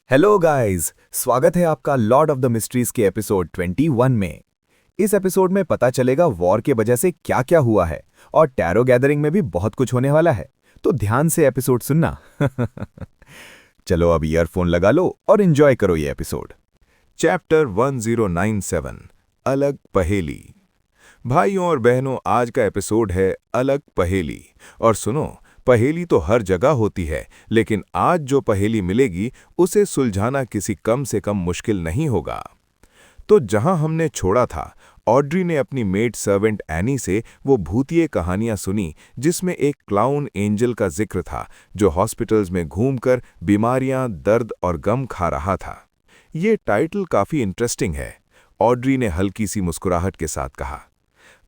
Hello guys, स्वागत है आपका लॉर्ड ऑफ द मिस्ट्रीज के एपिसोड 21 में। इस एपिसोड में पता चलेगा वॉर के वजह से क्या क्या हुआ है और टैरो गैदरिंग में भी बहुत कुछ होने वाला है, तो ध्यान से एपिसोड सुनना। चलो अब ईयरफोन लगा लो और एंजॉय करो ये एपिसोड। चैप्टर 1097 अलग पहेली। भाइयों और बहनों, आज का एपिसोड है अलग पहेली। और सुनो, पहेली तो हर जगह होती है, लेकिन आज जो पहेली मिलेगी उसे सुलझाना किसी कम से कम मुश्किल नहीं होगा। तो जहां हमने छोड़ा था, ऑड्री ने अपनी मेड सर्वेंट एनी से वो भूतिए कहानियां सुनी जिसमें एक क्लाउन एंजल का जिक्र था जो हॉस्पिटल्स में घूमकर बीमारियां, दर्द और गम खा रहा था। ये टाइटल काफी इंटरेस्टिंग है, ऑड्री ने हल्की सी मुस्कुराहट के साथ कहा।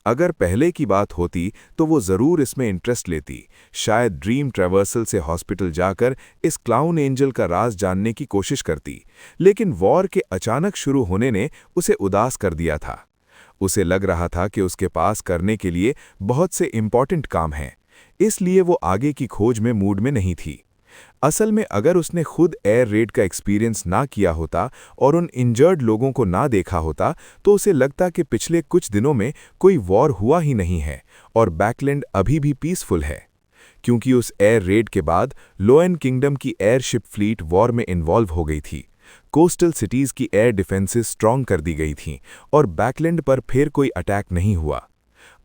अगर पहले की बात होती तो वो जरूर इसमें इंटरेस्ट लेती, शायद ड्रीम ट्रैवर्सल से हॉस्पिटल जाकर इस क्लाउन एंजल का राज जानने की कोशिश करती, लेकिन वॉर के अचानक शुरू होने ने उसे उदास कर दिया था। उसे लग रहा था कि उसके पास करने के लिए बहुत से इम्पॉर्टेंट काम हैं, इसलिए वो आगे की खोज में मूड में नहीं थी। असल में अगर उसने खुद एयर रेड का एक्सपीरियंस ना किया होता और उन इंजर्ड लोगों को ना देखा होता तो उसे लगता कि पिछले कुछ दिनों में कोई वॉर हुआ ही नहीं है और बैकलैंड अभी भी पीसफुल है। क्योंकि उस एयर रेड के बाद लोएन किंगडम की एयरशिप फ्लीट वॉर में इन्वॉल्व हो गई थी, कोस्टल सिटीज की एयर डिफेंसेस स्ट्रॉन्ग कर दी गई थीं और बैकलैंड पर फिर कोई अटैक नहीं हुआ।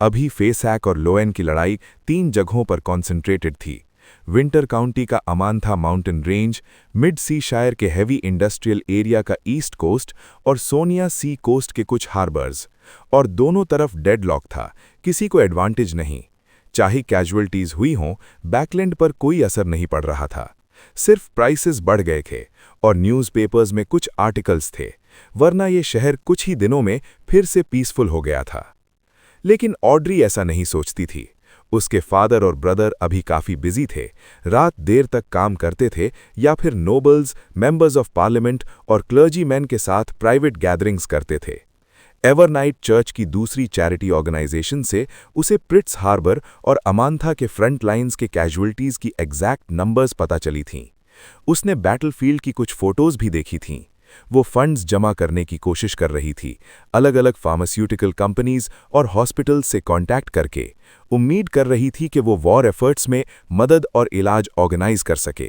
अभी फेसैक और लोएन की लड़ाई 3 जगहों पर कॉन्सेंट्रेटेड थी: विंटर काउंटी का अमांथा माउंटेन रेंज, मिड सी शायर के हेवी इंडस्ट्रियल एरिया का ईस्ट कोस्ट और सोनिया सी कोस्ट के कुछ हार्बर्स। और दोनों तरफ डेडलॉक था, किसी को एडवांटेज नहीं। चाहे कैजुअल्टीज हुई हों, बैकलैंड पर कोई असर नहीं पड़ रहा था। सिर्फ प्राइसेस बढ़ गए थे और न्यूज़पेपर्स में कुछ आर्टिकल्स थे, वरना ये शहर कुछ ही दिनों में फिर से पीसफुल हो गया था। लेकिन ऑड्री ऐसा नहीं सोचती थी। उसके फादर और ब्रदर अभी काफी बिजी थे, रात देर तक काम करते थे या फिर नोबल्स, मेंबर्स ऑफ पार्लियामेंट और क्लर्जीमैन के साथ प्राइवेट गैदरिंग्स करते थे। एवरनाइट चर्च की दूसरी चैरिटी ऑर्गेनाइजेशन से उसे प्रिट्स हार्बर और अमांथा के फ्रंट लाइन्स के कैजुअल्टीज की एग्जैक्ट नंबर्स पता चली थीं। उसने बैटलफील्ड की कुछ फोटोज भी देखी थीं। वो फंड्स जमा करने की कोशिश कर रही थी, अलग अलग फार्मास्यूटिकल कंपनीज और हॉस्पिटल्स से कांटेक्ट करके। उम्मीद कर रही थी कि वो वॉर एफर्ट्स में मदद और इलाज ऑर्गेनाइज कर सके।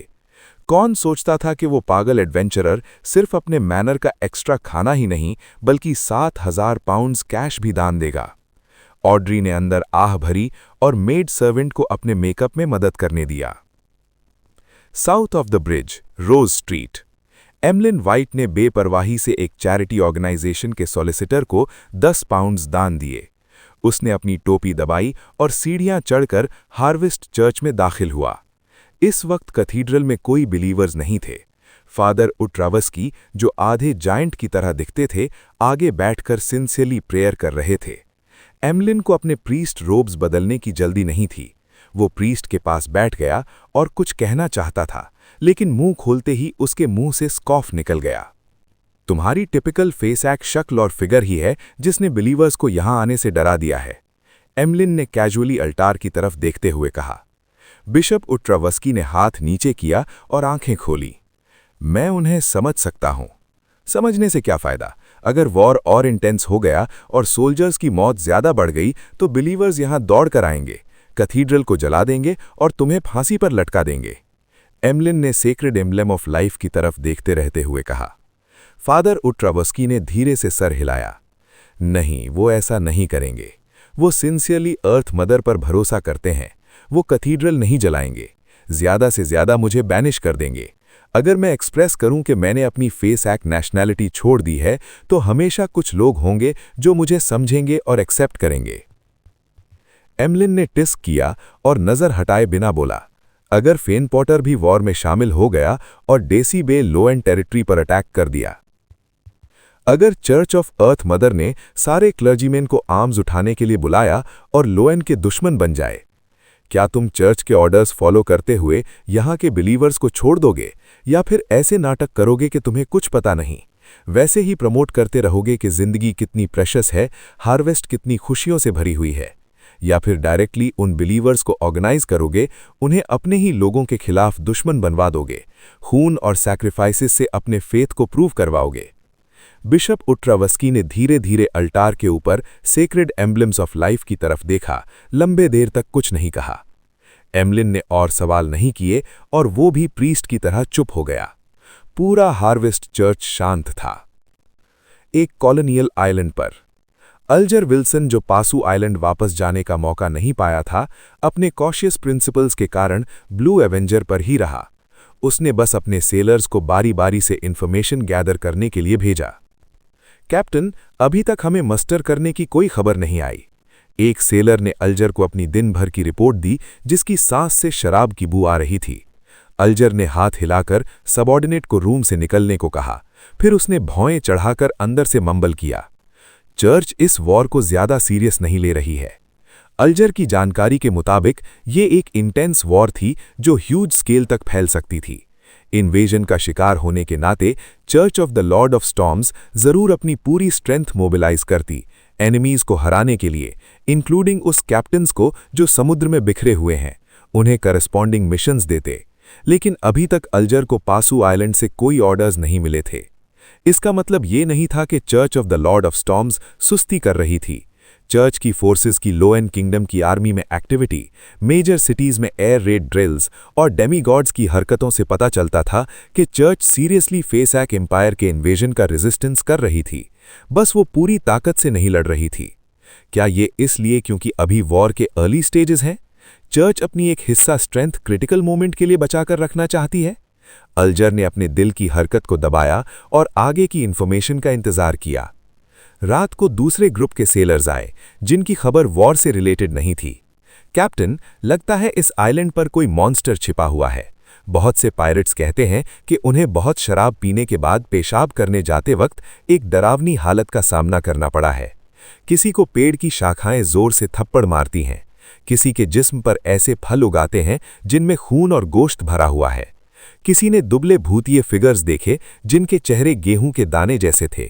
कौन सोचता था कि वो पागल एडवेंचरर सिर्फ अपने मैनर का एक्स्ट्रा खाना ही नहीं बल्कि 7,000 पाउंड्स कैश भी दान देगा। ऑड्री ने अंदर आह भरी और मेड सर्वेंट को अपने मेकअप में मदद करने दिया। South of the bridge, Rose street. Emlyn White ने बेपरवाही से एक चैरिटी ऑर्गेनाइजेशन के सॉलिसिटर को 10 पाउंड्स दान दिए। उसने अपनी टोपी दबाई और सीढ़ियां चढ़कर हार्वेस्ट चर्च में दाखिल हुआ। इस वक्त कैथीड्रल में कोई बिलीवर्स नहीं थे। फादर उट्रावस्की, जो आधे जायंट की तरह दिखते थे, आगे बैठकर सिंसियरली प्रेयर कर रहे थे। एमलिन को अपने प्रीस्ट रोब्स बदलने की जल्दी नहीं थी। वो प्रीस्ट के पास बैठ गया और कुछ कहना चाहता था, लेकिन मुंह खोलते ही उसके मुंह से स्कॉफ निकल गया। तुम्हारी टिपिकल फेसैक शक्ल और फिगर ही है जिसने बिलीवर्स को यहां आने से डरा दिया है, एमलिन ने कैजुअली अल्टार की तरफ देखते हुए कहा। बिशप उट्रावस्की ने हाथ नीचे किया और आंखें खोली। मैं उन्हें समझ सकता हूं। समझने से क्या फायदा? अगर वॉर और इंटेंस हो गया और सोल्जर्स की मौत ज्यादा बढ़ गई तो बिलीवर्स यहां दौड़ कर आएंगे, कैथीड्रल को जला देंगे और तुम्हें फांसी पर लटका देंगे, एमलिन ने सेक्रेड एम्ब्लेम ऑफ लाइफ की तरफ देखते रहते हुए कहा। फादर उट्रावस्की ने धीरे से सर हिलाया। नहीं, वो ऐसा नहीं करेंगे। वो सिंसियरली अर्थ मदर पर भरोसा करते हैं। वो कैथीड्रल नहीं जलाएंगे, ज्यादा से ज्यादा मुझे बैनिश कर देंगे। अगर मैं एक्सप्रेस करूं कि मैंने अपनी फेसैक नेशनैलिटी छोड़ दी है तो हमेशा कुछ लोग होंगे जो मुझे समझेंगे और एक्सेप्ट करेंगे। एमलिन ने टिस्क किया और नजर हटाए बिना बोला, अगर फेन पॉटर भी वॉर में शामिल हो गया और डेसी बे लोएन टेरिटरी पर अटैक कर दिया, अगर चर्च ऑफ अर्थ मदर ने सारे क्लर्जीमैन को आर्म्स उठाने के लिए बुलाया और लोएन के दुश्मन बन जाए, क्या तुम चर्च के ऑर्डर्स फॉलो करते हुए यहां के बिलीवर्स को छोड़ दोगे या फिर ऐसे नाटक करोगे कि तुम्हें कुछ पता नहीं, वैसे ही प्रमोट करते रहोगे कि जिंदगी कितनी प्रेशस है, हार्वेस्ट कितनी खुशियों से भरी हुई है? या फिर डायरेक्टली उन बिलीवर्स को ऑर्गेनाइज करोगे, उन्हें अपने ही लोगों के खिलाफ दुश्मन बनवा दोगे, खून और सैक्रिफाइसेस से अपने फेथ को प्रूव करवाओगे। बिशप उट्रावस्की ने धीरे धीरे अल्टार के ऊपर सेक्रेड एम्ब्लम्स ऑफ लाइफ की तरफ देखा, लंबे देर तक कुछ नहीं कहा। एमलिन ने और सवाल नहीं किए और वो भी प्रीस्ट की तरह चुप हो गया। पूरा हार्वेस्ट चर्च शांत था। एक कॉलोनियल आइलैंड पर अल्जर विल्सन, जो पासू आइलैंड वापस जाने का मौका नहीं पाया था, अपने कॉशियस प्रिंसिपल्स के कारण ब्लू एवेंजर पर ही रहा। उसने बस अपने सेलर्स को बारी बारी से इंफॉर्मेशन गैदर करने के लिए भेजा। कैप्टन, अभी तक हमें मस्टर करने की कोई खबर नहीं आई। एक सेलर ने अल्जर को अपनी दिन भर की रिपोर्ट दी, जिसकी सांस से शराब की बू आ रही थी। अल्जर ने हाथ हिलाकर सबॉर्डिनेट को रूम से निकलने को कहा, फिर उसने भौएं चढ़ाकर अंदर से मम्बल किया। चर्च इस वॉर को ज्यादा सीरियस नहीं ले रही है। अल्जर की जानकारी के मुताबिक ये एक इंटेंस वॉर थी जो ह्यूज स्केल तक फैल सकती थी। इन्वेजन का शिकार होने के नाते church of the Lord of storms जरूर अपनी पूरी स्ट्रेंथ मोबिलाइज करती, एनिमीज को हराने के लिए, इंक्लूडिंग उस कैप्टन्स को जो समुद्र में बिखरे हुए हैं, उन्हें करस्पॉन्डिंग मिशंस देते। लेकिन अभी तक अल्जर को पासू आइलैंड से कोई ऑर्डर्स नहीं मिले थे। इसका मतलब ये नहीं था कि church of the Lord of storms सुस्ती कर रही थी। चर्च की फोर्सेस की लो एंड किंगडम की आर्मी में एक्टिविटी, मेजर सिटीज में एयर रेड ड्रिल्स और डेमीगॉड्स की हरकतों से पता चलता था कि चर्च सीरियसली फेसैक एम्पायर के इन्वेजन का रेजिस्टेंस कर रही थी, बस वो पूरी ताकत से नहीं लड़ रही थी। क्या ये इसलिए क्योंकि अभी वॉर के अर्ली स्टेजेस हैं? चर्च अपनी एक हिस्सा स्ट्रेंथ क्रिटिकल मोमेंट के लिए बचाकर रखना चाहती है? अल्जर ने अपने दिल की हरकत को दबाया और आगे की इन्फॉर्मेशन का इंतजार किया। रात को दूसरे ग्रुप के सेलर्स आए, जिनकी खबर वॉर से रिलेटेड नहीं थी। कैप्टन, लगता है इस आइलैंड पर कोई मॉन्स्टर छिपा हुआ है। बहुत से पायरेट्स कहते हैं कि उन्हें बहुत शराब पीने के बाद पेशाब करने जाते वक्त एक डरावनी हालत का सामना करना पड़ा है। किसी को पेड़ की शाखाएं जोर से थप्पड़ मारती हैं, किसी के जिस्म पर ऐसे फल उगाते हैं जिनमें खून और गोश्त भरा हुआ है। किसी ने दुबले भूतिए फिगर्स देखे जिनके चेहरे गेहूं के दाने जैसे थे।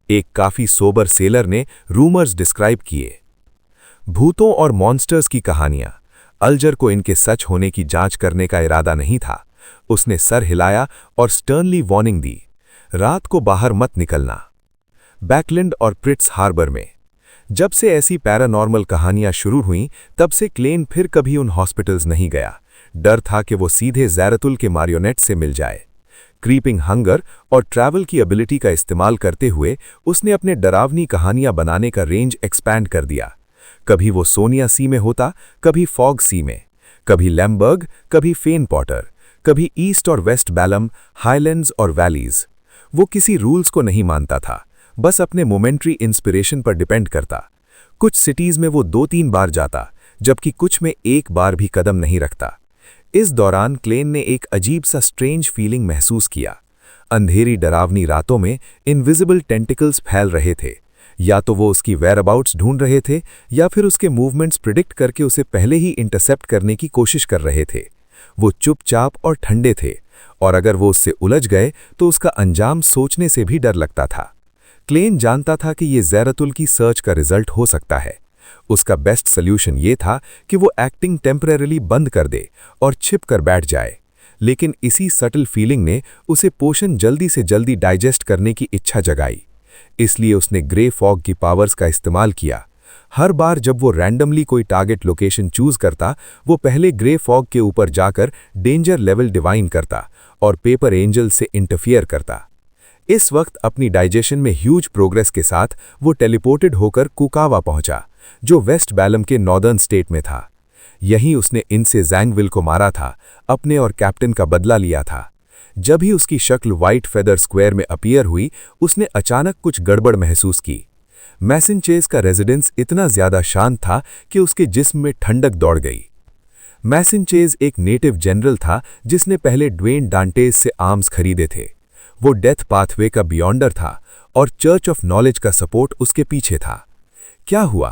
एक काफी सोबर सेलर ने रूमर्स डिस्क्राइब किए। भूतों और मॉन्स्टर्स की कहानियां। अल्जर को इनके सच होने की जांच करने का इरादा नहीं था। उसने सर हिलाया और स्टर्नली वार्निंग दी, रात को बाहर मत निकलना। बैकलैंड और प्रिट्स हार्बर में जब से ऐसी पैरानॉर्मल कहानियां शुरू हुईं, तब से क्लेन फिर कभी उन हॉस्पिटल्स नहीं गया। डर था कि वो सीधे ज़ैरतुल के मारियोनेट से मिल जाए। क्रीपिंग हंगर और ट्रैवल की एबिलिटी का इस्तेमाल करते हुए उसने अपने डरावनी कहानियां बनाने का रेंज एक्सपैंड कर दिया। कभी वो सोनिया सी में होता, कभी फॉग सी में, कभी लैम्बर्ग, कभी फेन पॉटर, कभी ईस्ट और वेस्ट बैलम, हाईलैंड्स और वैलीज। वो किसी रूल्स को नहीं मानता था, बस अपने मोमेंट्री इंस्पिरेशन पर डिपेंड करता। कुछ सिटीज में वो 2-3 बार जाता, जबकि कुछ में एक बार भी कदम नहीं रखता। इस दौरान क्लेन ने एक अजीब सा स्ट्रेंज फीलिंग महसूस किया। अंधेरी डरावनी रातों में इनविजिबल टेंटिकल्स फैल रहे थे। या तो वो उसकी वेयरअबाउट्स ढूंढ रहे थे, या फिर उसके मूवमेंट्स प्रिडिक्ट करके उसे पहले ही इंटरसेप्ट करने की कोशिश कर रहे थे। वो चुपचाप और ठंडे थे, और अगर वो उससे उलझ गए तो उसका अंजाम सोचने से भी डर लगता था। क्लेन जानता था कि ये ज़ैरतुल की सर्च का रिजल्ट हो सकता है। उसका बेस्ट सल्यूशन ये था कि वो एक्टिंग टेम्परेरली बंद कर दे और छिप कर बैठ जाए। लेकिन इसी सटल फीलिंग ने उसे पोषण जल्दी से जल्दी डाइजेस्ट करने की इच्छा जगाई। इसलिए उसने ग्रे फॉग की पावर्स का इस्तेमाल किया। हर बार जब वो रैंडमली कोई टारगेट लोकेशन चूज करता, वो पहले ग्रे फॉग के ऊपर जाकर डेंजर लेवल डिवाइन करता और पेपर एंजल से इंटरफियर करता। इस वक्त अपनी डाइजेशन में ह्यूज प्रोग्रेस के साथ वो टेलीपोर्टेड होकर कुकावा पहुंचा, जो वेस्ट बैलम के नॉर्दर्न स्टेट में था। यहीं उसने इनसे जैंगविल को मारा था, अपने और कैप्टन का बदला लिया था। जब ही उसकी शक्ल व्हाइट फेदर स्क्वायर में अपीयर हुई, उसने अचानक कुछ गड़बड़ महसूस की। मैसिनचेज का रेजिडेंस इतना ज्यादा शांत था कि उसके जिस्म में ठंडक दौड़ गई। मैसिनचेज एक नेटिव जनरल था जिसने पहले ड्वेन डांटेज से आर्म्स खरीदे थे। वो डेथ पाथवे का बियॉन्डर था और चर्च ऑफ नॉलेज का सपोर्ट उसके पीछे था। क्या हुआ?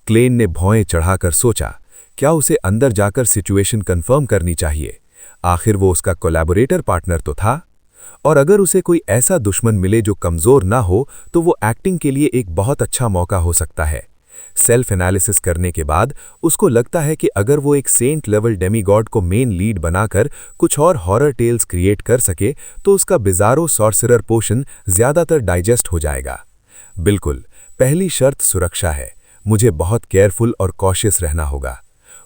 क्लेन ने भौएं चढ़ाकर सोचा, क्या उसे अंदर जाकर सिचुएशन कंफर्म करनी चाहिए? आखिर वो उसका कोलैबोरेटर पार्टनर तो था। और अगर उसे कोई ऐसा दुश्मन मिले जो कमजोर ना हो, तो वो एक्टिंग के लिए एक बहुत अच्छा मौका हो सकता है। सेल्फ एनालिसिस करने के बाद उसको लगता है कि अगर वो एक सेंट लेवल डेमीगॉड को मेन लीड बनाकर कुछ और हॉरर टेल्स क्रिएट कर सके तो उसका बिजारो सॉर्सरर पोशन ज़्यादातर डाइजेस्ट हो जाएगा। बिल्कुल, पहली शर्त सुरक्षा है। मुझे बहुत केयरफुल और कॉशियस रहना होगा।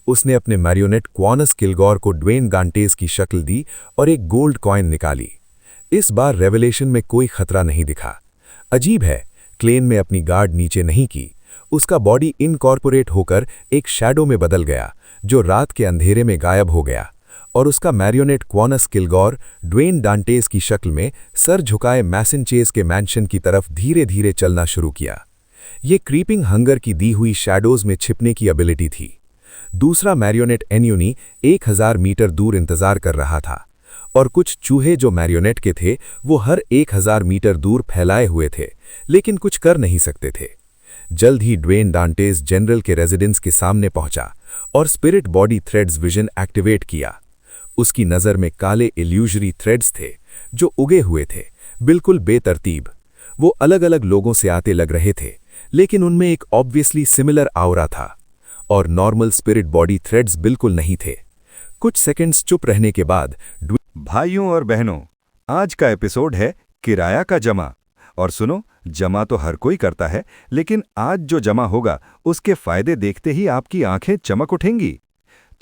उसने अपने मैरियोनेट क्वानस किलगॉर को ड्वेन गांटेस की शक्ल दी और एक गोल्ड कॉइन निकाली। इस बार रेवलेशन में कोई खतरा नहीं दिखा। अजीब है, क्लेन में अपनी गार्ड नीचे नहीं की। उसका बॉडी इनकॉर्पोरेट होकर एक शैडो में बदल गया जो रात के अंधेरे में गायब हो गया, और उसका मैरियोनेट क्वानस किलगॉर ड्वेन डांटेस की शक्ल में सर झुकाए मैसेंचेस के मैंशन की तरफ धीरे धीरे चलना शुरू किया। ये क्रीपिंग हंगर की दी हुई शैडोज में छिपने की एबिलिटी थी। दूसरा मैरियोनेट एन्यूनी 1000 मीटर दूर इंतजार कर रहा था, और कुछ चूहे जो मैरियोनेट के थे वो हर 1000 मीटर दूर फैलाए हुए थे, लेकिन कुछ कर नहीं सकते थे। जल्द ही ड्वेन डांटेस जनरल के रेजिडेंस के सामने पहुंचा और spirit body threads vision activate किया। उसकी नज़र में काले इल्यूजरी थ्रेड्स थे जो उगे हुए थे, बिल्कुल बेतरतीब। वो अलग अलग लोगों से आते लग रहे थे, लेकिन उनमें एक ऑब्वियसली सिमिलर आउरा था, और नॉर्मल स्पिरिट बॉडी थ्रेड्स बिल्कुल नहीं थे। कुछ सेकंड्स चुप रहने के बाद भाइयों और बहनों, आज का एपिसोड है किराया का जमा। और सुनो, जमा तो हर कोई करता है, लेकिन आज जो जमा होगा उसके फायदे देखते ही आपकी आंखें चमक उठेंगी।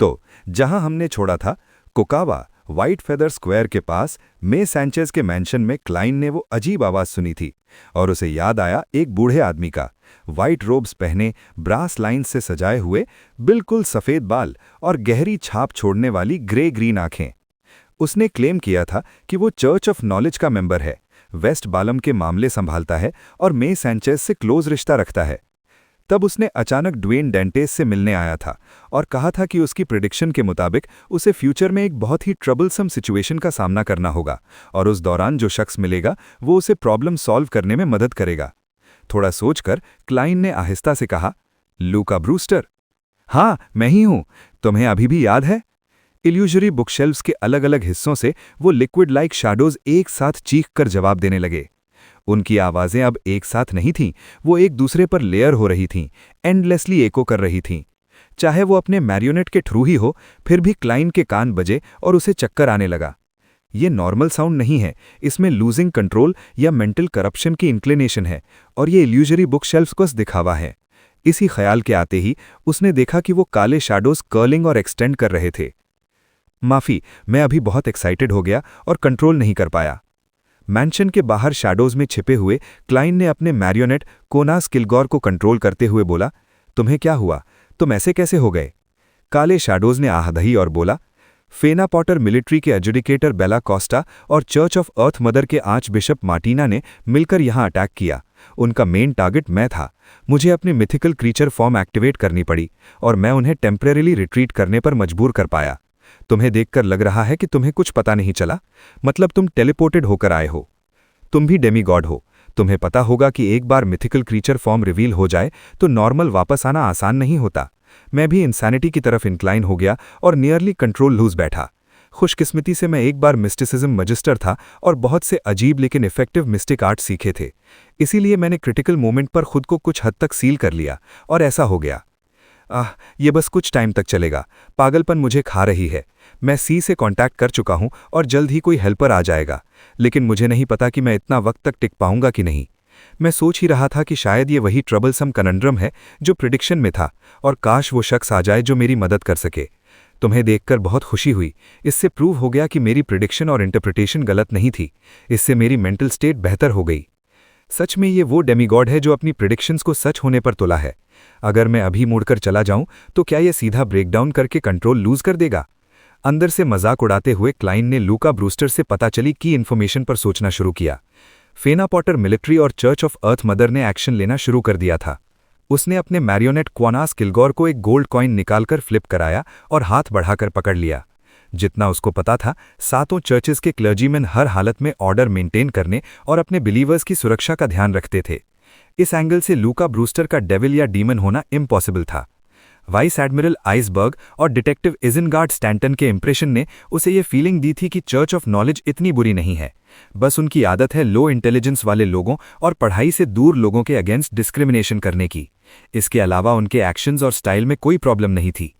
तो जहां हमने छोड़ा था, कोकावा व्हाइट फेदर स्क्वायर के पास मे सैंचेज के मैंशन में क्लाइन ने वो अजीब आवाज सुनी थी, और उसे याद आया एक बूढ़े आदमी का, व्हाइट रोब्स पहने, ब्रास लाइन्स से सजाए हुए, बिल्कुल सफ़ेद बाल और गहरी छाप छोड़ने वाली ग्रे ग्रीन आंखें। उसने क्लेम किया था कि वो चर्च ऑफ नॉलेज का मेंबर है, वेस्ट बालम के मामले संभालता है और मे सैंचेज से क्लोज रिश्ता रखता है। तब उसने अचानक ड्वेन डेंटेस से मिलने आया था और कहा था कि उसकी प्रिडिक्शन के मुताबिक उसे फ्यूचर में एक बहुत ही ट्रबलसम सिचुएशन का सामना करना होगा, और उस दौरान जो शख्स मिलेगा वो उसे प्रॉब्लम सॉल्व करने में मदद करेगा। थोड़ा सोचकर क्लाइन ने आहिस्ता से कहा, लूका ब्रूस्टर। हाँ, मैं ही हूं। तुम्हें अभी भी याद है? इल्यूजरी बुकशेल्फ्स के अलग अलग हिस्सों से वो लिक्विड लाइक शैडोज एक साथ चीख कर जवाब देने लगे। उनकी आवाज़ें अब एक साथ नहीं थीं, वो एक दूसरे पर लेयर हो रही थीं, एंडलेसली एको कर रही थीं। चाहे वो अपने मैरियोनेट के थ्रू ही हो, फिर भी क्लाइन के कान बजे और उसे चक्कर आने लगा। ये नॉर्मल साउंड नहीं है, इसमें लूजिंग कंट्रोल या मेंटल करप्शन की इंक्लिनेशन है, और ये इल्यूजरी बुकशेल्फ्स को दिखावा है। इसी ख्याल के आते ही उसने देखा कि वो काले शैडोज कर्लिंग और एक्सटेंड कर रहे थे। माफ़ी, मैं अभी बहुत एक्साइटेड हो गया और कंट्रोल नहीं कर पाया। मैंशन के बाहर शैडोज में छिपे हुए क्लाइन ने अपने मैरियोनेट कोनास किलगॉर को कंट्रोल करते हुए बोला, तुम्हें क्या हुआ? तुम ऐसे कैसे हो गए? काले शैडोज ने आह दही और बोला, फेना पॉटर मिलिट्री के एजुडिकेटर बेला कोस्टा और चर्च ऑफ अर्थ मदर के आर्च बिशप मार्टिना ने मिलकर यहां अटैक किया। उनका मेन टारगेट मैं था। मुझे अपनी मिथिकल क्रीचर फॉर्म एक्टिवेट करनी पड़ी, और मैं उन्हें टेम्परेरीली रिट्रीट करने पर मजबूर कर पाया। तुम्हें देखकर लग रहा है कि तुम्हें कुछ पता नहीं चला, मतलब तुम टेलीपोर्टेड होकर आए हो। तुम भी डेमीगॉड हो। तुम्हें पता होगा कि एक बार मिथिकल क्रीचर फॉर्म रिवील हो जाए तो नॉर्मल वापस आना आसान नहीं होता। मैं भी इंसैनिटी की तरफ इंक्लाइन हो गया और नियरली कंट्रोल लूज बैठा। खुशकिस्मती से मैं एक बार मिस्टिसिज्म मजिस्टर था और बहुत से अजीब लेकिन इफेक्टिव मिस्टिक आर्ट सीखे थे। इसीलिए मैंने क्रिटिकल मोमेंट पर खुद को कुछ हद तक सील कर लिया, और ऐसा हो गया। ये बस कुछ टाइम तक चलेगा। पागलपन मुझे खा रही है। मैं सी से कांटेक्ट कर चुका हूं और जल्द ही कोई हेल्पर आ जाएगा, लेकिन मुझे नहीं पता कि मैं इतना वक्त तक टिक पाऊंगा कि नहीं। मैं सोच ही रहा था कि शायद ये वही ट्रबलसम कनंड्रम है जो प्रिडिक्शन में था, और काश वो शख्स आ जाए जो मेरी मदद कर सके। तुम्हें देखकर बहुत खुशी हुई। इससे प्रूव हो गया कि मेरी प्रिडिक्शन और इंटरप्रिटेशन गलत नहीं थी। इससे मेरी मेंटल स्टेट बेहतर हो गई। सच में ये वो डेमीगॉड है जो अपनी प्रिडिक्शंस को सच होने पर तुला है। अगर मैं अभी मुड़कर चला जाऊं तो क्या ये सीधा ब्रेकडाउन करके कंट्रोल लूज कर देगा? अंदर से मजाक उड़ाते हुए क्लाइन ने लूका ब्रूस्टर से पता चली की इन्फॉर्मेशन पर सोचना शुरू किया। फेना पॉटर मिलिट्री और चर्च ऑफ अर्थ मदर ने एक्शन लेना शुरू कर दिया था। उसने अपने मैरियोनेट क्वानास किलगॉर को एक गोल्ड कॉइन निकालकर फ्लिप कराया और हाथ बढ़ाकर पकड़ लिया। जितना उसको पता था, सातों चर्चेस के क्लर्जीमैन हर हालत में ऑर्डर मेंटेन करने और अपने बिलीवर्स की सुरक्षा का ध्यान रखते थे। इस एंगल से लूका ब्रूस्टर का डेविल या डीमन होना इम्पॉसिबल था। वाइस एडमिरल आइसबर्ग और डिटेक्टिव इजनगार्ड स्टैंटन के इंप्रेशन ने उसे ये फीलिंग दी थी कि चर्च ऑफ नॉलेज इतनी बुरी नहीं है, बस उनकी आदत है लो इंटेलिजेंस वाले लोगों और पढ़ाई से दूर लोगों के अगेंस्ट डिस्क्रिमिनेशन करने की। इसके अलावा उनके एक्शंस और स्टाइल में कोई प्रॉब्लम नहीं थी।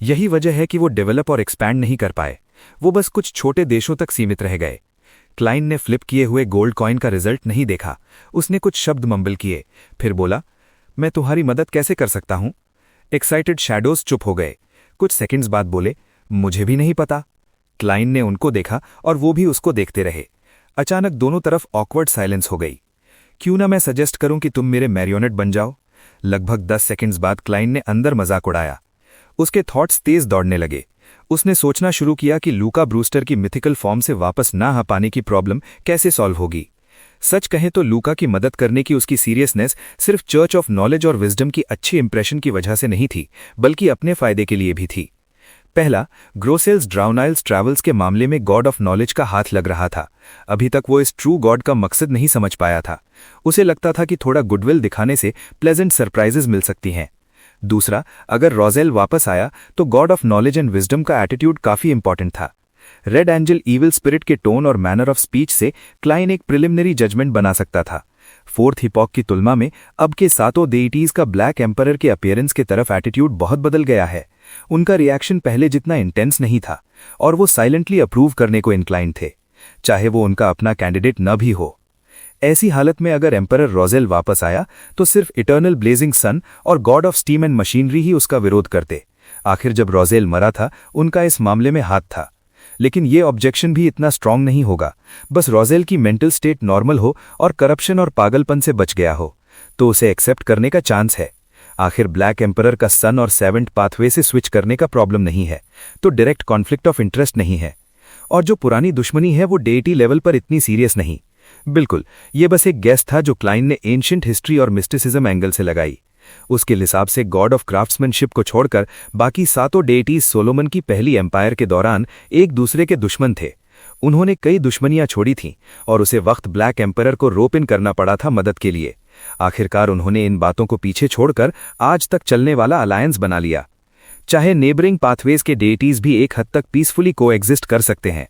यही वजह है कि वो डेवलप और एक्सपैंड नहीं कर पाए, वो बस कुछ छोटे देशों तक सीमित रह गए। क्लाइन ने फ्लिप किए हुए गोल्ड कॉइन का रिजल्ट नहीं देखा। उसने कुछ शब्द मम्बल किए, फिर बोला, मैं तुम्हारी मदद कैसे कर सकता हूं? एक्साइटेड शैडोज चुप हो गए। कुछ सेकंड्स बाद बोले, मुझे भी नहीं पता। क्लाइन ने उनको देखा और वो भी उसको देखते रहे। अचानक दोनों तरफ ऑकवर्ड साइलेंस हो गई। क्यों ना मैं सजेस्ट करूं कि तुम मेरे मैरियोनेट बन जाओ? लगभग 10 सेकंड्स बाद क्लाइन ने अंदर मजाक उड़ाया। उसके थॉट्स तेज दौड़ने लगे। उसने सोचना शुरू किया कि लूका ब्रूस्टर की मिथिकल फॉर्म से वापस ना आ पाने की प्रॉब्लम कैसे सॉल्व होगी। सच कहें तो लूका की मदद करने की उसकी सीरियसनेस सिर्फ चर्च ऑफ नॉलेज और विजडम की अच्छी इंप्रेशन की वजह से नहीं थी, बल्कि अपने फायदे के लिए भी थी। पहला, ग्रोसेल्स ड्राउनाइल्स ट्रैवल्स के मामले में गॉड ऑफ नॉलेज का हाथ लग रहा था। अभी तक वो इस ट्रू गॉड का मकसद नहीं समझ पाया था। उसे लगता था कि थोड़ा गुडविल दिखाने से प्लेजेंट सरप्राइजेज मिल सकती हैं। दूसरा, अगर रोजेल वापस आया तो God of knowledge and wisdom का एटीट्यूड काफी इंपॉर्टेंट था। रेड एंजल ईविल स्पिरिट के टोन और मैनर ऑफ स्पीच से क्लाइन एक प्रिलिमिनरी जजमेंट बना सकता था। फोर्थ हिपॉक की तुलना में अब के सातों डेइटीज का ब्लैक एम्परर के अपीयरेंस के तरफ एटीट्यूड बहुत बदल गया है। उनका रिएक्शन पहले जितना इंटेंस नहीं था और वो साइलेंटली अप्रूव करने को इंक्लाइन थे, चाहे वो उनका अपना कैंडिडेट न भी हो। ऐसी हालत में अगर एम्परर रोजेल वापस आया तो सिर्फ इटर्नल ब्लेजिंग सन और god of steam and machinery ही उसका विरोध करते। आखिर जब रोजेल मरा था, उनका इस मामले में हाथ था। लेकिन ये ऑब्जेक्शन भी इतना स्ट्रांग नहीं होगा। बस रोजेल की मेंटल स्टेट नॉर्मल हो और करप्शन और पागलपन से बच गया हो तो उसे एक्सेप्ट करने का चांस है। आखिर ब्लैक एम्परर का सन और सेवेंथ पाथवे से स्विच करने का प्रॉब्लम नहीं है, तो डायरेक्ट कॉन्फ्लिक्ट ऑफ इंटरेस्ट नहीं है। और जो पुरानी दुश्मनी है वो डेइटी लेवल पर इतनी सीरियस नहीं। बिल्कुल, ये बस एक गेस था जो क्लाइन ने एंशिएंट हिस्ट्री और मिस्टिसिज्म एंगल से लगाई। उसके हिसाब से गॉड ऑफ क्राफ्ट्समैनशिप को छोड़कर बाकी सातों डेइटीज सोलोमन की पहली एम्पायर के दौरान एक दूसरे के दुश्मन थे। उन्होंने कई दुश्मनियां छोड़ी थीं और उसे वक्त ब्लैक एम्परर को रोप इन करना पड़ा था मदद के लिए। आखिरकार उन्होंने इन बातों को पीछे छोड़कर आज तक चलने वाला अलायंस बना लिया। चाहे नेबरिंग पाथवेज के डेइटीज भी एक हद तक पीसफुली कोएग्जिस्ट कर सकते हैं।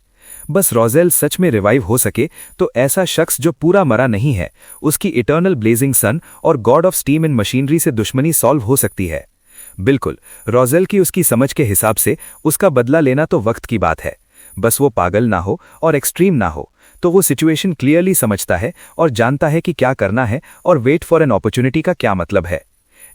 बस रोजेल सच में रिवाइव हो सके तो ऐसा शख्स जो पूरा मरा नहीं है, उसकी इटर्नल ब्लेजिंग सन और god of steam and machinery से दुश्मनी सॉल्व हो सकती है। बिल्कुल, रोजेल की उसकी समझ के हिसाब से उसका बदला लेना तो वक्त की बात है। बस वो पागल ना हो और एक्सट्रीम ना हो, तो वो सिचुएशन क्लियरली समझता है और जानता है कि क्या करना है और वेट फॉर एन अपॉर्चुनिटी का क्या मतलब है।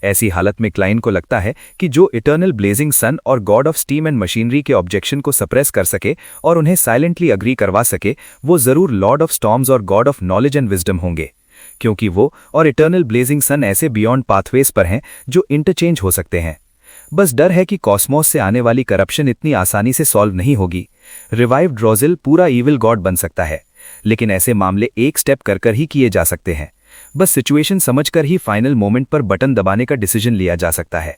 ऐसी हालत में क्लाइन को लगता है कि जो इटर्नल ब्लेजिंग सन और god of steam and machinery के ऑब्जेक्शन को सप्रेस कर सके और उन्हें साइलेंटली अग्री करवा सके, वो जरूर लॉर्ड ऑफ स्टॉर्म्स और god of knowledge and wisdom होंगे, क्योंकि वो और इटर्नल ब्लेजिंग सन ऐसे बियॉन्ड पाथवेज पर हैं जो इंटरचेंज हो सकते हैं। बस डर है कि कॉस्मोस से आने वाली करप्शन इतनी आसानी से सॉल्व नहीं होगी। रिवाइव्ड रोजेल पूरा ईविल गॉड बन सकता है, लेकिन ऐसे मामले एक स्टेप कर ही किए जा सकते हैं। बस सिचुएशन समझकर ही फाइनल मोमेंट पर बटन दबाने का डिसीजन लिया जा सकता है।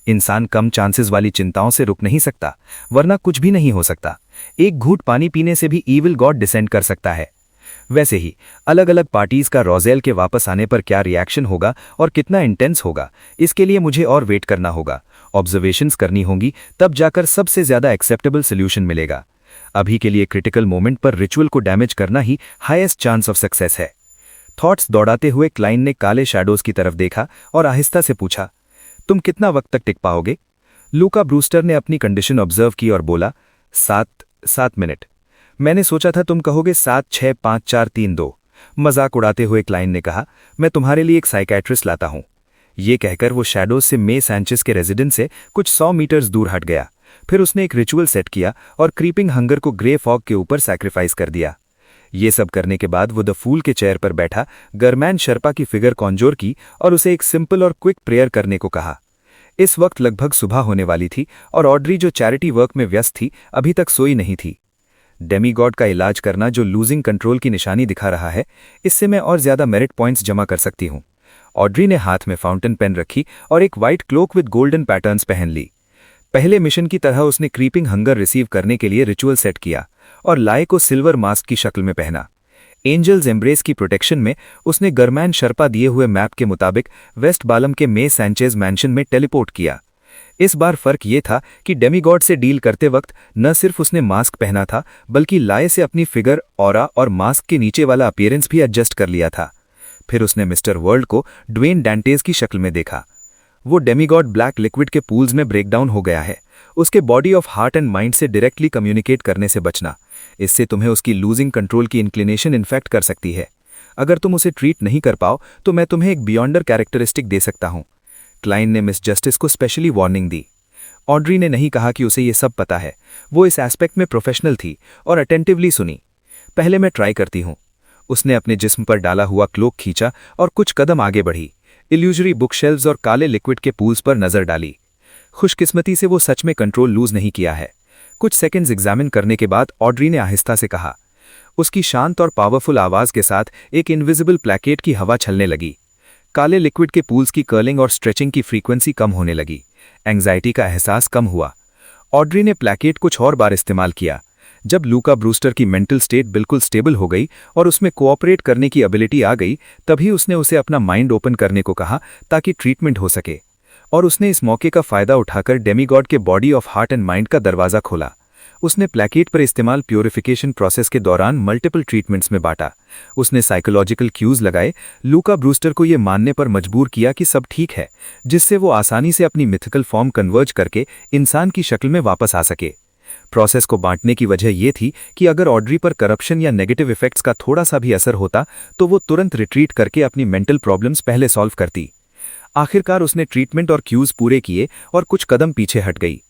इंसान कम चांसेस वाली चिंताओं से रुक नहीं सकता, वरना कुछ भी नहीं हो सकता। एक घूंट पानी पीने से भी ईविल गॉड डिसेंड कर सकता है। वैसे ही अलग अलग पार्टीज का रोजेल के वापस आने पर क्या रिएक्शन होगा और कितना इंटेंस होगा, इसके लिए मुझे और वेट करना होगा, ऑब्जर्वेशंस करनी होंगी, तब जाकर सबसे ज्यादा एक्सेप्टेबल सोल्यूशन मिलेगा। अभी के लिए क्रिटिकल मोमेंट पर रिचुअल को डैमेज करना ही हाईएस्ट चांस ऑफ सक्सेस है। थॉट्स दौड़ाते हुए क्लाइन ने काले शैडोज की तरफ देखा और आहिस्ता से पूछा, तुम कितना वक्त तक टिक पाओगे? लूका ब्रूस्टर ने अपनी कंडीशन ऑब्जर्व की और बोला, 7 मिनट। मैंने सोचा था तुम कहोगे 7, 6, 5, 4, 3, 2। मजाक उड़ाते हुए क्लाइन ने कहा, मैं तुम्हारे लिए एक साइकेट्रिस्ट लाता हूं। ये कहकर वो शैडोज से मे सैंचेस के रेजिडेंस से कुछ 100 मीटर्स दूर हट गया। फिर उसने एक रिचुअल सेट किया और क्रीपिंग हंगर को ग्रे फॉग के ऊपर सैक्रिफाइस कर दिया। ये सब करने के बाद वो द फूल के चेयर पर बैठा गरमैन शर्पा की फिगर कॉन्जोर की और उसे एक सिंपल और क्विक प्रेयर करने को कहा। इस वक्त लगभग सुबह होने वाली थी और ऑड्री जो चैरिटी वर्क में व्यस्त थी अभी तक सोई नहीं थी। डेमीगॉड का इलाज करना जो लूजिंग कंट्रोल की निशानी दिखा रहा है, इससे मैं और ज्यादा मेरिट पॉइंट्स जमा कर सकती हूँ। ऑड्री ने हाथ में फाउंटेन पेन रखी और एक white cloak with golden patterns पहन ली। पहले मिशन की तरह उसने क्रीपिंग हंगर रिसीव करने के लिए रिचुअल सेट किया और लाए को सिल्वर मास्क की शक्ल में पहना। एंजल्स एम्ब्रेस की प्रोटेक्शन में उसने गरमैन शर्पा दिए हुए मैप के मुताबिक वेस्ट बालम के मे सैंचेज मैंशन में टेलीपोर्ट किया। इस बार फर्क ये था कि डेमीगॉड से डील करते वक्त न सिर्फ उसने मास्क पहना था बल्कि लाए से अपनी फिगर, ऑरा और मास्क के नीचे वाला अपीयरेंस भी एडजस्ट कर लिया था। फिर उसने मिस्टर वर्ल्ड को ड्वेन डैंटेज की शक्ल में देखा। वो डेमीगॉड ब्लैक लिक्विड के पूल्स में ब्रेकडाउन हो गया है। उसके body of heart and mind से डायरेक्टली कम्युनिकेट करने से बचना, इससे तुम्हें उसकी लूजिंग कंट्रोल की इंक्लिनेशन इन्फेक्ट कर सकती है। अगर तुम उसे ट्रीट नहीं कर पाओ तो मैं तुम्हें एक बियॉन्डर कैरेक्टरिस्टिक दे सकता हूं। क्लाइन ने मिस जस्टिस को स्पेशली वार्निंग दी। ऑड्री ने नहीं कहा कि उसे ये सब पता है, वो इस एस्पेक्ट में प्रोफेशनल थी और अटेंटिवली सुनी। पहले मैं ट्राई करती हूँ। उसने अपने जिस्म पर डाला हुआ क्लोक खींचा और कुछ कदम आगे बढ़ी। इल्यूजरी बुकशेल्व्स और काले लिक्विड के पूल्स पर नजर डाली। खुशकिस्मती से वो सच में कंट्रोल लूज नहीं किया है। कुछ सेकंड्स एग्जामिन करने के बाद ऑड्री ने आहिस्ता से कहा। उसकी शांत और पावरफुल आवाज के साथ एक इनविजिबल प्लेकेट की हवा छलने लगी। काले लिक्विड के पूल्स की कर्लिंग और स्ट्रेचिंग की फ्रीक्वेंसी कम होने लगी। एंग्जाइटी का एहसास कम हुआ। ऑड्री ने प्लेकेट कुछ और बार इस्तेमाल किया। जब लूका ब्रूस्टर की मेंटल स्टेट बिल्कुल स्टेबल हो गई और उसमें कोऑपरेट करने की एबिलिटी आ गई, तभी उसने उसे अपना माइंड ओपन करने को कहा ताकि ट्रीटमेंट हो सके। और उसने इस मौके का फायदा उठाकर डेमीगॉड के body of heart and mind का दरवाजा खोला। उसने प्लेकेट पर इस्तेमाल प्योरिफिकेशन प्रोसेस के दौरान मल्टीपल ट्रीटमेंट्स में बांटा। उसने साइकोलॉजिकल क्यूज लगाए, लूका ब्रूस्टर को यह मानने पर मजबूर किया कि सब ठीक है, जिससे वो आसानी से अपनी मिथिकल फॉर्म कन्वर्ज करके इंसान की शक्ल में वापस आ सके। प्रोसेस को बांटने की वजह यह थी कि अगर ऑड्री पर करप्शन या नेगेटिव इफेक्ट्स का थोड़ा सा भी असर होता तो वो तुरंत रिट्रीट करके अपनी मेंटल प्रॉब्लम्स पहले सॉल्व करती। आखिरकार उसने ट्रीटमेंट और क्यूज पूरे किए और कुछ कदम पीछे हट गई।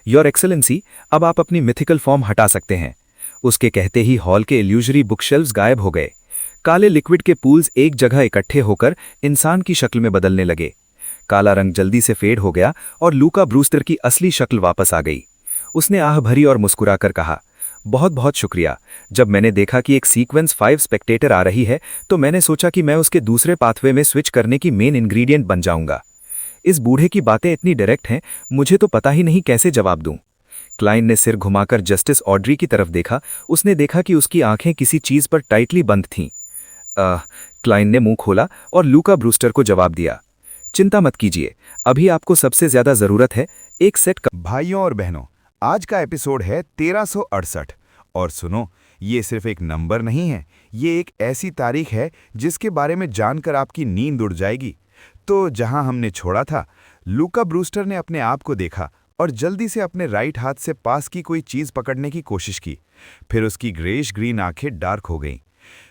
योर एक्सेलेंसी, अब आप अपनी मिथिकल फॉर्म हटा सकते हैं। उसके कहते ही हॉल के इल्यूजरी बुकशेल्व्स गायब हो गए। काले लिक्विड के पूल्स एक जगह इकट्ठे होकर इंसान की शक्ल में बदलने लगे। काला रंग जल्दी से फेड हो गया और लूका ब्रूस्टर की असली शक्ल वापस आ गई। उसने आह भरी और मुस्कुराकर कहा, बहुत बहुत शुक्रिया। जब मैंने देखा कि एक सीक्वेंस 5 स्पेक्टेटर आ रही है तो मैंने सोचा कि मैं उसके दूसरे पाथवे में स्विच करने की मेन इंग्रेडिएंट बन जाऊंगा। इस बूढ़े की बातें इतनी डायरेक्ट हैं, मुझे तो पता ही नहीं कैसे जवाब दूं। क्लाइन ने सिर घुमाकर जस्टिस ऑड्री की तरफ देखा। उसने देखा कि उसकी आंखें किसी चीज पर टाइटली बंद थीं। क्लाइन ने मुंह खोला और लूका ब्रूस्टर को जवाब दिया, चिंता मत कीजिए, अभी आपको सबसे ज्यादा जरूरत है एक सेट का। भाइयों और बहनों, आज का एपिसोड है 1368 और सुनो, ये सिर्फ एक नंबर नहीं है, ये एक ऐसी तारीख है जिसके बारे में जानकर आपकी नींद उड़ जाएगी। तो जहां हमने छोड़ा था, लूका ब्रूस्टर ने अपने आप को देखा और जल्दी से अपने राइट हाथ से पास की कोई चीज पकड़ने की कोशिश की। फिर उसकी ग्रेश ग्रीन आंखें डार्क हो गईं।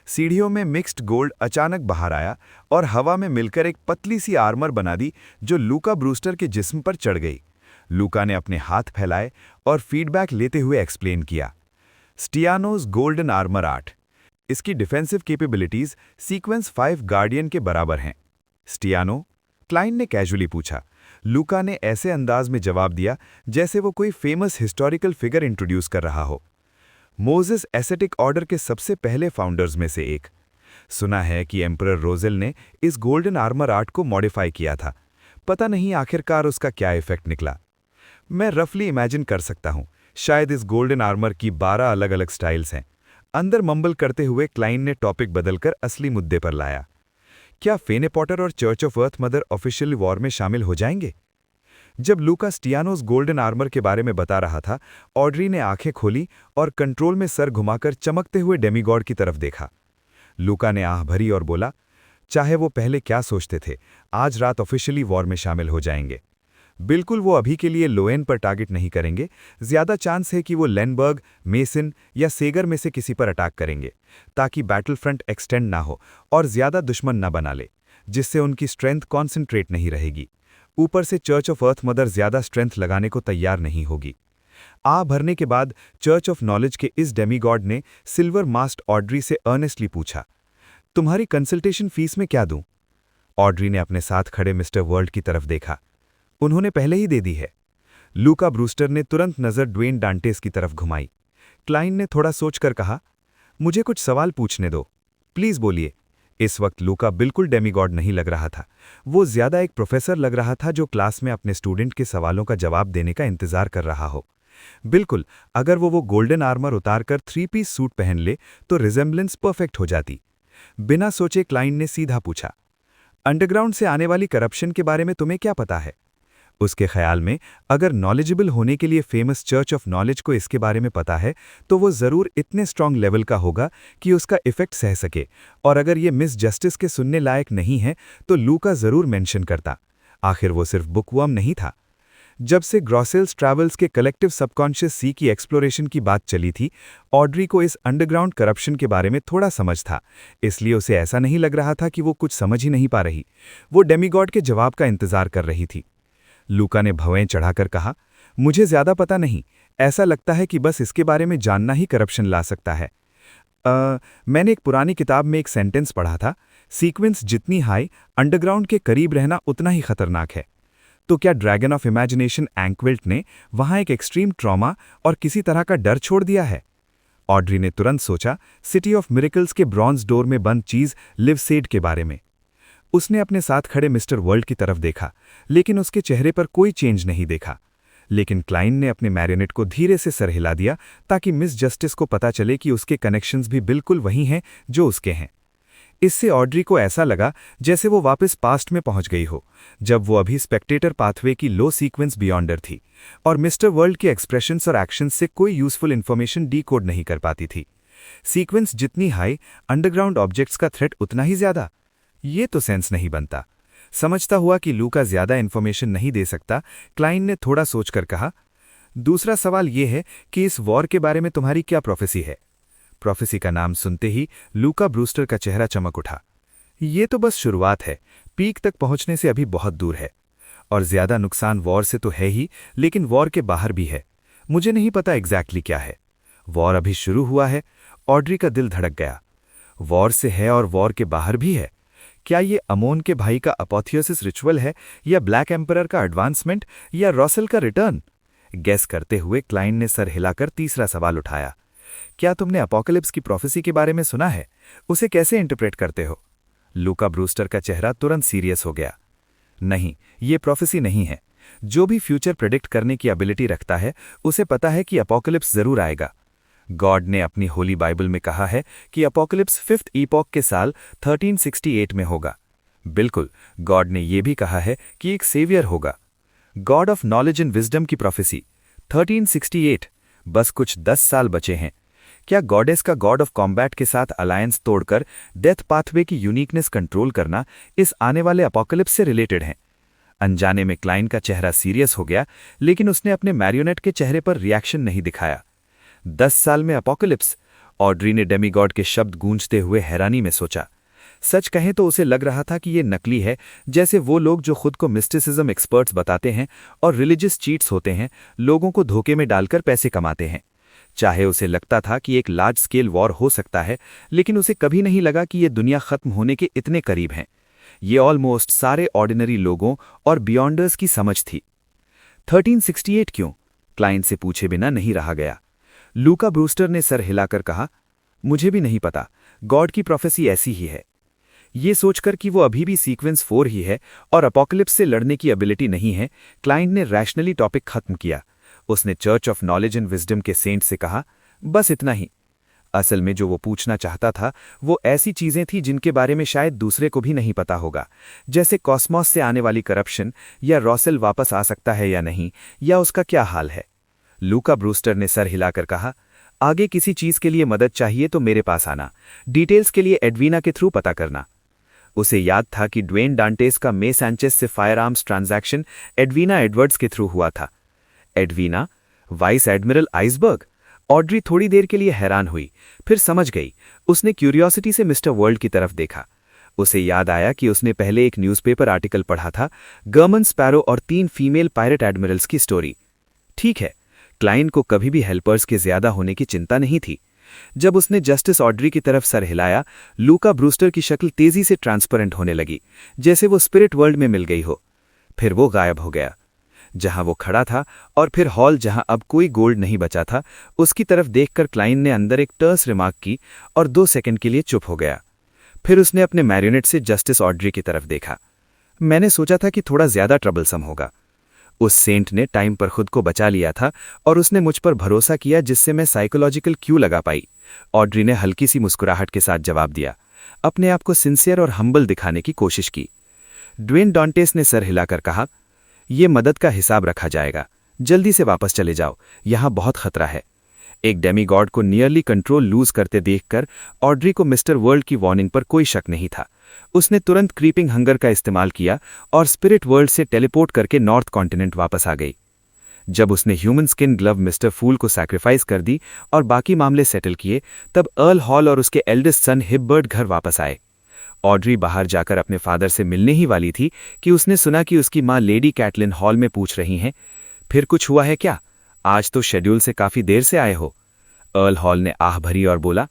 सीढ़ियों में मिक्स्ड गोल्ड अचानक बाहर आया और हवा में मिलकर एक पतली सी आर्मर बना दी जो लूका ब्रूस्टर के जिस्म पर चढ़ गई। लूका ने अपने हाथ फैलाए और फीडबैक लेते हुए एक्सप्लेन किया, स्टियानोज गोल्डन आर्मर आर्ट। इसकी डिफेंसिव कैपेबिलिटीज सीक्वेंस 5 गार्डियन के बराबर हैं। स्टियानो? क्लाइन ने कैजुअली पूछा। लूका ने ऐसे अंदाज में जवाब दिया जैसे वो कोई फेमस हिस्टोरिकल फिगर इंट्रोड्यूस कर रहा हो। मोजेस एसेटिक ऑर्डर के सबसे पहले फाउंडर्स में से एक। सुना है कि एम्परर रोजेल ने इस गोल्डन आर्मर आर्ट को मॉडिफाई किया था। पता नहीं आखिरकार उसका क्या इफेक्ट निकला। मैं रफली इमेजिन कर सकता हूं, शायद इस गोल्डन आर्मर की 12 अलग अलग स्टाइल्स हैं। अंदर मंबल करते हुए क्लाइन ने टॉपिक बदलकर असली मुद्दे पर लाया। क्या फेने पॉटर और church of earth mother official war में शामिल हो जाएंगे? जब लूका स्टियानोस गोल्डन आर्मर के बारे में बता रहा था, ऑड्री ने आंखें खोली और कंट्रोल में सर घुमाकर चमकते हुए डेमीगॉड की तरफ देखा। लूका ने आह भरी और बोला, चाहे वो पहले क्या सोचते थे, आज रात ऑफिशियली वॉर में शामिल हो जाएंगे। बिल्कुल, वो अभी के लिए लोएन पर टारगेट नहीं करेंगे। ज्यादा चांस है कि वो लेनबर्ग, मेसन या सेगर में से किसी पर अटैक करेंगे, ताकि बैटल फ्रंट एक्सटेंड ना हो और ज्यादा दुश्मन ना बना ले, जिससे उनकी स्ट्रेंथ कॉन्सेंट्रेट नहीं रहेगी। ऊपर से चर्च ऑफ अर्थ मदर ज्यादा स्ट्रेंथ लगाने को तैयार नहीं होगी। आ भरने के बाद चर्च ऑफ नॉलेज के इस डेमीगॉड ने सिल्वर मास्ट ऑड्री से अर्नेस्टली पूछा, तुम्हारी कंसल्टेशन फीस में क्या दूं? ऑड्री ने अपने साथ खड़े मिस्टर वर्ल्ड की तरफ देखा। उन्होंने पहले ही दे दी है। लूका ब्रूस्टर ने तुरंत नजर ड्वेन डांटेस की तरफ घुमाई। क्लाइन ने थोड़ा सोचकर कहा, मुझे कुछ सवाल पूछने दो, प्लीज बोलिए। इस वक्त लूका बिल्कुल डेमीगॉड नहीं लग रहा था। वो ज्यादा एक प्रोफेसर लग रहा था जो क्लास में अपने स्टूडेंट के सवालों का जवाब देने का इंतजार कर रहा हो। बिल्कुल, अगर वो गोल्डन आर्मर उतारकर 3 पीस सूट पहन ले तो रिजेम्बलेंस परफेक्ट हो जाती। बिना सोचे क्लाइन ने सीधा पूछा, अंडरग्राउंड से आने वाली करप्शन के बारे में तुम्हें क्या पता है? उसके ख्याल में अगर नॉलेजेबल होने के लिए फेमस चर्च ऑफ नॉलेज को इसके बारे में पता है तो वो ज़रूर इतने स्ट्रांग लेवल का होगा कि उसका इफेक्ट सह सके, और अगर ये मिस जस्टिस के सुनने लायक नहीं है तो लूका ज़रूर मेंशन करता। आखिर वो सिर्फ बुकवर्म नहीं था। जब से ग्रॉसेल्स ट्रैवल्स के कलेक्टिव सबकॉन्शियस सी की एक्सप्लोरेशन की बात चली थी, ऑड्री को इस अंडरग्राउंड करप्शन के बारे में थोड़ा समझ था, इसलिए उसे ऐसा नहीं लग रहा था कि वो कुछ समझ ही नहीं पा रही। वो डेमीगॉड के जवाब का इंतजार कर रही थी। लूका ने भवें चढ़ाकर कहा, मुझे ज्यादा पता नहीं, ऐसा लगता है कि बस इसके बारे में जानना ही करप्शन ला सकता है। मैंने एक पुरानी किताब में एक सेंटेंस पढ़ा था, सीक्वेंस जितनी हाई, अंडरग्राउंड के करीब रहना उतना ही खतरनाक है। तो क्या ड्रैगन ऑफ इमेजिनेशन एंक्विल्ट ने वहां एक एक्सट्रीम ट्रॉमा और किसी तरह का डर छोड़ दिया है? ऑड्री ने तुरंत सोचा सिटी ऑफ मिरेकल्स के ब्रॉन्ज डोर में बंद चीज लिवसेड के बारे में। उसने अपने साथ खड़े मिस्टर वर्ल्ड की तरफ देखा, लेकिन उसके चेहरे पर कोई चेंज नहीं देखा। लेकिन क्लाइन ने अपने मैरियोनेट को धीरे से सर हिला दिया ताकि मिस जस्टिस को पता चले कि उसके कनेक्शंस भी बिल्कुल वही हैं जो उसके हैं। इससे ऑड्री को ऐसा लगा जैसे वो वापस पास्ट में पहुंच गई हो, जब वो अभी स्पेक्टेटर पाथवे की लो सीक्वेंस बियॉन्डर थी और मिस्टर वर्ल्ड के एक्सप्रेशंस और एक्शंस से कोई यूजफुल इन्फॉर्मेशन डीकोड नहीं कर पाती थी। सीक्वेंस जितनी हाई, अंडरग्राउंड ऑब्जेक्ट्स का थ्रेट उतना ही ज्यादा। ये तो सेंस नहीं बनता। समझता हुआ कि लूका ज्यादा इन्फॉर्मेशन नहीं दे सकता, क्लाइन ने थोड़ा सोचकर कहा, दूसरा सवाल यह है कि इस वॉर के बारे में तुम्हारी क्या प्रोफेसी है? प्रोफेसी का नाम सुनते ही लूका ब्रूस्टर का चेहरा चमक उठा। ये तो बस शुरुआत है, पीक तक पहुंचने से अभी बहुत दूर है। और ज्यादा नुकसान वॉर से तो है ही, लेकिन वॉर के बाहर भी है। मुझे नहीं पता एग्जैक्टली क्या है। वॉर अभी शुरू हुआ है। ऑड्री का दिल धड़क गया। वॉर से है और वॉर के बाहर भी है। क्या ये अमोन के भाई का अपोथियोसिस रिचुअल है, या ब्लैक एम्परर का एडवांसमेंट, या रॉसल का रिटर्न? गेस करते हुए क्लाइन ने सर हिलाकर तीसरा सवाल उठाया, क्या तुमने अपोकलिप्स की प्रोफेसी के बारे में सुना है? उसे कैसे इंटरप्रेट करते हो? लूका ब्रूस्टर का चेहरा तुरंत सीरियस हो गया। नहीं, ये प्रोफेसी नहीं है। जो भी फ्यूचर प्रेडिक्ट करने की एबिलिटी रखता है, उसे पता है कि अपोकलिप्स जरूर आएगा। गॉड ने अपनी होली बाइबल में कहा है कि अपोकलिप्स 5th ईपॉक के साल 1368 में होगा। बिल्कुल, गॉड ने यह भी कहा है कि एक सेवियर होगा। God of knowledge and wisdom की प्रोफेसी 1368, बस कुछ 10 साल बचे हैं। क्या गॉडेस का गॉड ऑफ कॉम्बैट के साथ अलायंस तोड़कर डेथ पाथवे की यूनिकनेस कंट्रोल करना इस आने वाले अपोकलिप्स से रिलेटेड है? अनजाने में क्लाइन का चेहरा सीरियस हो गया, लेकिन उसने अपने मैरियोनेट के चेहरे पर रिएक्शन नहीं दिखाया। 10 साल में अपोकलिप्स? ऑड्री ने डेमीगॉड के शब्द गूंजते हुए हैरानी में सोचा। सच कहें तो उसे लग रहा था कि ये नकली है, जैसे वो लोग जो खुद को मिस्टिसिज्म एक्सपर्ट्स बताते हैं और रिलीजियस चीट्स होते हैं, लोगों को धोखे में डालकर पैसे कमाते हैं। चाहे उसे लगता था कि एक लार्ज स्केल वॉर हो सकता है, लेकिन उसे कभी नहीं लगा कि ये दुनिया खत्म होने के इतने करीब हैं। ये ऑलमोस्ट सारे ऑर्डिनरी लोगों और बियॉन्डर्स की समझ थी। 1368 क्यों? क्लाइन से पूछे बिना नहीं रहा गया। लूका ब्रूस्टर ने सर हिलाकर कहा, मुझे भी नहीं पता। गॉड की प्रोफेसी ऐसी ही है। ये सोचकर कि वो अभी भी सीक्वेंस 4 ही है और अपोकलिप्स से लड़ने की एबिलिटी नहीं है, क्लाइंट ने रैशनली टॉपिक खत्म किया। उसने church of knowledge and wisdom के सेंट से कहा, बस इतना ही। असल में जो वो पूछना चाहता था वो ऐसी चीजें थी जिनके बारे में शायद दूसरे को भी नहीं पता होगा, जैसे कॉस्मॉस से आने वाली करप्शन, या रॉसेल वापस आ सकता है या नहीं, या उसका क्या हाल है। लूका ब्रूस्टर ने सर हिलाकर कहा, आगे किसी चीज के लिए मदद चाहिए तो मेरे पास आना। डिटेल्स के लिए एडवीना के थ्रू पता करना। उसे याद था कि ड्वेन डांटेस का मे सैंचेस से firearms transaction Edwina Edwards के थ्रू हुआ था। Edwina, vice admiral Iceberg? Audrey थोड़ी देर के लिए हैरान हुई, फिर समझ गई। उसने क्यूरियोसिटी से मिस्टर वर्ल्ड की तरफ देखा। उसे याद आया कि उसने पहले एक न्यूज़पेपर आर्टिकल पढ़ा था, गर्मन स्पैरो और 3 फीमेल पायरेट एडमिरल्स की स्टोरी। ठीक है, क्लाइन को कभी भी हेल्पर्स के ज्यादा होने की चिंता नहीं थी। जब उसने जस्टिस ऑड्री की तरफ सर हिलाया, लूका ब्रूस्टर की शक्ल तेजी से ट्रांसपेरेंट होने लगी, जैसे वो स्पिरिट वर्ल्ड में मिल गई हो। फिर वो गायब हो गया। जहां वो खड़ा था और फिर हॉल जहां अब कोई गोल्ड नहीं बचा था, उसकी तरफ देखकर क्लाइन ने अंदर एक टर्स रिमार्क की और 2 सेकंड के लिए चुप हो गया। फिर उसने अपने मैरियोनेट से जस्टिस ऑड्री की तरफ देखा। मैंने सोचा था कि थोड़ा ज्यादा ट्रबलसम होगा। उस सेंट ने टाइम पर खुद को बचा लिया था और उसने मुझ पर भरोसा किया, जिससे मैं साइकोलॉजिकल क्यू लगा पाई। ऑड्री ने हल्की सी मुस्कुराहट के साथ जवाब दिया, अपने आप को सिंसियर और हम्बल दिखाने की कोशिश की। ड्वेन डॉन्टेस ने सर हिलाकर कहा, ये मदद का हिसाब रखा जाएगा, जल्दी से वापस चले जाओ, यहाँ बहुत खतरा है। एक डेमीगॉड को नियरली कंट्रोल लूज करते देखकर ऑड्री को मिस्टर वर्ल्ड की वार्निंग पर कोई शक नहीं था। उसने तुरंत क्रीपिंग हंगर का इस्तेमाल किया और स्पिरिट वर्ल्ड से टेलीपोर्ट करके नॉर्थ कॉन्टिनेंट वापस आ गई। जब उसने ह्यूमन स्किन ग्लव मिस्टर फूल को सैक्रिफाइस कर दी और बाकी मामले सेटल किए, तब अर्ल हॉल और उसके एल्डेस्ट सन हिब्बर्ट घर वापस आए। ऑड्री बाहर जाकर अपने फादर से मिलने ही वाली थी कि उसने सुना कि उसकी माँ लेडी कैटलिन हॉल में पूछ रही हैं, फिर कुछ हुआ है क्या? आज तो शेड्यूल से काफी देर से आए हो। अर्ल हॉल ने आह भरी और बोला,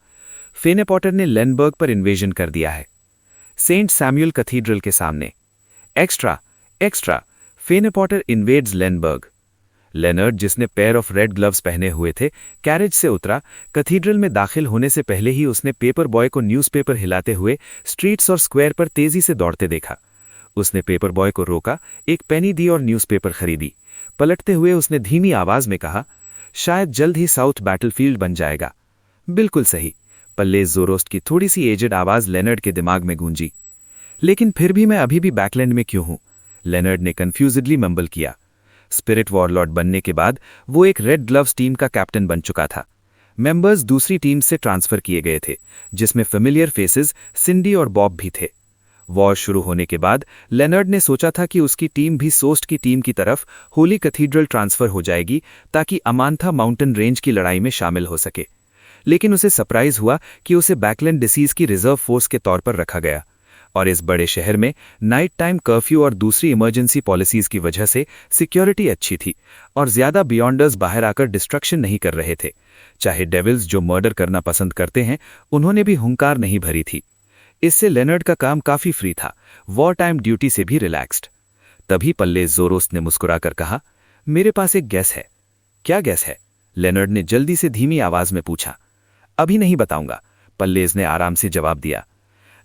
फेने पॉटर ने लेनबर्ग पर इन्वेजन कर दिया है, सेंट सैमुअल कैथीड्रल के सामने। Extra extra, Feynapotter invades Lenburg. Leonard, जिसने पेयर ऑफ रेड ग्लव्स पहने हुए थे, कैरेज से उतरा। कैथीड्रल में दाखिल होने से पहले ही उसने पेपर बॉय को न्यूज़पेपर हिलाते हुए स्ट्रीट्स और स्क्वायर पर तेजी से दौड़ते देखा। उसने पेपर बॉय को रोका, एक पेनी दी और न्यूज़पेपर खरीदी। पलटते हुए उसने धीमी आवाज में कहा, शायद जल्द ही साउथ बैटलफील्ड बन जाएगा। बिल्कुल सही। पल्लेस जोरोस्ट की थोड़ी सी एजेड आवाज लेनर्ड के दिमाग में गूंजी। लेकिन फिर भी मैं अभी भी बैकलैंड में क्यों हूं? लेनर्ड ने कंफ्यूजडली मम्बल किया। स्पिरिट वॉरलॉर्ड बनने के बाद वो एक रेड ग्लव्स टीम का कैप्टन बन चुका था। मेंबर्स दूसरी टीम से ट्रांसफर किए गए थे, जिसमें फेमिलियर फेसेस सिंडी और बॉब भी थे। वॉर शुरू होने के बाद लेनर्ड ने सोचा था कि उसकी टीम भी सोस्ट की टीम की तरफ होली कैथीड्रल ट्रांसफर हो जाएगी ताकि अमांथा माउंटेन रेंज की लड़ाई में शामिल हो सके। लेकिन उसे सरप्राइज हुआ कि उसे बैकलैंड डिसीज की रिजर्व फोर्स के तौर पर रखा गया, और इस बड़े शहर में नाइट टाइम कर्फ्यू और दूसरी इमरजेंसी पॉलिसीज की वजह से सिक्योरिटी अच्छी थी और ज्यादा बियॉन्डर्स बाहर आकर डिस्ट्रक्शन नहीं कर रहे थे। चाहे डेविल्स जो मर्डर करना पसंद करते हैं, उन्होंने भी हुंकार नहीं भरी थी। इससे लेनर्ड का काम काफी फ्री था, वॉर टाइम ड्यूटी से भी रिलैक्स्ड। तभी पल्लेस जोरोस्ट ने मुस्कुराकर कहा, मेरे पास एक गैस है। क्या गैस है? लेनर्ड ने जल्दी से धीमी आवाज में पूछा। अभी नहीं बताऊंगा, पल्लेस ने आराम से जवाब दिया।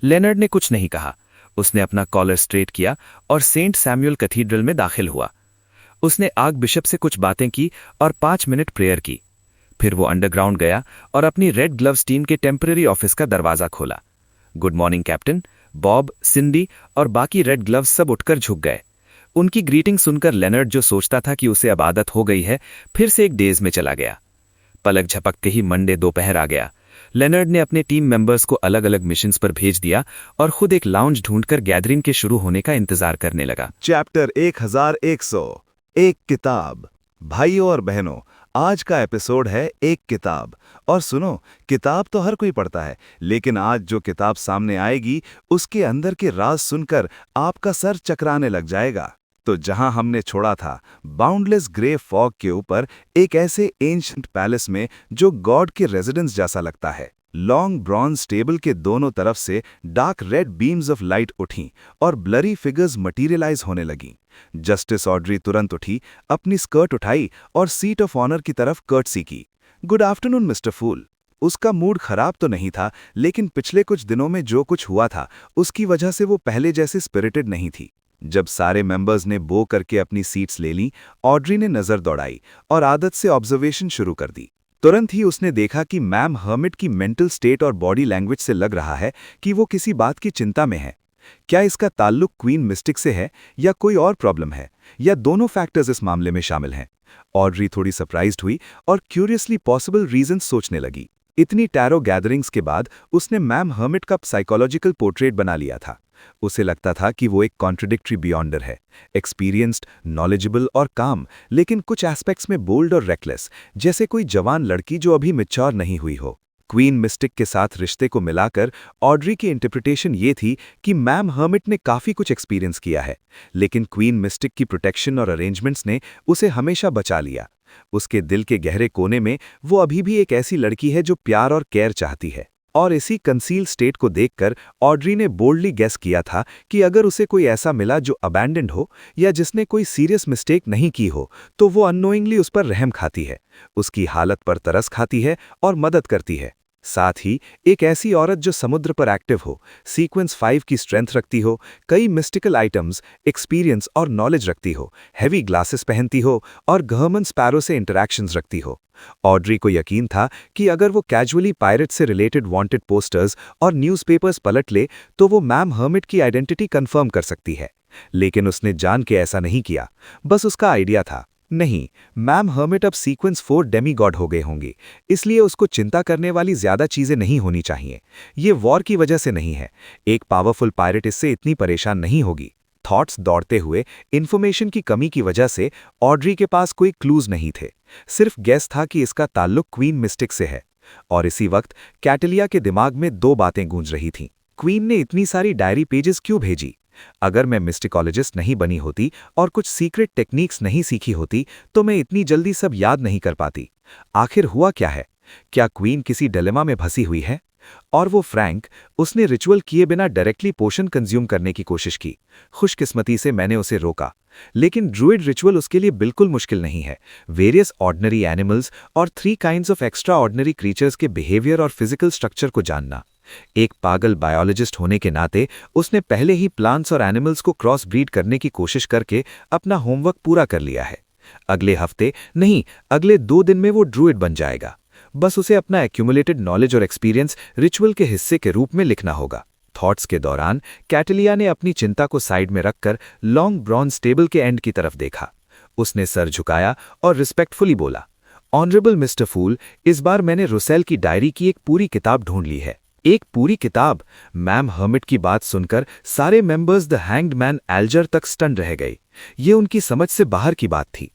लेनर्ड ने कुछ नहीं कहा। उसने अपना कॉलर स्ट्रेट किया और सेंट सैमुअल कैथीड्रल में दाखिल हुआ। उसने आर्क बिशप से कुछ बातें की और 5 मिनट प्रेयर की। फिर वो अंडरग्राउंड गया और अपनी रेड ग्लव्स टीम के टेम्पररी ऑफिस का दरवाजा खोला। Good morning captain. बॉब, सिंडी और बाकी रेड ग्लव्स सब उठकर झुक गए। उनकी ग्रीटिंग सुनकर लेनर्ड, जो सोचता था कि उसे अब आदत हो गई है, फिर से एक डेज में चला गया। पलक झपकते ही मंडे दोपहर आ गया। लेनर्ड ने अपने टीम मेंबर्स को अलग अलग मिशंस पर भेज दिया और खुद एक लाउंज ढूंढकर गैदरिंग के शुरू होने का इंतजार करने लगा। चैप्टर 1100, एक किताब। भाइयों और बहनों, आज का एपिसोड है एक किताब। और सुनो, किताब तो हर कोई पढ़ता है, लेकिन आज जो किताब सामने आएगी उसके अंदर के राज सुनकर आपका सर चकराने लग जाएगा। तो जहां हमने छोड़ा था, बाउंडलेस ग्रे फॉग के ऊपर एक ऐसे एंशिएंट पैलेस में जो गॉड के रेजिडेंस जैसा लगता है। लॉन्ग ब्रॉन्ज टेबल के दोनों तरफ से dark red beams of light उठीं और ब्लरी फिगर्स मटीरियलाइज होने लगीं। जस्टिस ऑड्री तुरंत उठी, अपनी स्कर्ट उठाई और सीट ऑफ ऑनर की तरफ कर्टसी की। गुड आफ्टरनून मिस्टर फूल। उसका मूड खराब तो नहीं था, लेकिन पिछले कुछ दिनों में जो कुछ हुआ था उसकी वजह से वो पहले जैसी स्पिरिटेड नहीं थी। जब सारे मेंबर्स ने बो करके अपनी सीट्स ले लीं, ऑड्री ने नजर दौड़ाई और आदत से ऑब्जर्वेशन शुरू कर दी। तुरंत ही उसने देखा कि मैम हर्मिट की मेंटल स्टेट और बॉडी लैंग्वेज से लग रहा है कि वो किसी बात की चिंता में है। क्या इसका ताल्लुक क्वीन मिस्टिक से है या कोई और प्रॉब्लम है, या दोनों फैक्टर्स इस मामले में शामिल हैं? ऑड्री थोड़ी सरप्राइज्ड हुई और क्यूरियसली पॉसिबल रीजंस सोचने लगी। इतनी टैरो गैदरिंग्स के बाद उसने मैम हर्मिट का साइकोलॉजिकल पोर्ट्रेट बना लिया था। उसे लगता था कि वो एक कॉन्ट्रडिक्टरी बियॉन्डर है, एक्सपीरियंस्ड, नॉलेजेबल और काम, लेकिन कुछ एस्पेक्ट्स में बोल्ड और रेकलेस, जैसे कोई जवान लड़की जो अभी मैच्योर नहीं हुई हो। क्वीन मिस्टिक के साथ रिश्ते को मिलाकर ऑड्री की इंटरप्रिटेशन ये थी कि मैम हर्मिट ने काफी कुछ एक्सपीरियंस किया है, लेकिन क्वीन मिस्टिक की प्रोटेक्शन और अरेंजमेंट्स ने उसे हमेशा बचा लिया। उसके दिल के गहरे कोने में वो अभी भी एक ऐसी लड़की है जो प्यार और केयर चाहती है। और इसी कंसील स्टेट को देखकर ऑड्री ने बोल्डली गेस किया था कि अगर उसे कोई ऐसा मिला जो अबैंडन्ड हो या जिसने कोई सीरियस मिस्टेक नहीं की हो, तो वो अननोइंगली उस पर रहम खाती है, उसकी हालत पर तरस खाती है और मदद करती है। साथ ही एक ऐसी औरत जो समुद्र पर एक्टिव हो, सीक्वेंस 5 की स्ट्रेंथ रखती हो, कई मिस्टिकल आइटम्स, एक्सपीरियंस और नॉलेज रखती हो, हैवी ग्लासेस पहनती हो और गवर्नमेंट स्पैरो से इंटरैक्शंस रखती हो। ऑड्री को यकीन था कि अगर वो कैजुअली पायरेट से रिलेटेड वांटेड पोस्टर्स और न्यूज़पेपर्स पलट ले तो वो मैम हर्मिट की आइडेंटिटी कंफर्म कर सकती है। लेकिन उसने जान के ऐसा नहीं किया, बस उसका आइडिया था। नहीं, मैम हर्मिट अब सीक्वेंस 4 डेमीगॉड हो गए होंगे, इसलिए उसको चिंता करने वाली ज्यादा चीजें नहीं होनी चाहिए। ये वॉर की वजह से नहीं है, एक पावरफुल पायरेट इससे इतनी परेशान नहीं होगी। थॉट्स दौड़ते हुए इन्फॉर्मेशन की कमी की वजह से ऑड्री के पास कोई क्लूज नहीं थे, सिर्फ गेस था कि इसका ताल्लुक क्वीन मिस्टिक से है। और इसी वक्त कैटलिया के दिमाग में दो बातें गूंज रही थीं। क्वीन ने इतनी सारी डायरी पेजेस क्यों भेजी? अगर मैं मिस्टिकोलॉजिस्ट नहीं बनी होती और कुछ सीक्रेट टेक्निक्स नहीं सीखी होती तो मैं इतनी जल्दी सब याद नहीं कर पाती। आखिर हुआ क्या है? क्या क्वीन किसी डिलेमा में फंसी हुई है? और वो फ्रैंक, उसने रिचुअल किए बिना डायरेक्टली पोशन कंज्यूम करने की कोशिश की। खुशकिस्मती से मैंने उसे रोका, लेकिन ड्रूइड रिचुअल उसके लिए बिल्कुल मुश्किल नहीं है। वेरियस ऑर्डिनरी एनिमल्स और 3 kinds of extra ordinary creatures के बिहेवियर और फिजिकल स्ट्रक्चर को जानना। एक पागल बायोलॉजिस्ट होने के नाते उसने पहले ही प्लांट्स और एनिमल्स को क्रॉस ब्रीड करने की कोशिश करके अपना होमवर्क पूरा कर लिया है। अगले हफ्ते नहीं, अगले 2 दिन में वो ड्रूइड बन जाएगा। बस उसे अपना एक्यूमुलेटेड नॉलेज और एक्सपीरियंस रिचुअल के हिस्से के रूप में लिखना होगा। थॉट्स के दौरान कैटलिया ने अपनी चिंता को साइड में रखकर लॉन्ग ब्रॉन्ज टेबल के एंड की तरफ देखा। उसने सर झुकाया और रिस्पेक्टफुली बोला, ऑनरेबल मिस्टर फूल, इस बार मैंने रुसेल की डायरी की एक पूरी किताब ढूंढ ली है। एक पूरी किताब? मैम हर्मिट की बात सुनकर सारे मेंबर्स द हैंग्ड मैन एल्जर तक स्टन रह गए। ये उनकी समझ से बाहर की बात थी।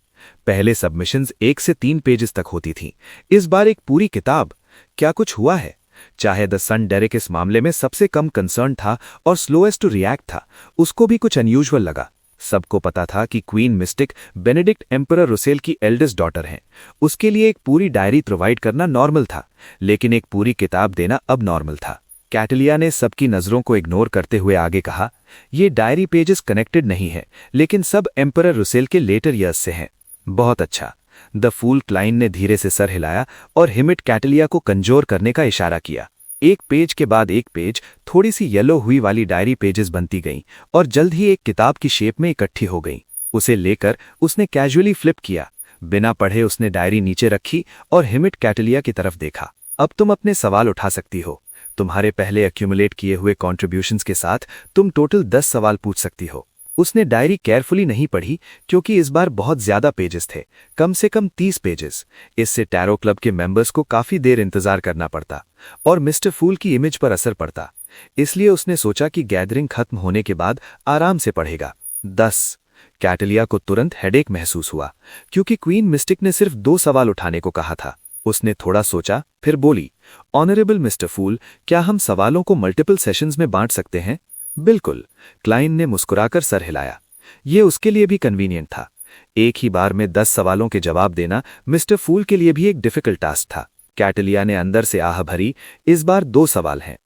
पहले सबमिशंस 1 से 3 पेजेस तक होती थीं, इस बार एक पूरी किताब। क्या कुछ हुआ है? चाहे द सन डेरेक इस मामले में सबसे कम कंसर्न था और स्लोएस्ट टू रिएक्ट था, उसको भी कुछ अनयूजुअल लगा। सबको पता था कि queen mistake Benedict emperor Russell की एल्डेस्ट डॉटर हैं। उसके लिए एक पूरी डायरी प्रोवाइड करना नॉर्मल था, लेकिन एक पूरी किताब देना अब नॉर्मल था। कैटलिया ने सबकी नजरों को इग्नोर करते हुए आगे कहा, ये डायरी पेजेस कनेक्टेड नहीं है, लेकिन सब एम्परर रुसेल के लेटर ईयर्स से हैं। बहुत अच्छा। द फूल क्लाइन ने धीरे से सर हिलाया और हिमिट कैटलिया को कंजोर करने का इशारा किया। एक पेज के बाद एक पेज थोड़ी सी येलो हुई वाली डायरी पेजेस बनती गईं और जल्द ही एक किताब की शेप में इकट्ठी हो गईं। उसे लेकर उसने कैजुअली फ्लिप किया। बिना पढ़े उसने डायरी नीचे रखी और हिमिट कैटलिया की तरफ देखा। अब तुम अपने सवाल उठा सकती हो। तुम्हारे पहले एक्यूमुलेट किए हुए कॉन्ट्रीब्यूशंस के साथ तुम टोटल 10 सवाल पूछ सकती हो। उसने डायरी केयरफुली नहीं पढ़ी क्योंकि इस बार बहुत ज्यादा पेजेस थे, कम से कम 30 पेजेस। इससे टैरो क्लब के मेंबर्स को काफी देर इंतजार करना पड़ता और मिस्टर फूल की इमेज पर असर पड़ता। इसलिए उसने सोचा कि गैदरिंग खत्म होने के बाद आराम से पढ़ेगा। 10। कैटलिया को तुरंत हेडेक महसूस हुआ क्योंकि क्वीन मिस्टिक ने सिर्फ 2 सवाल उठाने को कहा था। उसने थोड़ा सोचा, फिर बोली, ऑनरेबल मिस्टर फूल, क्या हम सवालों को मल्टीपल सेशंस में बांट सकते हैं? बिल्कुल। क्लाइन ने मुस्कुराकर सर हिलाया। ये उसके लिए भी कन्वीनियंट था। एक ही बार में 10 सवालों के जवाब देना मिस्टर फूल के लिए भी एक डिफिकल्ट टास्क था। कैटलिया ने अंदर से आह भरी। इस बार 2 सवाल हैं।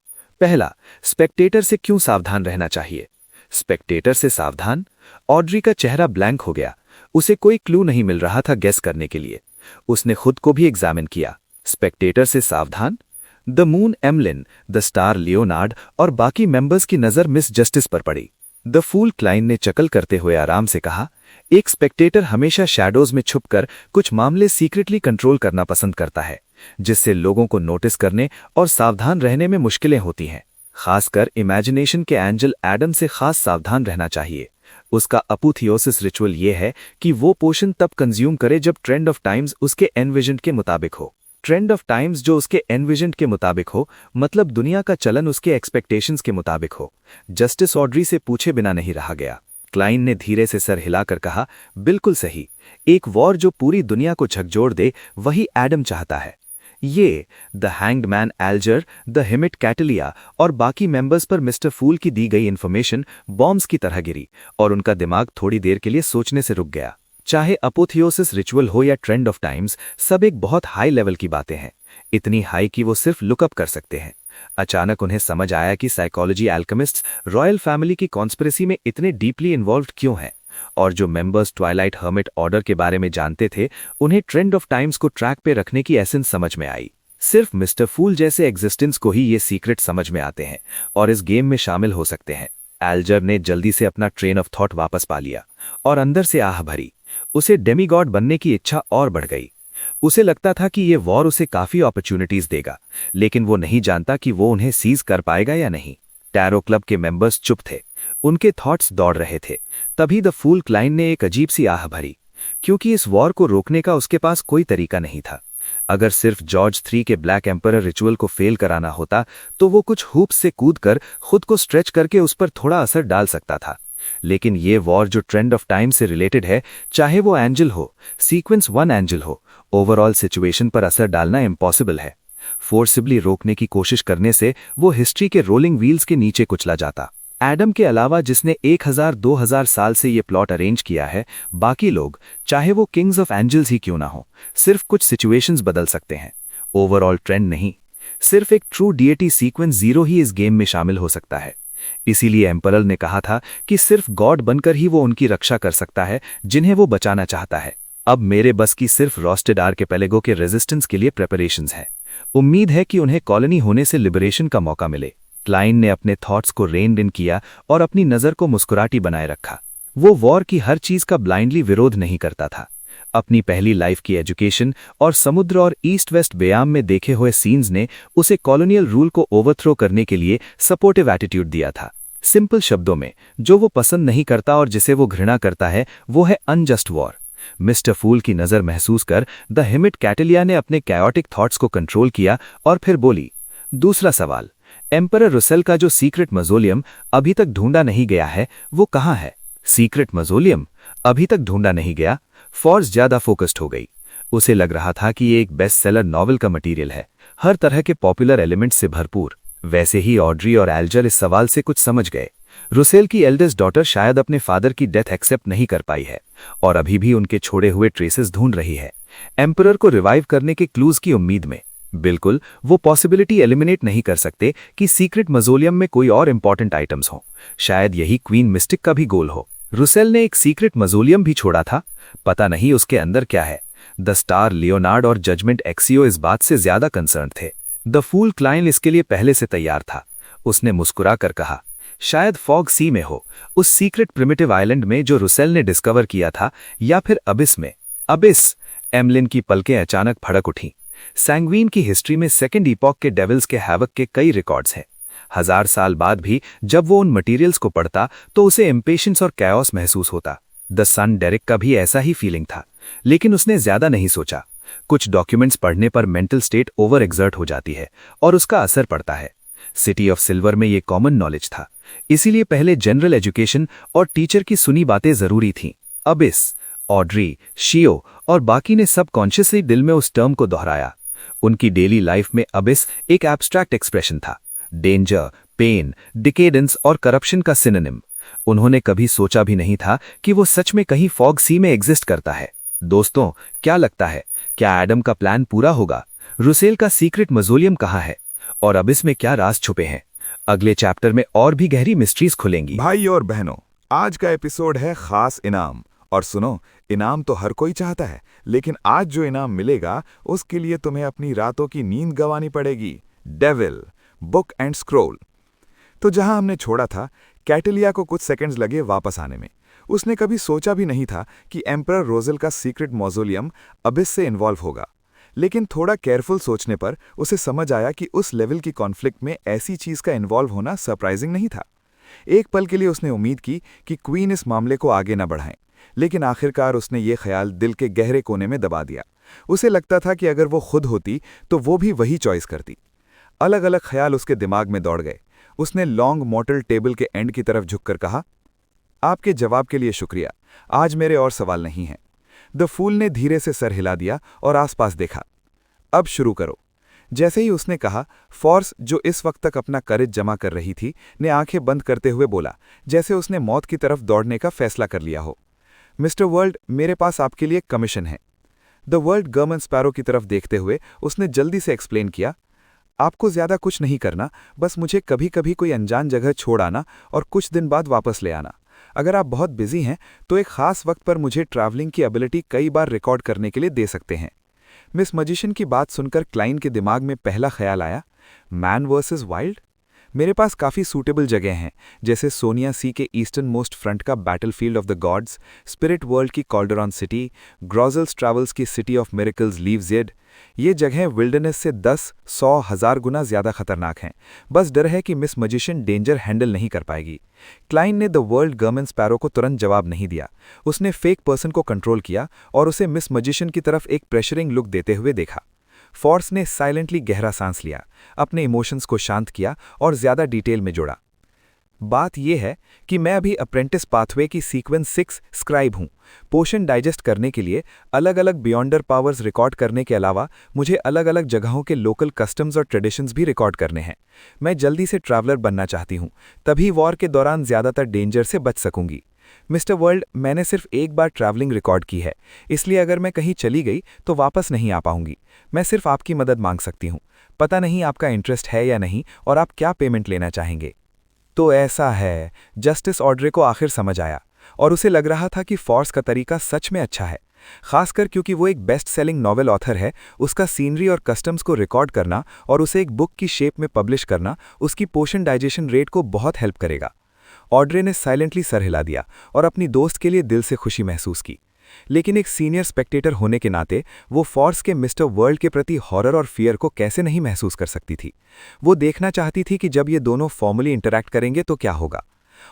पहला, स्पेक्टेटर से क्यों सावधान रहना चाहिए? स्पेक्टेटर से सावधान? ऑड्री का चेहरा ब्लैंक हो गया। उसे कोई क्लू नहीं मिल रहा था गेस करने के लिए। उसने खुद को भी एग्जामिन किया। स्पेक्टेटर से सावधान? The moon Emlyn, the star Leonard और बाकी मेंबर्स की नजर मिस जस्टिस पर पड़ी। द फूल क्लाइन ने चकल करते हुए आराम से कहा, एक स्पेक्टेटर हमेशा शैडोज में छुपकर कुछ मामले सीक्रेटली कंट्रोल करना पसंद करता है, जिससे लोगों को नोटिस करने और सावधान रहने में मुश्किलें होती हैं। खासकर इमेजिनेशन के एंजल एडम से खास सावधान रहना चाहिए। उसका अपोथियोसिस रिचुअल ये है कि वो पोशन तब कंज्यूम करे जब ट्रेंड ऑफ टाइम्स उसके एनविजन के मुताबिक हो। ट्रेंड ऑफ टाइम्स जो उसके एनविजन के मुताबिक हो, मतलब दुनिया का चलन उसके एक्सपेक्टेशंस के मुताबिक हो। जस्टिस ऑड्री से पूछे बिना नहीं रहा गया। क्लाइन ने धीरे से सर हिलाकर कहा, बिल्कुल सही। एक वॉर जो पूरी दुनिया को झकझोर दे, वही एडम चाहता है। ये the hanged man Alger, the hermit Cattleya और बाकी मेंबर्स पर मिस्टर फूल की दी गई इंफॉर्मेशन बॉम्ब्स की तरह गिरी और उनका दिमाग थोड़ी देर के लिए सोचने से रुक गया। चाहे अपोथियोसिस रिचुअल हो या ट्रेंड ऑफ टाइम्स, सब एक बहुत हाई लेवल की बातें हैं, इतनी हाई कि वो सिर्फ लुकअप कर सकते हैं। अचानक उन्हें समझ आया कि साइकोलॉजी एल्केमिस्ट्स रॉयल फैमिली की कॉन्स्पिरेसी में इतने डीपली इन्वॉल्व्ड क्यों हैं, और जो मेंबर्स ट्वाइलाइट हर्मिट ऑर्डर के बारे में जानते थे, उन्हें ट्रेंड ऑफ टाइम्स को ट्रैक पे रखने की एसेंस समझ में आई। सिर्फ मिस्टर फूल जैसे एग्जिस्टेंस को ही ये सीक्रेट समझ में आते हैं और इस गेम में शामिल हो सकते हैं। एल्जर ने जल्दी से अपना ट्रेन ऑफ थॉट वापस पा लिया और अंदर से आह भरी। उसे डेमीगॉड बनने की इच्छा और बढ़ गई। उसे लगता था कि ये वॉर उसे काफी अपॉर्चुनिटीज देगा, लेकिन वो नहीं जानता कि वो उन्हें सीज कर पाएगा या नहीं। टैरो क्लब के मेंबर्स चुप थे, उनके थॉट्स दौड़ रहे थे। तभी द फूल क्लाइन ने एक अजीब सी आह भरी, क्योंकि इस वॉर को रोकने का उसके पास कोई तरीका नहीं था। अगर सिर्फ जॉर्ज 3 के ब्लैक एम्परर रिचुअल को फेल कराना होता तो वो कुछ हूप्स से कूदकर खुद को स्ट्रेच करके उस पर थोड़ा असर डाल सकता था। लेकिन ये वॉर जो ट्रेंड ऑफ टाइम से रिलेटेड है, चाहे वो एंजल हो, सीक्वेंस 1 एंजल हो, ओवरऑल सिचुएशन पर असर डालना इम्पॉसिबल है। फोर्सिबली रोकने की कोशिश करने से वो हिस्ट्री के रोलिंग व्हील्स के नीचे कुचला जाता। एडम के अलावा जिसने 1000-2000 साल से ये प्लॉट अरेंज किया है, बाकी लोग, चाहे वो किंग्स ऑफ एंजल्स ही क्यों ना हो, सिर्फ कुछ सिचुएशंस बदल सकते हैं, ओवरऑल ट्रेंड नहीं। सिर्फ एक ट्रू डीएटी सीक्वेंस 0 ही इस गेम में शामिल हो सकता है। इसीलिए एम्परर ने कहा था कि सिर्फ गॉड बनकर ही वो उनकी रक्षा कर सकता है जिन्हें वो बचाना चाहता है। अब मेरे बस की सिर्फ रोस्टेड आर्किपेलेगो के रेजिस्टेंस के लिए प्रेपरेशंस हैं। उम्मीद है कि उन्हें कॉलोनी होने से लिबरेशन का मौका मिले। क्लाइन ने अपने थॉट्स को रेन्ड इन किया और अपनी नज़र को मुस्कुराती बनाए रखा। वो वॉर की हर चीज़ का ब्लाइंडली विरोध नहीं करता था। अपनी पहली लाइफ की एजुकेशन और समुद्र और ईस्ट वेस्ट व्यायाम में देखे हुए सीन्स ने उसे कॉलोनियल रूल को ओवरथ्रो करने के लिए सपोर्टिव एटीट्यूड दिया था। सिंपल शब्दों में, जो वो पसंद नहीं करता और जिसे वो घृणा करता है, वो है अनजस्ट वॉर। मिस्टर फूल की नज़र महसूस कर द हिमिट कैटेलिया ने अपने कैओटिक थॉट्स को कंट्रोल किया और फिर बोली, दूसरा सवाल, एम्परर रुसेल का जो सीक्रेट मज़ोलियम अभी तक ढूंढा नहीं गया है, वो कहाँ है? सीक्रेट मज़ोलियम अभी तक ढूंढा नहीं गया। फॉर्स ज्यादा फोकस्ड हो गई। उसे लग रहा था कि ये एक बेस्ट सेलर नॉवल का मटेरियल है, हर तरह के पॉपुलर एलिमेंट्स से भरपूर। वैसे ही ऑड्री और एल्जर इस सवाल से कुछ समझ गए। रुसेल की एल्डेस्ट डॉटर शायद अपने फादर की डेथ एक्सेप्ट नहीं कर पाई है और अभी भी उनके छोड़े हुए ट्रेसेस ढूंढ रही है, एम्परर को रिवाइव करने के क्लूज की उम्मीद में। बिल्कुल, वो पॉसिबिलिटी एलिमिनेट नहीं कर सकते कि सीक्रेट मज़ोलियम में कोई और इंपॉर्टेंट आइटम्स हों। शायद यही क्वीन मिस्टिक का भी गोल हो। रुसेल ने एक सीक्रेट मज़ोलियम भी छोड़ा था, पता नहीं उसके अंदर क्या है। द स्टार, लियोनार्ड और जजमेंट एक्सियो इस बात से ज्यादा कंसर्न थे। द फूल क्लाइन इसके लिए पहले से तैयार था। उसने मुस्कुरा कर कहा, शायद फॉग सी में हो, उस सीक्रेट प्रिमिटिव आइलैंड में जो रुसेल ने डिस्कवर किया था, या फिर अबिस में। अबिस! एमलिन की पलकें अचानक फड़क उठीं। सैंग्वीन की हिस्ट्री में सेकेंड ईपॉक के डेविल्स के हैवक के कई रिकॉर्ड्स हैं। 1000 साल बाद भी जब वो उन मटेरियल्स को पढ़ता तो उसे इम्पेशेंस और कैओस महसूस होता। द सन डेरिक का भी ऐसा ही फीलिंग था, लेकिन उसने ज्यादा नहीं सोचा। कुछ डॉक्यूमेंट्स पढ़ने पर मेंटल स्टेट ओवर एक्सर्ट हो जाती है और उसका असर पड़ता है। सिटी ऑफ सिल्वर में ये कॉमन नॉलेज था, इसीलिए पहले जनरल एजुकेशन और टीचर की सुनी बातें जरूरी थीं। अबिस, ऑड्री, शियो और बाकी ने सबकॉन्शियसली दिल में उस टर्म को दोहराया। उनकी डेली लाइफ में अबिस एक एब्स्ट्रैक्ट एक्सप्रेशन था, डेंजर, पेन, डिकेडेंस और करप्शन का सिनोनिम। उन्होंने कभी सोचा भी नहीं था कि वो सच में कहीं फॉग सी में एग्जिस्ट करता है। दोस्तों, क्या लगता है, क्या एडम का प्लान पूरा होगा? रुसेल का सीक्रेट मज़ोलियम कहाँ है और अबिस में क्या राज छुपे हैं? अगले चैप्टर में और भी गहरी मिस्ट्रीज खुलेंगी। भाई और बहनों, आज का एपिसोड है खास इनाम। और सुनो, इनाम तो हर कोई चाहता है, लेकिन आज जो इनाम मिलेगा उसके लिए तुम्हें अपनी रातों की नींद गंवानी पड़ेगी। Devil, book and scroll. तो जहां हमने छोड़ा था, कैटेलिया को कुछ सेकंड्स लगे वापस आने में। उसने कभी सोचा भी नहीं था कि एम्परर रोजेल का सीक्रेट मॉज़ोलियम अबिस से इन्वॉल्व होगा, लेकिन थोड़ा केयरफुल सोचने पर उसे समझ आया कि उस लेवल की कॉन्फ्लिक्ट में ऐसी चीज का इन्वॉल्व होना सरप्राइजिंग नहीं था। एक पल के लिए उसने उम्मीद की कि क्वीन इस मामले को आगे न बढ़ाएं, लेकिन आखिरकार उसने ये ख्याल दिल के गहरे कोने में दबा दिया। उसे लगता था कि अगर वो खुद होती तो वो भी वही चॉइस करती। अलग अलग ख्याल उसके दिमाग में दौड़ गए। उसने लॉन्ग मॉटल टेबल के एंड की तरफ झुककर कहा, आपके जवाब के लिए शुक्रिया, आज मेरे और सवाल नहीं हैं। द फूल ने धीरे से सर हिला दिया और आसपास देखा। अब शुरू करो। जैसे ही उसने कहा, फॉर्स, जो इस वक्त तक अपना करेज जमा कर रही थी, ने आंखें बंद करते हुए बोला, जैसे उसने मौत की तरफ दौड़ने का फैसला कर लिया हो, मिस्टर वर्ल्ड, मेरे पास आपके लिए एक कमीशन है। द वर्ल्ड गवर्नमेंट स्पैरो की तरफ देखते हुए उसने जल्दी से एक्सप्लेन किया, आपको ज्यादा कुछ नहीं करना, बस मुझे कभी कभी कोई अनजान जगह छोड़ आना और कुछ दिन बाद वापस ले आना। अगर आप बहुत बिजी हैं तो एक खास वक्त पर मुझे ट्रैवलिंग की एबिलिटी कई बार रिकॉर्ड करने के लिए दे सकते हैं। मिस मजिशियन की बात सुनकर क्लाइन के दिमाग में पहला ख्याल आया, मैन वर्सेस वाइल्ड। मेरे पास काफ़ी सूटेबल जगह हैं, जैसे सोनिया सी के ईस्टर्न मोस्ट फ्रंट का battlefield of the gods, spirit world की कॉल्डरॉन सिटी, ग्रोजल्स ट्रैवल्स की city of miracles leaves it. ये जगहें विल्डरनेस से 10, 100, 1000 गुना ज़्यादा खतरनाक हैं। बस डर है कि मिस मजिशियन डेंजर हैंडल नहीं कर पाएगी। क्लाइन ने द वर्ल्ड गवर्नमेंट स्पैरो को तुरंत जवाब नहीं दिया। उसने फेक पर्सन को कंट्रोल किया और उसे मिस मजिशियन की तरफ एक प्रेशरिंग लुक देते हुए देखा। फॉर्स ने साइलेंटली गहरा सांस लिया, अपने इमोशंस को शांत किया और ज़्यादा डिटेल में जोड़ा। बात यह है कि मैं अभी अप्रेंटिस पाथवे की सीक्वेंस 6 स्क्राइब हूं। पोशन डाइजेस्ट करने के लिए अलग अलग बियॉन्डर पावर्स रिकॉर्ड करने के अलावा मुझे अलग अलग जगहों के लोकल कस्टम्स और ट्रेडिशंस भी रिकॉर्ड करने हैं। मैं जल्दी से ट्रैवलर बनना चाहती हूं, तभी वॉर के दौरान ज़्यादातर डेंजर से बच सकूंगी। मिस्टर वर्ल्ड, मैंने सिर्फ एक बार ट्रैवलिंग रिकॉर्ड की है, इसलिए अगर मैं कहीं चली गई तो वापस नहीं आ पाऊंगी। मैं सिर्फ आपकी मदद मांग सकती हूं। पता नहीं आपका इंटरेस्ट है या नहीं और आप क्या पेमेंट लेना चाहेंगे। तो ऐसा है, जस्टिस ऑड्रे को आखिर समझ आया और उसे लग रहा था कि फॉर्स का तरीका सच में अच्छा है, खासकर क्योंकि वो एक बेस्ट सेलिंग नॉवेल ऑथर है। उसका सीनरी और कस्टम्स को रिकॉर्ड करना और उसे एक बुक की शेप में पब्लिश करना उसकी पोशन डाइजेशन रेट को बहुत हेल्प करेगा। ऑड्रे ने साइलेंटली सर हिला दिया और अपनी दोस्त के लिए दिल से खुशी महसूस की, लेकिन एक सीनियर स्पेक्टेटर होने के नाते वो फॉर्स के मिस्टर वर्ल्ड के प्रति हॉरर और फियर को कैसे नहीं महसूस कर सकती थी। वो देखना चाहती थी कि जब ये दोनों फॉर्मली इंटरैक्ट करेंगे तो क्या होगा।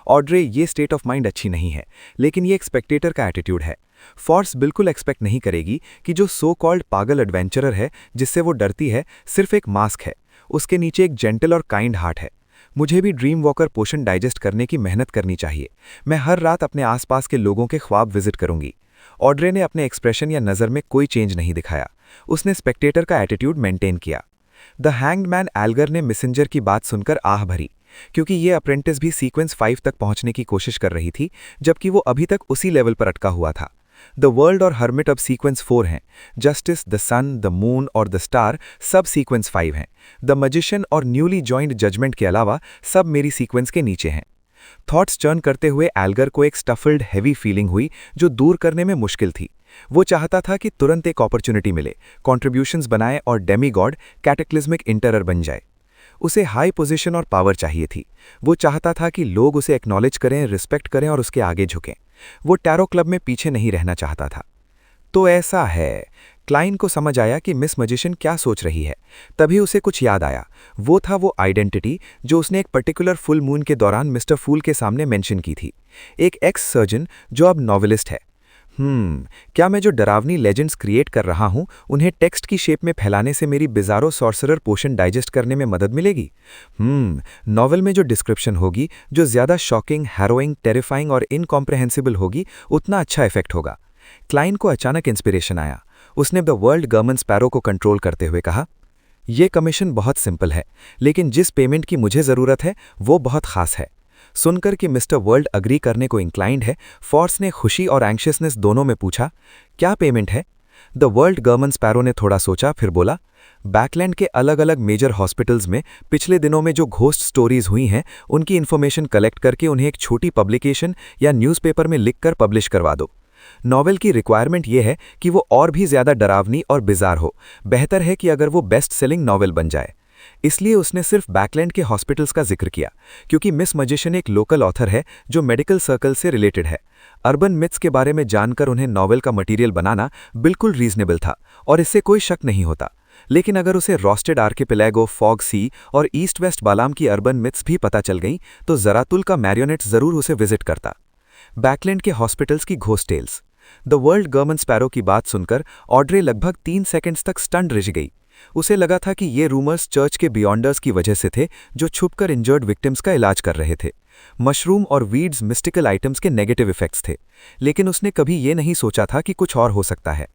ऑड्रे, ये स्टेट ऑफ माइंड अच्छी नहीं है, लेकिन ये एक स्पेक्टेटर का एटीट्यूड है। फॉर्स बिल्कुल एक्सपेक्ट नहीं करेगी कि जो सो कॉल्ड पागल एडवेंचरर है जिससे वो डरती है, सिर्फ एक मास्क है। उसके नीचे एक जेंटल और काइंड हार्ट है। मुझे भी ड्रीम वॉकर पोशन डाइजेस्ट करने की मेहनत करनी चाहिए। मैं हर रात अपने आसपास के लोगों के ख्वाब विजिट करूंगी। ऑड्रे ने अपने एक्सप्रेशन या नज़र में कोई चेंज नहीं दिखाया। उसने स्पेक्टेटर का एटीट्यूड मेंटेन किया। द हैंग्ड मैन एल्गर ने मैसेंजर की बात सुनकर आह भरी, क्योंकि ये अप्रेंटिस भी सीक्वेंस 5 तक पहुंचने की कोशिश कर रही थी, जबकि वो अभी तक उसी लेवल पर अटका हुआ था। द वर्ल्ड और हर्मिट अब सीक्वेंस 4 हैं। Justice, the sun, the moon और द स्टार सब सीक्वेंस 5 हैं। द मजिशियन और न्यूली जॉइंड जजमेंट के अलावा सब मेरी सीक्वेंस के नीचे हैं। थॉट्स चर्न करते हुए एल्गर को एक स्टफल्ड हैवी फीलिंग हुई जो दूर करने में मुश्किल थी। वो चाहता था कि तुरंत एक अपॉर्चुनिटी मिले, कॉन्ट्रीब्यूशंस बनाए और डेमी गॉड कैटेक्लिज्मिक इंटरर बन जाए। उसे हाई पोजीशन और पावर चाहिए थी। वो चाहता था कि लोग उसे एक्नॉलेज करें, रिस्पेक्ट करें और उसके आगे झुकें। वो टैरो क्लब में पीछे नहीं रहना चाहता था। तो ऐसा है, क्लाइन को समझ आया कि मिस मजिशियन क्या सोच रही है। तभी उसे कुछ याद आया। वो था वो आइडेंटिटी जो उसने एक पर्टिकुलर फुल मून के दौरान मिस्टर फूल के सामने मेंशन की थी। एक एक्स सर्जन जो अब नॉवेलिस्ट है। क्या मैं जो डरावनी लेजेंड्स क्रिएट कर रहा हूं उन्हें टेक्स्ट की शेप में फैलाने से मेरी बिजारो सॉर्सरर पोशन डाइजेस्ट करने में मदद मिलेगी? नॉवेल में जो डिस्क्रिप्शन होगी, जो ज़्यादा शॉकिंग, हैरोइंग, टेरिफाइंग और इनकॉम्प्रहेंसिबल होगी, उतना अच्छा इफेक्ट होगा। क्लाइन को अचानक इंस्पिरेशन आया। उसने द वर्ल्ड गवर्नमेंट स्पैरो को कंट्रोल करते हुए कहा, यह कमीशन बहुत सिंपल है, लेकिन जिस पेमेंट की मुझे ज़रूरत है वो बहुत खास है। सुनकर कि मिस्टर वर्ल्ड अग्री करने को इंक्लाइंड है, फॉर्स ने खुशी और एंग्शियसनेस दोनों में पूछा, क्या पेमेंट है? द वर्ल्ड गवर्नमेंट स्पैरो ने थोड़ा सोचा, फिर बोला, बैकलैंड के अलग अलग मेजर हॉस्पिटल्स में पिछले दिनों में जो घोस्ट स्टोरीज हुई हैं, उनकी इन्फॉर्मेशन कलेक्ट करके उन्हें एक छोटी पब्लिकेशन या न्यूज़पेपर में लिखकर पब्लिश करवा दो। नॉवेल की रिक्वायरमेंट यह है कि वो और भी ज़्यादा डरावनी और बिजार हो। बेहतर है कि अगर वो बेस्ट सेलिंग नॉवेल बन जाए। इसलिए उसने सिर्फ बैकलैंड के हॉस्पिटल्स का जिक्र किया, क्योंकि मिस मजिशियन एक लोकल ऑथर है जो मेडिकल सर्कल से रिलेटेड है। अर्बन मिथ्स के बारे में जानकर उन्हें नॉवेल का मटेरियल बनाना बिल्कुल रीजनेबल था और इससे कोई शक नहीं होता। लेकिन अगर उसे रोस्टेड आर्किपेलागो, फॉग सी और ईस्ट वेस्ट बालाम की अर्बन मिथ्स भी पता चल गई तो जरातुल का मैरियोनेट जरूर उसे विजिट करता। बैकलैंड के हॉस्पिटल्स की ghost tales. The world government Sparrow की बात सुनकर ऑड्रे लगभग 3 सेकंड्स तक स्टन्ड रह गई। उसे लगा था कि ये रूमर्स चर्च के बियॉन्डर्स की वजह से थे जो छुपकर इंजर्ड विक्टिम्स का इलाज कर रहे थे। मशरूम और वीड्स मिस्टिकल आइटम्स के नेगेटिव इफेक्ट्स थे, लेकिन उसने कभी ये नहीं सोचा था कि कुछ और हो सकता है।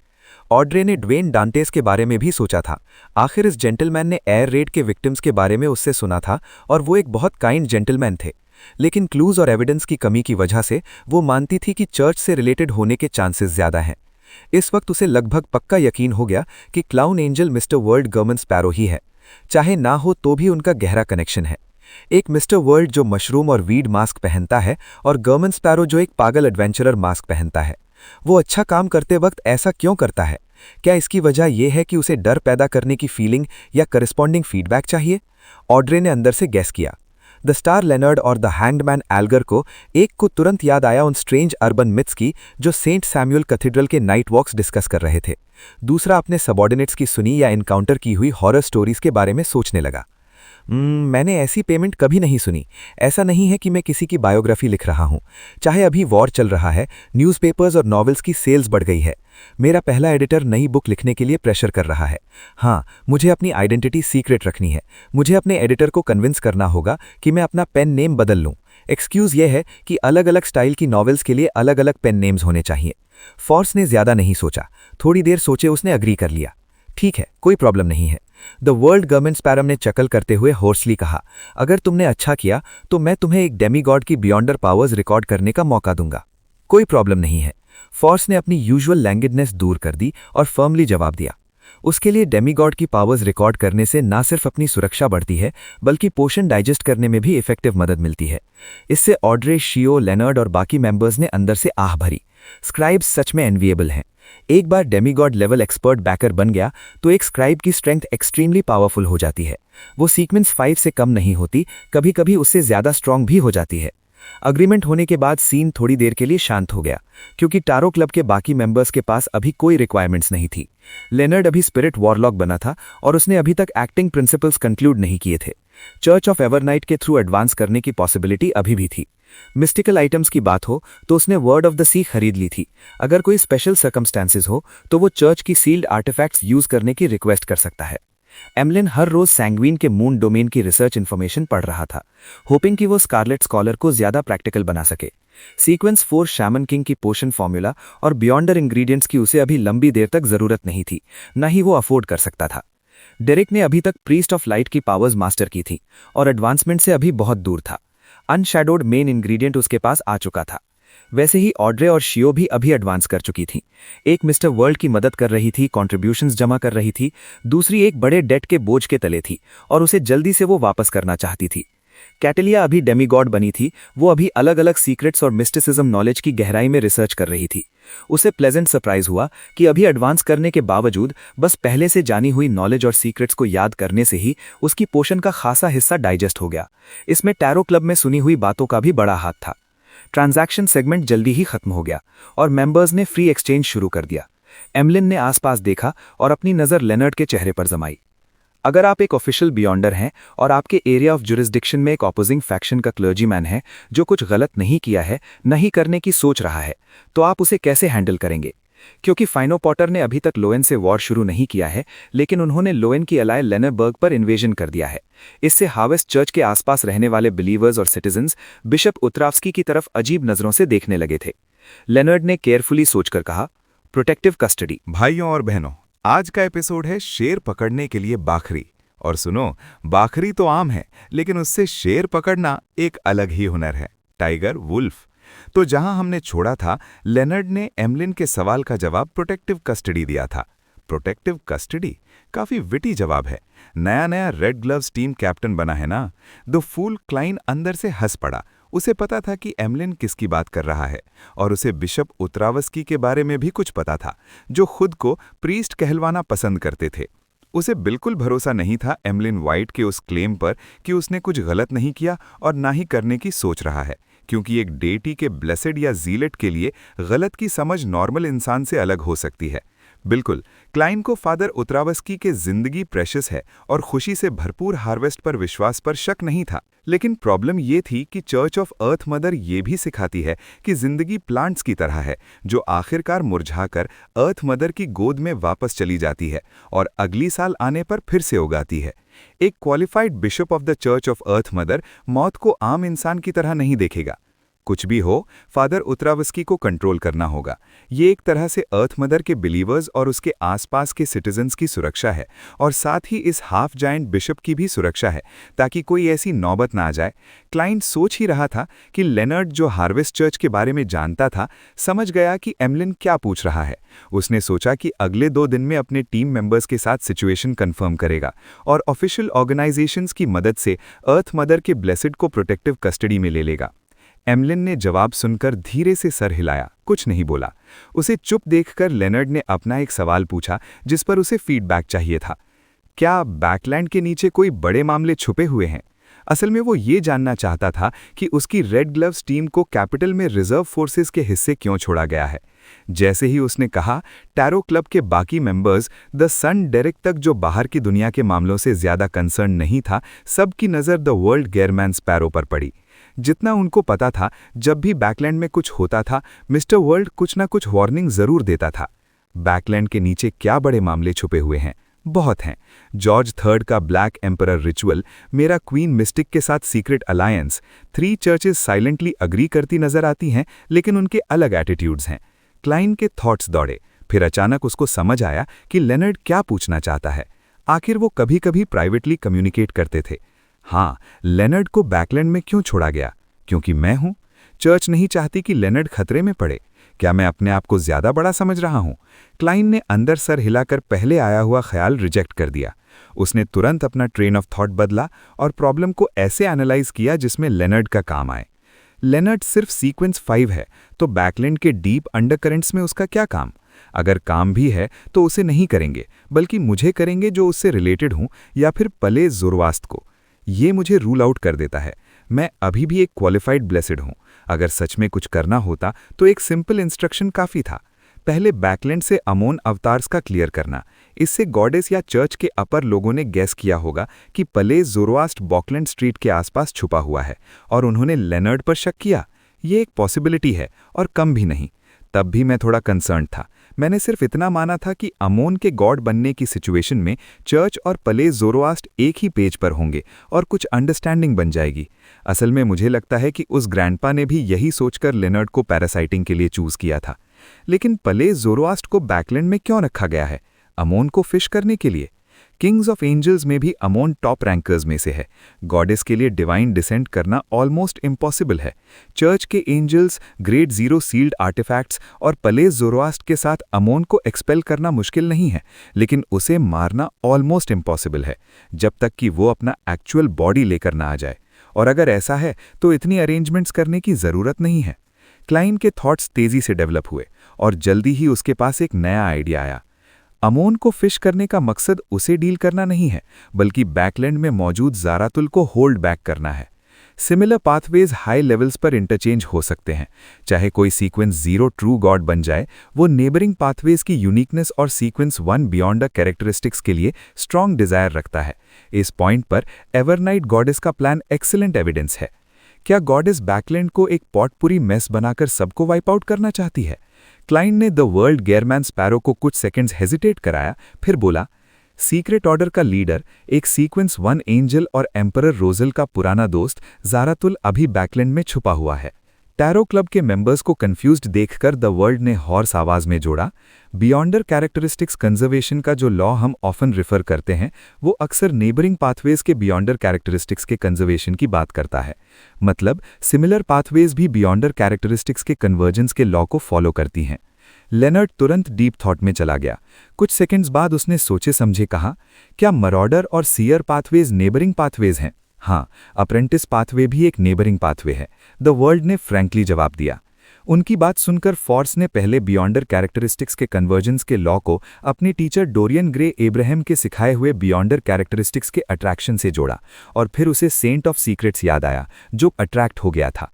ऑड्रे ने ड्वेन डांटेस के बारे में भी सोचा था। आखिर इस जेंटलमैन ने एयर रेड के विक्टिम्स के बारे में उससे सुना था और वो एक बहुत काइंड जेंटलमैन थे। लेकिन क्लूज और एविडेंस की कमी की वजह से वो मानती थी कि चर्च से रिलेटेड होने के चांसेस ज़्यादा हैं। इस वक्त उसे लगभग पक्का यकीन हो गया कि clown angel mister world government sparrow ही है। चाहे ना हो तो भी उनका गहरा कनेक्शन है। एक मिस्टर वर्ल्ड जो मशरूम और वीड मास्क पहनता है और गवर्नमेंट स्पैरो जो एक पागल एडवेंचरर मास्क पहनता है। वो अच्छा काम करते वक्त ऐसा क्यों करता है? क्या इसकी वजह यह है कि उसे डर पैदा करने की फीलिंग या करस्पॉन्डिंग फीडबैक चाहिए? ऑड्रे ने अंदर से गैस किया। द स्टार लेनर्ड और द हैंगमैन एल्गर को एक को तुरंत याद आया उन स्ट्रेंज अर्बन मिथ्स की जो सेंट सैमुअल कैथेड्रल के नाइट वॉक्स डिस्कस कर रहे थे। दूसरा अपने सबॉर्डिनेट्स की सुनी या इनकाउंटर की हुई हॉरर स्टोरीज के बारे में सोचने लगा। मैंने ऐसी पेमेंट कभी नहीं सुनी। ऐसा नहीं है कि मैं किसी की बायोग्राफी लिख रहा हूं। चाहे अभी वॉर चल रहा है, न्यूज़पेपर्स और नॉवेल्स की सेल्स बढ़ गई है। मेरा पहला एडिटर नई बुक लिखने के लिए प्रेशर कर रहा है। हाँ, मुझे अपनी आइडेंटिटी सीक्रेट रखनी है। मुझे अपने एडिटर को कन्विंस करना होगा कि मैं अपना पेन नेम बदल लूं। एक्सक्यूज़ यह है कि अलग अलग स्टाइल की नॉवेल्स के लिए अलग अलग पेन नेम्स होने चाहिए। फॉर्स ने ज़्यादा नहीं सोचा। थोड़ी देर सोचे उसने अग्री कर लिया। ठीक है, कोई प्रॉब्लम नहीं है। द वर्ल्ड गवर्नमेंट स्पैरम ने चकल करते हुए होर्सली कहा, अगर तुमने अच्छा किया तो मैं तुम्हें एक डेमीगॉड की बियॉन्डर पावर्स रिकॉर्ड करने का मौका दूंगा। कोई प्रॉब्लम नहीं है। फॉर्स ने अपनी यूजुअल लैंग्वेजनेस दूर कर दी और फर्मली जवाब दिया। उसके लिए डेमीगॉड की पावर्स रिकॉर्ड करने से ना सिर्फ अपनी सुरक्षा बढ़ती है, बल्कि पोषण डाइजेस्ट करने में भी इफेक्टिव मदद मिलती है। इससे ऑड्रे, शियो, लेनर्ड और बाकी मेंबर्स ने अंदर से आह भरी। स्क्राइब्स सच में एनविएबल हैं। एक बार डेमीगॉड लेवल एक्सपर्ट बैकर बन गया तो एक स्क्राइब की स्ट्रेंथ एक्सट्रीमली पावरफुल हो जाती है। वो सीक्वेंस 5 से कम नहीं होती, कभी कभी उससे ज्यादा स्ट्रांग भी हो जाती है। अग्रीमेंट होने के बाद सीन थोड़ी देर के लिए शांत हो गया, क्योंकि टारो क्लब के बाकी मेंबर्स के पास अभी कोई रिक्वायरमेंट्स नहीं थी। लेनर्ड अभी स्पिरिट वॉरलॉक बना था और उसने अभी तक एक्टिंग प्रिंसिपल्स कंक्लूड नहीं किए थे। चर्च ऑफ एवरनाइट के थ्रू एडवांस करने की पॉसिबिलिटी अभी भी थी। मिस्टिकल आइटम्स की बात हो तो उसने वर्ड ऑफ द सी खरीद ली थी। अगर कोई स्पेशल सर्कमस्टेंसेस हो तो वो चर्च की सील्ड आर्टिफैक्ट्स यूज करने की रिक्वेस्ट कर सकता है। एमलिन हर रोज सैंग्विन के मून डोमेन की रिसर्च इन्फॉर्मेशन पढ़ रहा था, होपिंग कि वो स्कारलेट स्कॉलर को ज्यादा प्रैक्टिकल बना सके। सीक्वेंस 4 शैमन किंग की पोशन फॉर्मूला और बियॉन्डर इंग्रेडिएंट्स की उसे अभी लंबी देर तक जरूरत नहीं थी, न ही वो अफोर्ड कर सकता था। डेरिक ने अभी तक प्रीस्ट ऑफ लाइट की पावर्स मास्टर की थी और एडवांसमेंट से अभी बहुत दूर था। अनशैडोड मेन इंग्रेडिएंट उसके पास आ चुका था। वैसे ही ऑड्रे और शियो भी अभी एडवांस कर चुकी थी। एक मिस्टर वर्ल्ड की मदद कर रही थी, कॉन्ट्रीब्यूशंस जमा कर रही थी। दूसरी एक बड़े डेट के बोझ के तले थी और उसे जल्दी से वो वापस करना चाहती थी। कैटेलिया अभी डेमीगॉड बनी थी। वो अभी अलग अलग सीक्रेट्स और मिस्टिसिज्म नॉलेज की गहराई में रिसर्च कर रही थी। उसे प्लेजेंट सरप्राइज हुआ कि अभी एडवांस करने के बावजूद बस पहले से जानी हुई नॉलेज और सीक्रेट्स को याद करने से ही उसकी पोषण का खासा हिस्सा डाइजेस्ट हो गया। इसमें टैरो क्लब में सुनी हुई बातों का भी बड़ा हाथ था। ट्रांजैक्शन सेगमेंट जल्दी ही खत्म हो गया और मेंबर्स ने फ्री एक्सचेंज शुरू कर दिया। एमलिन ने आसपास देखा और अपनी नज़र लेनर्ड के चेहरे पर जमाई। अगर आप एक ऑफिशियल बियॉन्डर हैं और आपके एरिया ऑफ जुरिस्डिक्शन में एक ऑपोजिंग फैक्शन का क्लर्जीमैन है जो कुछ गलत नहीं किया है, नहीं करने की सोच रहा है, तो आप उसे कैसे हैंडल करेंगे? क्योंकि फाइनो पॉटर ने अभी तक लोएन से वॉर शुरू नहीं किया है, लेकिन उन्होंने लोएन की अलाय लेनरबर्ग पर इन्वेजन कर दिया है। इससे हार्वेस्ट चर्च के आसपास रहने वाले बिलीवर्स और सिटीजन्स बिशप उतरावस्की की तरफ अजीब नजरों से देखने लगे थे। लेनर्ड ने केयरफुली सोचकर कहा, प्रोटेक्टिव कस्टडी। भाइयों और बहनों, आज का एपिसोड है शेर पकड़ने के लिए बाखरी। और सुनो, बाखरी तो आम है, लेकिन उससे शेर पकड़ना एक अलग ही हुनर है। Tiger, wolf. तो जहां हमने छोड़ा था, लेनर्ड ने एमलिन के सवाल का जवाब प्रोटेक्टिव कस्टडी दिया था। प्रोटेक्टिव कस्टडी काफी विटी जवाब है। नया नया रेड ग्लव्स टीम कैप्टन बना है ना। द फूल क्लाइन अंदर से हंस पड़ा। उसे पता था कि एमलिन किसकी बात कर रहा है, और उसे बिशप उतरावस्की के बारे में भी कुछ पता था, जो खुद को प्रीस्ट कहलवाना पसंद करते थे। उसे बिल्कुल भरोसा नहीं था एमलिन वाइट के उस क्लेम पर कि उसने कुछ गलत नहीं किया और ना ही करने की सोच रहा है, क्योंकि एक डेटी के ब्लेसेड या जीलेट के लिए गलत की समझ नॉर्मल इंसान से अलग हो सकती है। बिल्कुल, क्लाइन को फादर उतरावस्की के जिंदगी प्रेशियस है और खुशी से भरपूर हार्वेस्ट पर विश्वास पर शक नहीं था। लेकिन प्रॉब्लम ये थी कि चर्च ऑफ अर्थ मदर ये भी सिखाती है कि जिंदगी प्लांट्स की तरह है, जो आखिरकार मुरझाकर अर्थ मदर की गोद में वापस चली जाती है और अगली साल आने पर फिर से उगाती है। एक qualified bishop of the church of earth mother मौत को आम इंसान की तरह नहीं देखेगा। कुछ भी हो, फादर उतरावस्की को कंट्रोल करना होगा। ये एक तरह से अर्थ मदर के बिलीवर्स और उसके आसपास के सिटीजन्स की सुरक्षा है, और साथ ही इस हाफ जायंट बिशप की भी सुरक्षा है, ताकि कोई ऐसी नौबत ना आ जाए। क्लाइंट सोच ही रहा था कि लेनर्ड, जो हार्वेस्ट चर्च के बारे में जानता था, समझ गया कि एमलिन क्या पूछ रहा है। उसने सोचा कि अगले 2 दिन में अपने टीम मेंबर्स के साथ सिचुएशन कंफर्म करेगा और ऑफिशियल ऑर्गेनाइजेशंस की मदद से अर्थ मदर के ब्लेसिड को प्रोटेक्टिव कस्टडी में ले लेगा। एमलिन ने जवाब सुनकर धीरे से सर हिलाया, कुछ नहीं बोला। उसे चुप देखकर लेनर्ड ने अपना एक सवाल पूछा जिस पर उसे फीडबैक चाहिए था। क्या बैकलैंड के नीचे कोई बड़े मामले छुपे हुए हैं? असल में वो ये जानना चाहता था कि उसकी रेड ग्लव्स टीम को कैपिटल में रिजर्व फोर्सेस के हिस्से क्यों छोड़ा गया है। जैसे ही उसने कहा, टैरो क्लब के बाकी मेंबर्स द सन डेरेक तक, जो बाहर की दुनिया के मामलों से ज्यादा कंसर्न नहीं था, सबकी नज़र द वर्ल्ड गेयरमैन स्पैरो पर पड़ी। जितना उनको पता था, जब भी बैकलैंड में कुछ होता था, मिस्टर वर्ल्ड कुछ ना कुछ वार्निंग जरूर देता था। बैकलैंड के नीचे क्या बड़े मामले छुपे हुए हैं? बहुत हैं। जॉर्ज थर्ड का ब्लैक एम्परर रिचुअल, मेरा क्वीन मिस्टिक के साथ secret alliance, 3 churches silently agree करती नजर आती हैं, लेकिन उनके अलग एटीट्यूड्स हैं। क्लाइन के थॉट्स दौड़े। फिर अचानक उसको समझ आया कि लेनर्ड क्या पूछना चाहता है। आखिर वो कभी कभी प्राइवेटली कम्युनिकेट करते थे। हाँ, लेनर्ड को बैकलैंड में क्यों छोड़ा गया? क्योंकि मैं हूं। चर्च नहीं चाहती कि लेनर्ड खतरे में पड़े। क्या मैं अपने आप को ज्यादा बड़ा समझ रहा हूं? क्लाइन ने अंदर सर हिलाकर पहले आया हुआ ख्याल रिजेक्ट कर दिया। उसने तुरंत अपना ट्रेन ऑफ थॉट बदला और प्रॉब्लम को ऐसे एनालाइज किया जिसमें लेनर्ड का काम आए। लेनर्ड सिर्फ सीक्वेंस 5 है, तो बैकलैंड के डीप अंडरकरेंट्स में उसका क्या काम? अगर काम भी है तो उसे नहीं करेंगे, बल्कि मुझे करेंगे, जो उससे रिलेटेड हूं, या फिर पले ज़ोरवास्त को। ये मुझे रूल आउट कर देता है। मैं अभी भी एक क्वालिफाइड ब्लेसिड हूं। अगर सच में कुछ करना होता तो एक सिंपल इंस्ट्रक्शन काफ़ी था। पहले बैकलैंड से अमोन अवतार्स का क्लियर करना। इससे गॉडेस या चर्च के अपर लोगों ने गैस किया होगा कि पले ज़ोरवास्ट बॉकलैंड स्ट्रीट के आसपास छुपा हुआ है, और उन्होंने लेनर्ड पर शक किया। ये एक पॉसिबिलिटी है, और कम भी नहीं। तब भी मैं थोड़ा कंसर्न था। मैंने सिर्फ इतना माना था कि अमोन के गॉड बनने की सिचुएशन में चर्च और पले ज़ोरोआस्ट एक ही पेज पर होंगे और कुछ अंडरस्टैंडिंग बन जाएगी। असल में मुझे लगता है कि उस ग्रैंडपा ने भी यही सोचकर लेनर्ड को पैरासाइटिंग के लिए चूज किया था। लेकिन पले ज़ोरोआस्ट को बैकलैंड में क्यों रखा गया है? अमोन को फिश करने के लिए। किंग्स ऑफ एंजल्स में भी अमोन टॉप रैंकर्स में से है। गॉडेस के लिए डिवाइन डिसेंट करना ऑलमोस्ट इम्पॉसिबल है। चर्च के एंजल्स, ग्रेड 0 सील्ड आर्टिफैक्ट्स और पले ज़ोरोआस्ट के साथ अमोन को एक्सपेल करना मुश्किल नहीं है, लेकिन उसे मारना ऑलमोस्ट इम्पॉसिबल है, जब तक कि वो अपना एक्चुअल बॉडी लेकर ना आ जाए। और अगर ऐसा है तो इतनी अरेंजमेंट्स करने की ज़रूरत नहीं है। क्लाइन के थॉट्स तेज़ी से डेवलप हुए और जल्दी ही उसके पास एक नया आइडिया आया। अमोन को फिश करने का मकसद उसे डील करना नहीं है, बल्कि बैकलैंड में मौजूद ज़ारातुल को होल्ड बैक करना है। सिमिलर पाथवेज हाई लेवल्स पर इंटरचेंज हो सकते हैं। चाहे कोई सीक्वेंस 0 ट्रू गॉड बन जाए, वो नेबरिंग पाथवेज की यूनिकनेस और सीक्वेंस 1 बियॉन्ड अ कैरेक्टरिस्टिक्स के लिए स्ट्रॉन्ग डिजायर रखता है। इस पॉइंट पर एवरनाइट गॉडेस का प्लान एक्सीलेंट एविडेंस है। क्या गॉडेस बैकलैंड को एक पॉटपुरी मेस बनाकर सबको वाइप आउट करना चाहती है? क्लाइन ने द वर्ल्ड गेयरमैन स्पैरो को कुछ सेकंड्स हेजिटेट कराया, फिर बोला, सीक्रेट ऑर्डर का लीडर, एक सीक्वेंस 1 एंजल और एम्परर रोजल का पुराना दोस्त ज़ारातुल अभी बैकलैंड में छुपा हुआ है। टैरो क्लब के मेंबर्स को कंफ्यूज्ड देखकर द वर्ल्ड ने हॉर्स आवाज में जोड़ा, बियॉन्डर कैरेक्टरिस्टिक्स कंजर्वेशन का जो लॉ हम ऑफन रिफर करते हैं, वो अक्सर नेबरिंग पाथवेज के बियॉन्डर कैरेक्टरिस्टिक्स के कंजर्वेशन की बात करता है। मतलब सिमिलर पाथवेज भी बियॉन्डर कैरेक्टरिस्टिक्स के कन्वर्जेंस के लॉ को फॉलो करती हैं। लेनर्ड तुरंत डीप थॉट में चला गया। कुछ सेकंड्स बाद उसने सोचे समझे कहा, क्या मरॉडर और सीयर पाथवेज नेबरिंग पाथवेज हैं? हाँ, अप्रेंटिस पाथवे भी एक नेबरिंग पाथवे है। द वर्ल्ड ने फ्रैंकली जवाब दिया। उनकी बात सुनकर फॉर्स ने पहले बियॉन्डर कैरेक्टरिस्टिक्स के कन्वर्जेंस के लॉ को अपनी टीचर डोरियन ग्रे एब्राहम के सिखाए हुए बियॉन्डर कैरेक्टरिस्टिक्स के अट्रैक्शन से जोड़ा, और फिर उसे सेंट ऑफ सीक्रेट्स याद आया, जो अट्रैक्ट हो गया था।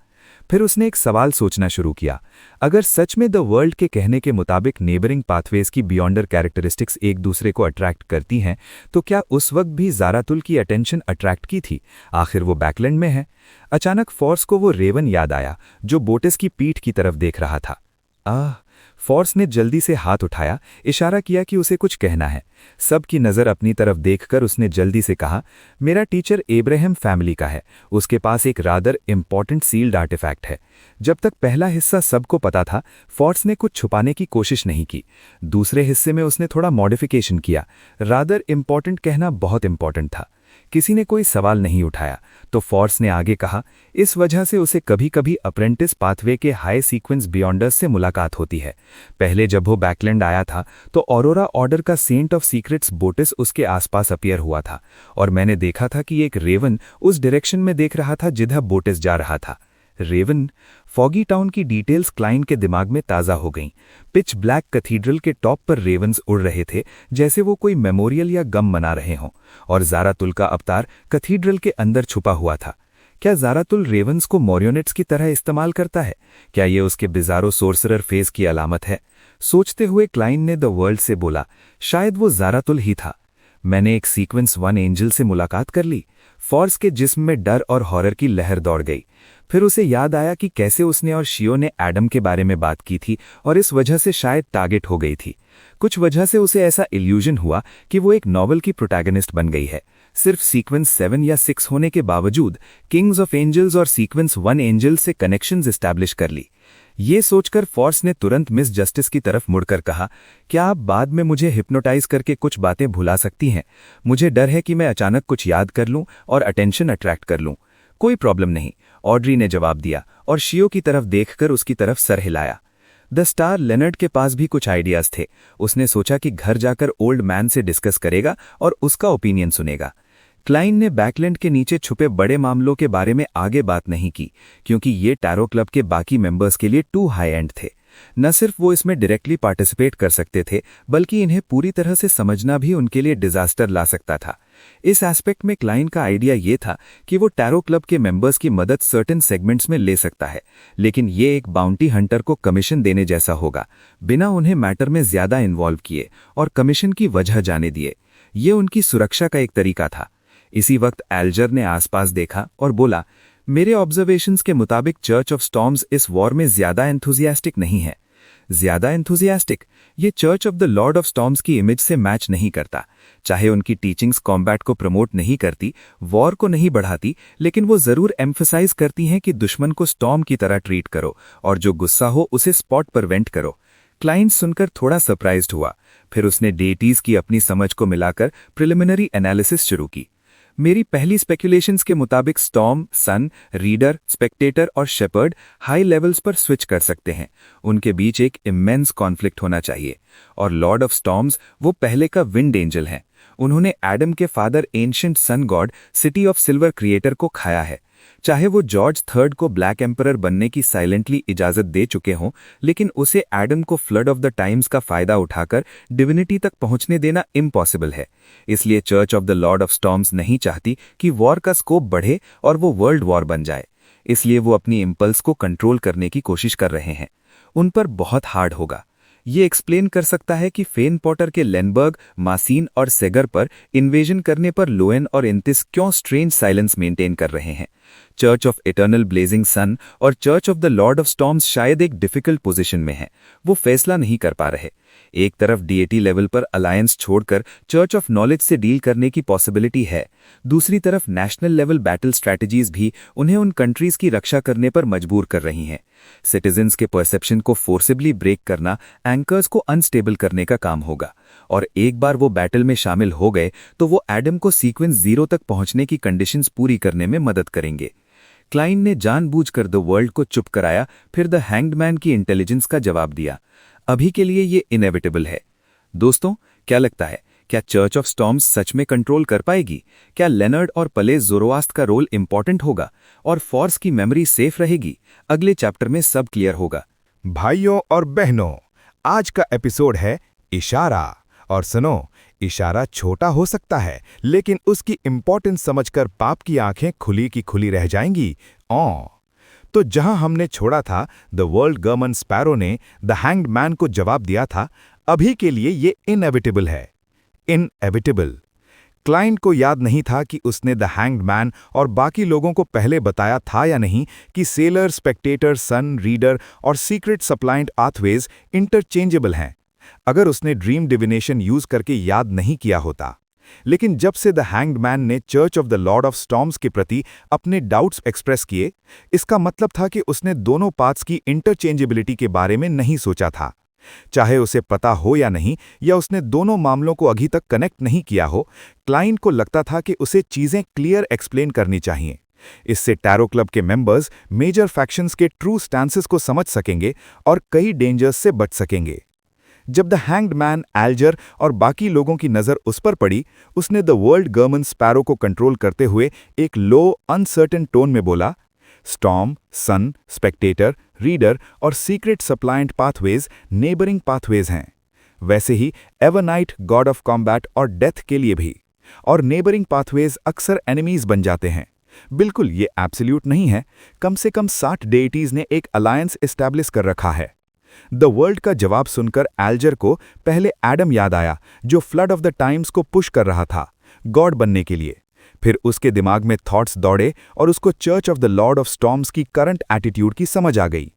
फिर उसने एक सवाल सोचना शुरू किया, अगर सच में द वर्ल्ड के कहने के मुताबिक नेबरिंग पाथवेज की बियॉन्डर कैरेक्टरिस्टिक्स एक दूसरे को अट्रैक्ट करती हैं, तो क्या उस वक्त भी ज़ारातुल की अटेंशन अट्रैक्ट की थी? आखिर वो बैकलैंड में है। अचानक फॉर्स को वो रेवन याद आया, जो बोटिस की पीठ की तरफ देख रहा था। फॉर्स ने जल्दी से हाथ उठाया, इशारा किया कि उसे कुछ कहना है। सबकी नज़र अपनी तरफ देखकर उसने जल्दी से कहा, मेरा टीचर एब्राहम फैमिली का है, उसके पास एक रादर इंपॉर्टेंट सील्ड आर्टिफैक्ट है। जब तक पहला हिस्सा सबको पता था, फॉर्स ने कुछ छुपाने की कोशिश नहीं की। दूसरे हिस्से में उसने थोड़ा मॉडिफिकेशन किया। रादर इंपॉर्टेंट कहना बहुत इंपॉर्टेंट था। किसी ने कोई सवाल नहीं उठाया, तो फॉर्स ने आगे कहा, इस वजह से उसे कभी कभी अप्रेंटिस पाथवे के हाई सीक्वेंस बियॉन्डर्स से मुलाकात होती है। पहले जब वो बैकलैंड आया था तो ऑरोरा ऑर्डर का सेंट ऑफ सीक्रेट्स बोटिस उसके आसपास अपीयर हुआ था, और मैंने देखा था कि एक रेवन उस डायरेक्शन में देख रहा था जिधर बोटिस जा रहा था। रेवन। फॉगी टाउन की डिटेल्स क्लाइंट के दिमाग में ताज़ा हो गईं। पिच ब्लैक कैथीड्रल के टॉप पर रेवंस उड़ रहे थे, जैसे वो कोई मेमोरियल या गम मना रहे हों, और ज़ारातुल का अवतार कैथीड्रल के अंदर छुपा हुआ था। क्या ज़ारातुल रेवंस को मॉरियोनेट्स की तरह इस्तेमाल करता है? क्या ये उसके बिजारो सोर्सरर फेज की अलामत है? सोचते हुए क्लाइंट ने द वर्ल्ड से बोला, शायद वो ज़ारातुल ही था। मैंने एक सीक्वेंस 1 एंजल से मुलाकात कर ली। फॉर्स के जिस्म में डर और हॉरर की लहर दौड़ गई। फिर उसे याद आया कि कैसे उसने और शियो ने एडम के बारे में बात की थी और इस वजह से शायद टारगेट हो गई थी। कुछ वजह से उसे ऐसा इल्यूजन हुआ कि वो एक नॉवल की प्रोटैगनिस्ट बन गई है। सिर्फ सीक्वेंस 7 या 6 होने के बावजूद किंग्स ऑफ एंजल्स और सीक्वेंस 1 एंजल से कनेक्शंस एस्टैब्लिश कर ली। ये सोचकर फॉर्स ने तुरंत मिस जस्टिस की तरफ मुड़कर कहा, क्या आप बाद में मुझे हिप्नोटाइज करके कुछ बातें भुला सकती हैं? मुझे डर है कि मैं अचानक कुछ याद कर लूं और अटेंशन अट्रैक्ट कर लूं। कोई प्रॉब्लम नहीं, ऑड्री ने जवाब दिया और शियो की तरफ देखकर उसकी तरफ सर हिलाया। द स्टार लेनर्ड के पास भी कुछ आइडियाज थे। उसने सोचा कि घर जाकर ओल्ड मैन से डिस्कस करेगा और उसका ओपिनियन सुनेगा। क्लाइंट ने बैकलैंड के नीचे छुपे बड़े मामलों के बारे में आगे बात नहीं की, क्योंकि ये टैरो क्लब के बाकी मेंबर्स के लिए टू हाई एंड थे। न सिर्फ वो इसमें डायरेक्टली पार्टिसिपेट कर सकते थे, बल्कि इन्हें पूरी तरह से समझना भी उनके लिए डिजास्टर ला सकता था। इस एस्पेक्ट में क्लाइंट का आइडिया ये था कि वो टैरो क्लब के मेंबर्स की मदद सर्टेन सेगमेंट्स में ले सकता है, लेकिन ये एक बाउंटी हंटर को कमीशन देने जैसा होगा, बिना उन्हें मैटर में ज्यादा इन्वॉल्व किए और कमीशन की वजह जाने दिए। ये उनकी सुरक्षा का एक तरीका था। इसी वक्त एल्जर ने आसपास देखा और बोला, मेरे ऑब्जर्वेशंस के मुताबिक चर्च ऑफ स्टॉर्म्स इस वॉर में ज्यादा एंथुजियास्टिक नहीं है। ज्यादा एंथुजियास्टिक? ये church of the Lord of storms की इमेज से मैच नहीं करता। चाहे उनकी टीचिंग्स कॉम्बैट को प्रमोट नहीं करती, वॉर को नहीं बढ़ाती, लेकिन वो जरूर एम्फसाइज करती हैं कि दुश्मन को स्टॉर्म की तरह ट्रीट करो और जो गुस्सा हो उसे स्पॉट पर वेंट करो। क्लाइंट सुनकर थोड़ा सरप्राइज्ड हुआ। फिर उसने डेटीज की अपनी समझ को मिलाकर प्रिलिमिनरी एनालिसिस शुरू की। मेरी पहली स्पेकुलेशंस के मुताबिक स्टॉर्म, सन, रीडर, स्पेक्टेटर और शेपर्ड हाई लेवल्स पर स्विच कर सकते हैं। उनके बीच एक इमेंस कॉन्फ्लिक्ट होना चाहिए। और लॉर्ड ऑफ स्टॉर्म्स वो पहले का विंड एंजल हैं। उन्होंने एडम के father ancient sun god city of silver creator को खाया है। चाहे वो जॉर्ज थर्ड को ब्लैक एम्परर बनने की साइलेंटली इजाजत दे चुके हों, लेकिन उसे एडम को फ्लड ऑफ द टाइम्स का फायदा उठाकर डिविनिटी तक पहुंचने देना इम्पॉसिबल है। इसलिए church of the Lord of storms नहीं चाहती कि वॉर का स्कोप बढ़े और वो वर्ल्ड वॉर बन जाए। इसलिए वो अपनी इम्पल्स को कंट्रोल करने की कोशिश कर रहे हैं। उन पर बहुत हार्ड होगा। ये एक्सप्लेन कर सकता है कि फेन पॉटर के लेनबर्ग, मासीन और सेगर पर इन्वेजन करने पर लोएन और इंतिस क्यों स्ट्रेंज साइलेंस मेंटेन कर रहे हैं। Church of eternal blazing sun और church of the Lord of storms शायद एक डिफिकल्ट पोजीशन में हैं। वो फैसला नहीं कर पा रहे। एक तरफ डीएटी लेवल पर अलायंस छोड़कर चर्च ऑफ नॉलेज से डील करने की पॉसिबिलिटी है, दूसरी तरफ नेशनल लेवल बैटल स्ट्रैटेजीज भी उन्हें उन कंट्रीज की रक्षा करने पर मजबूर कर रही हैं। सिटीजन्स के परसेप्शन को फोर्सिबली ब्रेक करना एंकर्स को अनस्टेबल करने का काम होगा, और एक बार वो बैटल में शामिल हो गए तो वो एडम को सीक्वेंस 0 तक पहुंचने की कंडीशंस पूरी करने में मदद करेंगे। क्लाइंट ने जानबूझकर द वर्ल्ड को चुप कराया, फिर द हैंग्ड मैन की इंटेलिजेंस का जवाब दिया। अभी के लिए ये इनएविटेबल है। दोस्तों, क्या लगता है, क्या चर्च ऑफ स्टॉर्म्स सच में कंट्रोल कर पाएगी? क्या लेनर्ड और पले जोरोआस्ट का रोल इंपॉर्टेंट होगा और फॉर्स की मेमोरी सेफ रहेगी? अगले चैप्टर में सब क्लियर होगा। भाइयों और बहनों, आज का एपिसोड है इशारा। और सुनो, इशारा छोटा हो सकता है, लेकिन उसकी इंपॉर्टेंस समझकर पाप की आंखें खुली की खुली रह जाएंगी। तो जहां हमने छोड़ा था, द वर्ल्ड गवर्मन स्पैरो ने द हैंग्ड मैन को जवाब दिया था, अभी के लिए ये इनएविटेबल है। इनएविटेबल। क्लाइंट को याद नहीं था कि उसने द हैंग्ड मैन और बाकी लोगों को पहले बताया था या नहीं कि सेलर, स्पेक्टेटर, सन, रीडर और सीक्रेट सप्लाइंट आथवेज इंटरचेंजेबल हैं। अगर उसने ड्रीम डिविनेशन यूज करके याद नहीं किया होता। लेकिन जब से द हैंग्ड मैन ने church of the Lord of storms के प्रति अपने डाउट्स एक्सप्रेस किए, इसका मतलब था कि उसने दोनों पार्ट्स की इंटरचेंजेबिलिटी के बारे में नहीं सोचा था। चाहे उसे पता हो या नहीं, या उसने दोनों मामलों को अभी तक कनेक्ट नहीं किया हो, क्लाइंट को लगता था कि उसे चीजें क्लियर एक्सप्लेन करनी चाहिए। इससे टैरो क्लब के मेंबर्स मेजर फैक्शंस के ट्रू स्टैंसेस को समझ सकेंगे और कई डेंजर्स से बच सकेंगे। जब द हैंग्ड मैन, एल्जर और बाकी लोगों की नज़र उस पर पड़ी, उसने द वर्ल्ड गवर्मन स्पैरो को कंट्रोल करते हुए एक लो, अनसर्टेन टोन में बोला, स्टॉर्म, सन, स्पेक्टेटर, रीडर और सीक्रेट सप्लायंट पाथवेज नेबरिंग पाथवेज हैं। वैसे ही एवरनाइट, गॉड ऑफ कॉम्बैट और डेथ के लिए भी। और नेबरिंग पाथवेज अक्सर एनिमीज बन जाते हैं। बिल्कुल ये एब्सोल्यूट नहीं है, कम से कम 60 डेइटीज ने एक अलायंस एस्टैब्लिश कर रखा है। द वर्ल्ड का जवाब सुनकर एल्जर को पहले एडम याद आया, जो फ्लड ऑफ द टाइम्स को पुश कर रहा था गॉड बनने के लिए। फिर उसके दिमाग में थॉट्स दौड़े और उसको church of the Lord of storms की करंट एटीट्यूड की समझ आ गई।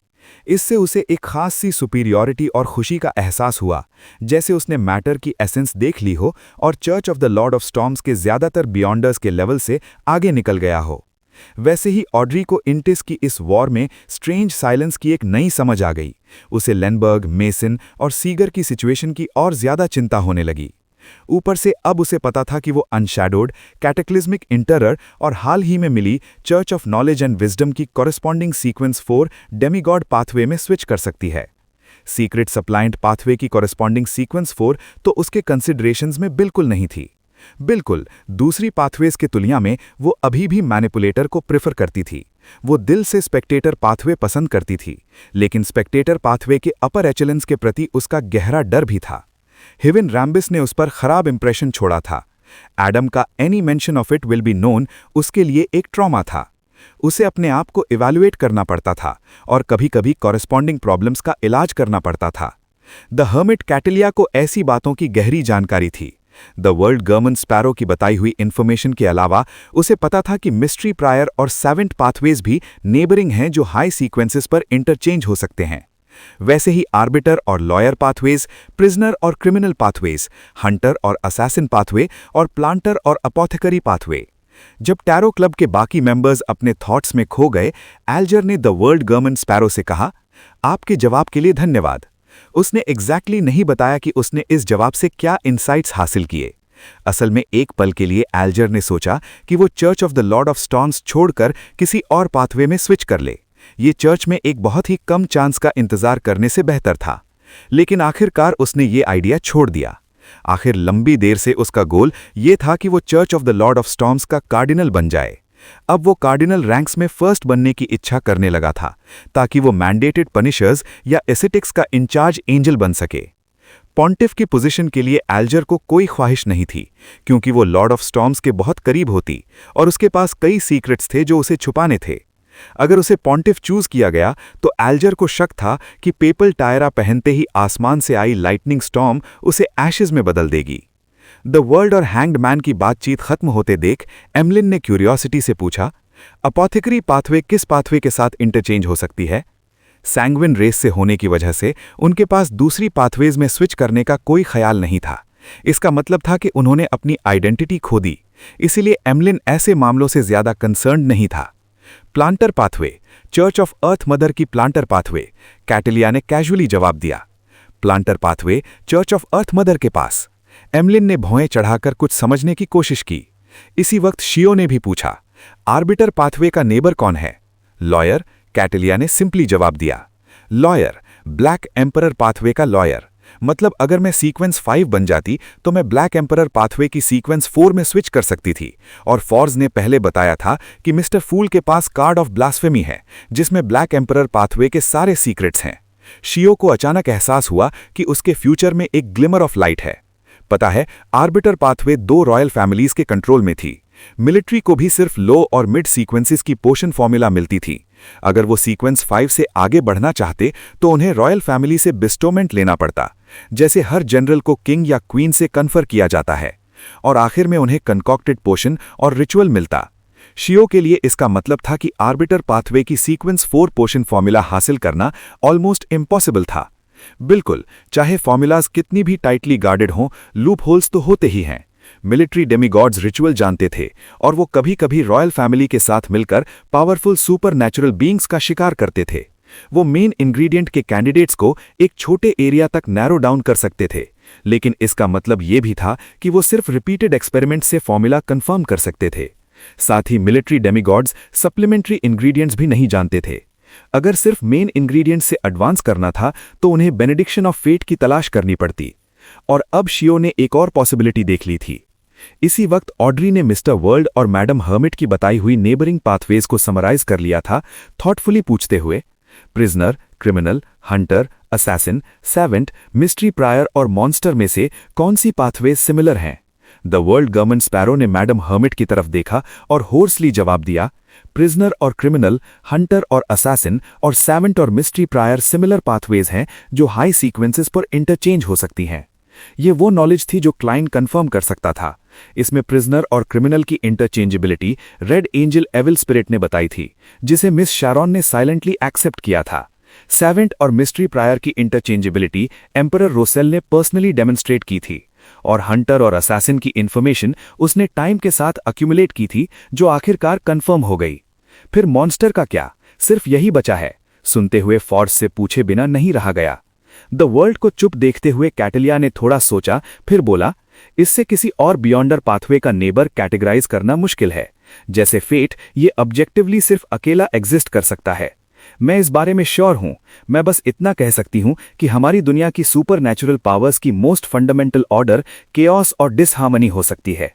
इससे उसे एक खास सी सुपीरियॉरिटी और खुशी का एहसास हुआ, जैसे उसने मैटर की एसेंस देख ली हो और church of the Lord of storms के ज्यादातर बियॉन्डर्स के लेवल से आगे निकल गया हो। वैसे ही ऑड्री को इंटिस की इस वॉर में स्ट्रेंज साइलेंस की एक नई समझ आ गई। उसे लेनबर्ग, मेसन और सीगर की सिचुएशन की और ज्यादा चिंता होने लगी। ऊपर से अब उसे पता था कि वो अनशैडोड, कैटेक्लिज्मिक इंटरर और हाल ही में मिली church of knowledge and wisdom की कॉरेस्पॉन्डिंग सीक्वेंस 4 डेमीगॉड पाथवे में स्विच कर सकती है। सीक्रेट सप्लायंट पाथवे की कॉरेस्पॉन्डिंग सीक्वेंस 4 तो उसके कंसिडरेशंस में बिल्कुल नहीं थी। बिल्कुल दूसरी पाथवेज के तुलना में वो अभी भी मैनिपुलेटर को प्रेफर करती थी। वो दिल से स्पेक्टेटर पाथवे पसंद करती थी, लेकिन स्पेक्टेटर पाथवे के अपर एचेलेंस के प्रति उसका गहरा डर भी था। हिविन रैम्बिस ने उस पर खराब इंप्रेशन छोड़ा था। एडम का any mention of it will be known उसके लिए एक ट्रॉमा था। उसे अपने आप को इवैल्यूएट करना पड़ता था और कभी-कभी कॉरेस्पॉन्डिंग प्रॉब्लम्स का इलाज करना पड़ता था। द हर्मिट कैटिलिया को ऐसी बातों की गहरी जानकारी थी। द वर्ल्ड गर्मन स्पैरो की बताई हुई इन्फॉर्मेशन के अलावा उसे पता था कि मिस्ट्री प्रायर और सेवेंट पाथवेज भी नेबरिंग हैं जो हाई सीक्वेंसेस पर इंटरचेंज हो सकते हैं। वैसे ही आर्बिटर और लॉयर पाथवेज, प्रिजनर और क्रिमिनल पाथवेज, हंटर और असैसिन पाथवे और प्लांटर और अपोथेकरी पाथवे। जब टैरो क्लब के बाकी मेंबर्स अपने थॉट्स में खो गए, एल्जर ने द वर्ल्ड गर्मन स्पैरो से कहा, आपके जवाब के लिए धन्यवाद। उसने एग्जैक्टली नहीं बताया कि उसने इस जवाब से क्या इनसाइट्स हासिल किए। असल में एक पल के लिए एल्जर ने सोचा कि वो church of the Lord of storms छोड़कर किसी और पाथवे में स्विच कर ले। ये चर्च में एक बहुत ही कम चांस का इंतजार करने से बेहतर था। लेकिन आखिरकार उसने ये आइडिया छोड़ दिया। आखिर लंबी देर से उसका गोल ये था कि वो church of the Lord of storms का कार्डिनल बन जाए। अब वो कार्डिनल रैंक्स में फर्स्ट बनने की इच्छा करने लगा था, ताकि वो मैंडेटेड पनिशर्स या एसेटिक्स का इंचार्ज एंजल बन सके। पॉन्टिफ की पोजीशन के लिए एल्जर को कोई ख्वाहिश नहीं थी, क्योंकि वो लॉर्ड ऑफ स्टॉर्म्स के बहुत करीब होती और उसके पास कई सीक्रेट्स थे जो उसे छुपाने थे। अगर उसे पॉन्टिफ चूज किया गया तो एल्जर को शक था कि पेपल टायरा पहनते ही आसमान से आई लाइटनिंग स्टॉर्म उसे एशेज में बदल देगी। द वर्ल्ड और हैंग्ड मैन की बातचीत खत्म होते देख एमलिन ने क्यूरियोसिटी से पूछा, अपोथेकरी पाथवे किस पाथवे के साथ इंटरचेंज हो सकती है? सैंग्विन रेस से होने की वजह से उनके पास दूसरी पाथवेज में स्विच करने का कोई ख्याल नहीं था। इसका मतलब था कि उन्होंने अपनी आइडेंटिटी खो दी, इसीलिए एमलिन ऐसे मामलों से ज्यादा कंसर्न नहीं था। Planter pathway, church of earth mother की प्लांटर पाथवे, कैटिलिया ने कैजुअली जवाब दिया। Planter pathway, church of earth mother के पास। एमलिन ने भौएं चढ़ाकर कुछ समझने की कोशिश की। इसी वक्त शियो ने भी पूछा, आर्बिटर पाथवे का नेबर कौन है? लॉयर, कैटिलिया ने सिंपली जवाब दिया। लॉयर, ब्लैक एम्परर पाथवे का लॉयर। मतलब अगर मैं सीक्वेंस 5 बन जाती तो मैं ब्लैक एम्परर पाथवे की सीक्वेंस 4 में स्विच कर सकती थी। और फॉर्ज ने पहले बताया था कि मिस्टर फूल के पास कार्ड ऑफ ब्लास्फेमी है, जिसमें ब्लैक एम्परर पाथवे के सारे सीक्रेट्स हैं। शियो को अचानक एहसास हुआ कि उसके फ्यूचर में एक ग्लिमर ऑफ लाइट है। पता है, आर्बिटर पाथवे 2 रॉयल फैमिलीज के कंट्रोल में थी। मिलिट्री को भी सिर्फ लो और मिड सीक्वेंसेस की पोशन फॉर्मूला मिलती थी। अगर वो सीक्वेंस 5 से आगे बढ़ना चाहते तो उन्हें रॉयल फैमिली से बिस्टोमेंट लेना पड़ता, जैसे हर जनरल को किंग या क्वीन से कन्फर किया जाता है, और आखिर में उन्हें कंकॉक्टेड पोशन और रिचुअल मिलता। शियो के लिए इसका मतलब था कि आर्बिटर पाथवे की सीक्वेंस 4 पोशन फॉर्मूला हासिल करना ऑलमोस्ट इम्पॉसिबल था। बिल्कुल, चाहे फॉर्मूलाज कितनी भी टाइटली गार्डेड हों, लूप होल्स तो होते ही हैं। मिलिट्री डेमीगॉड्स रिचुअल जानते थे और वो कभी-कभी रॉयल फैमिली के साथ मिलकर पावरफुल सुपर नेचुरल बीइंग्स का शिकार करते थे। वो मेन इंग्रेडिएंट के कैंडिडेट्स को एक छोटे एरिया तक नैरो डाउन कर सकते थे, लेकिन इसका मतलब ये भी था कि वो सिर्फ रिपीटेड एक्सपेरिमेंट से फॉर्मूला कंफर्म कर सकते थे। साथ ही मिलिट्री डेमीगॉड्स सप्लीमेंट्री इंग्रेडिएंट्स भी नहीं जानते थे। अगर सिर्फ मेन इंग्रेडिएंट से एडवांस करना था तो उन्हें बेनेडिक्शन ऑफ फेट की तलाश करनी पड़ती। और अब शियो ने एक और पॉसिबिलिटी देख ली थी। इसी वक्त ऑड्री ने मिस्टर वर्ल्ड और मैडम हर्मिट की बताई हुई नेबरिंग पाथवेज को समराइज कर लिया था, थॉटफुली पूछते हुए, prisoner, criminal, Hunter, assassin, seventh, mystery prior और मॉन्स्टर में से कौन सी पाथवेज सिमिलर हैं? द वर्ल्ड गवर्नमेंट स्पैरो ने मैडम हर्मिट की तरफ देखा और होर्सली जवाब दिया, प्रिजनर और क्रिमिनल, हंटर और असैसिन और सेवेंट और मिस्ट्री प्रायर सिमिलर पाथवेज हैं जो हाई सीक्वेंसेस पर इंटरचेंज हो सकती हैं। ये वो नॉलेज थी जो क्लाइंट कंफर्म कर सकता था। इसमें प्रिजनर और क्रिमिनल की interchangeability red angel evil spirit ने बताई थी, जिसे मिस शारोन ने साइलेंटली एक्सेप्ट किया था। सेवेंट और मिस्ट्री प्रायर की इंटरचेंजेबिलिटी एम्परर रोसेल ने पर्सनली डेमोन्स्ट्रेट की थी, और हंटर और असैसिन की इंफॉर्मेशन उसने टाइम के साथ अक्यूमुलेट की थी, जो आखिरकार कंफर्म हो गई। फिर मॉन्स्टर का क्या? सिर्फ यही बचा है। सुनते हुए फॉर्स से पूछे बिना नहीं रहा गया। द वर्ल्ड को चुप देखते हुए कैटेलिया ने थोड़ा सोचा, फिर बोला, इससे किसी और बियॉन्डर पाथवे का नेबर कैटेगराइज करना मुश्किल है। जैसे फेट, ये ऑब्जेक्टिवली सिर्फ अकेला एग्जिस्ट कर सकता है। मैं इस बारे में श्योर हूं। मैं बस इतना कह सकती हूं कि हमारी दुनिया की सुपर नेचुरल पावर्स की मोस्ट फंडामेंटल ऑर्डर केओस और डिसहार्मनी हो सकती है।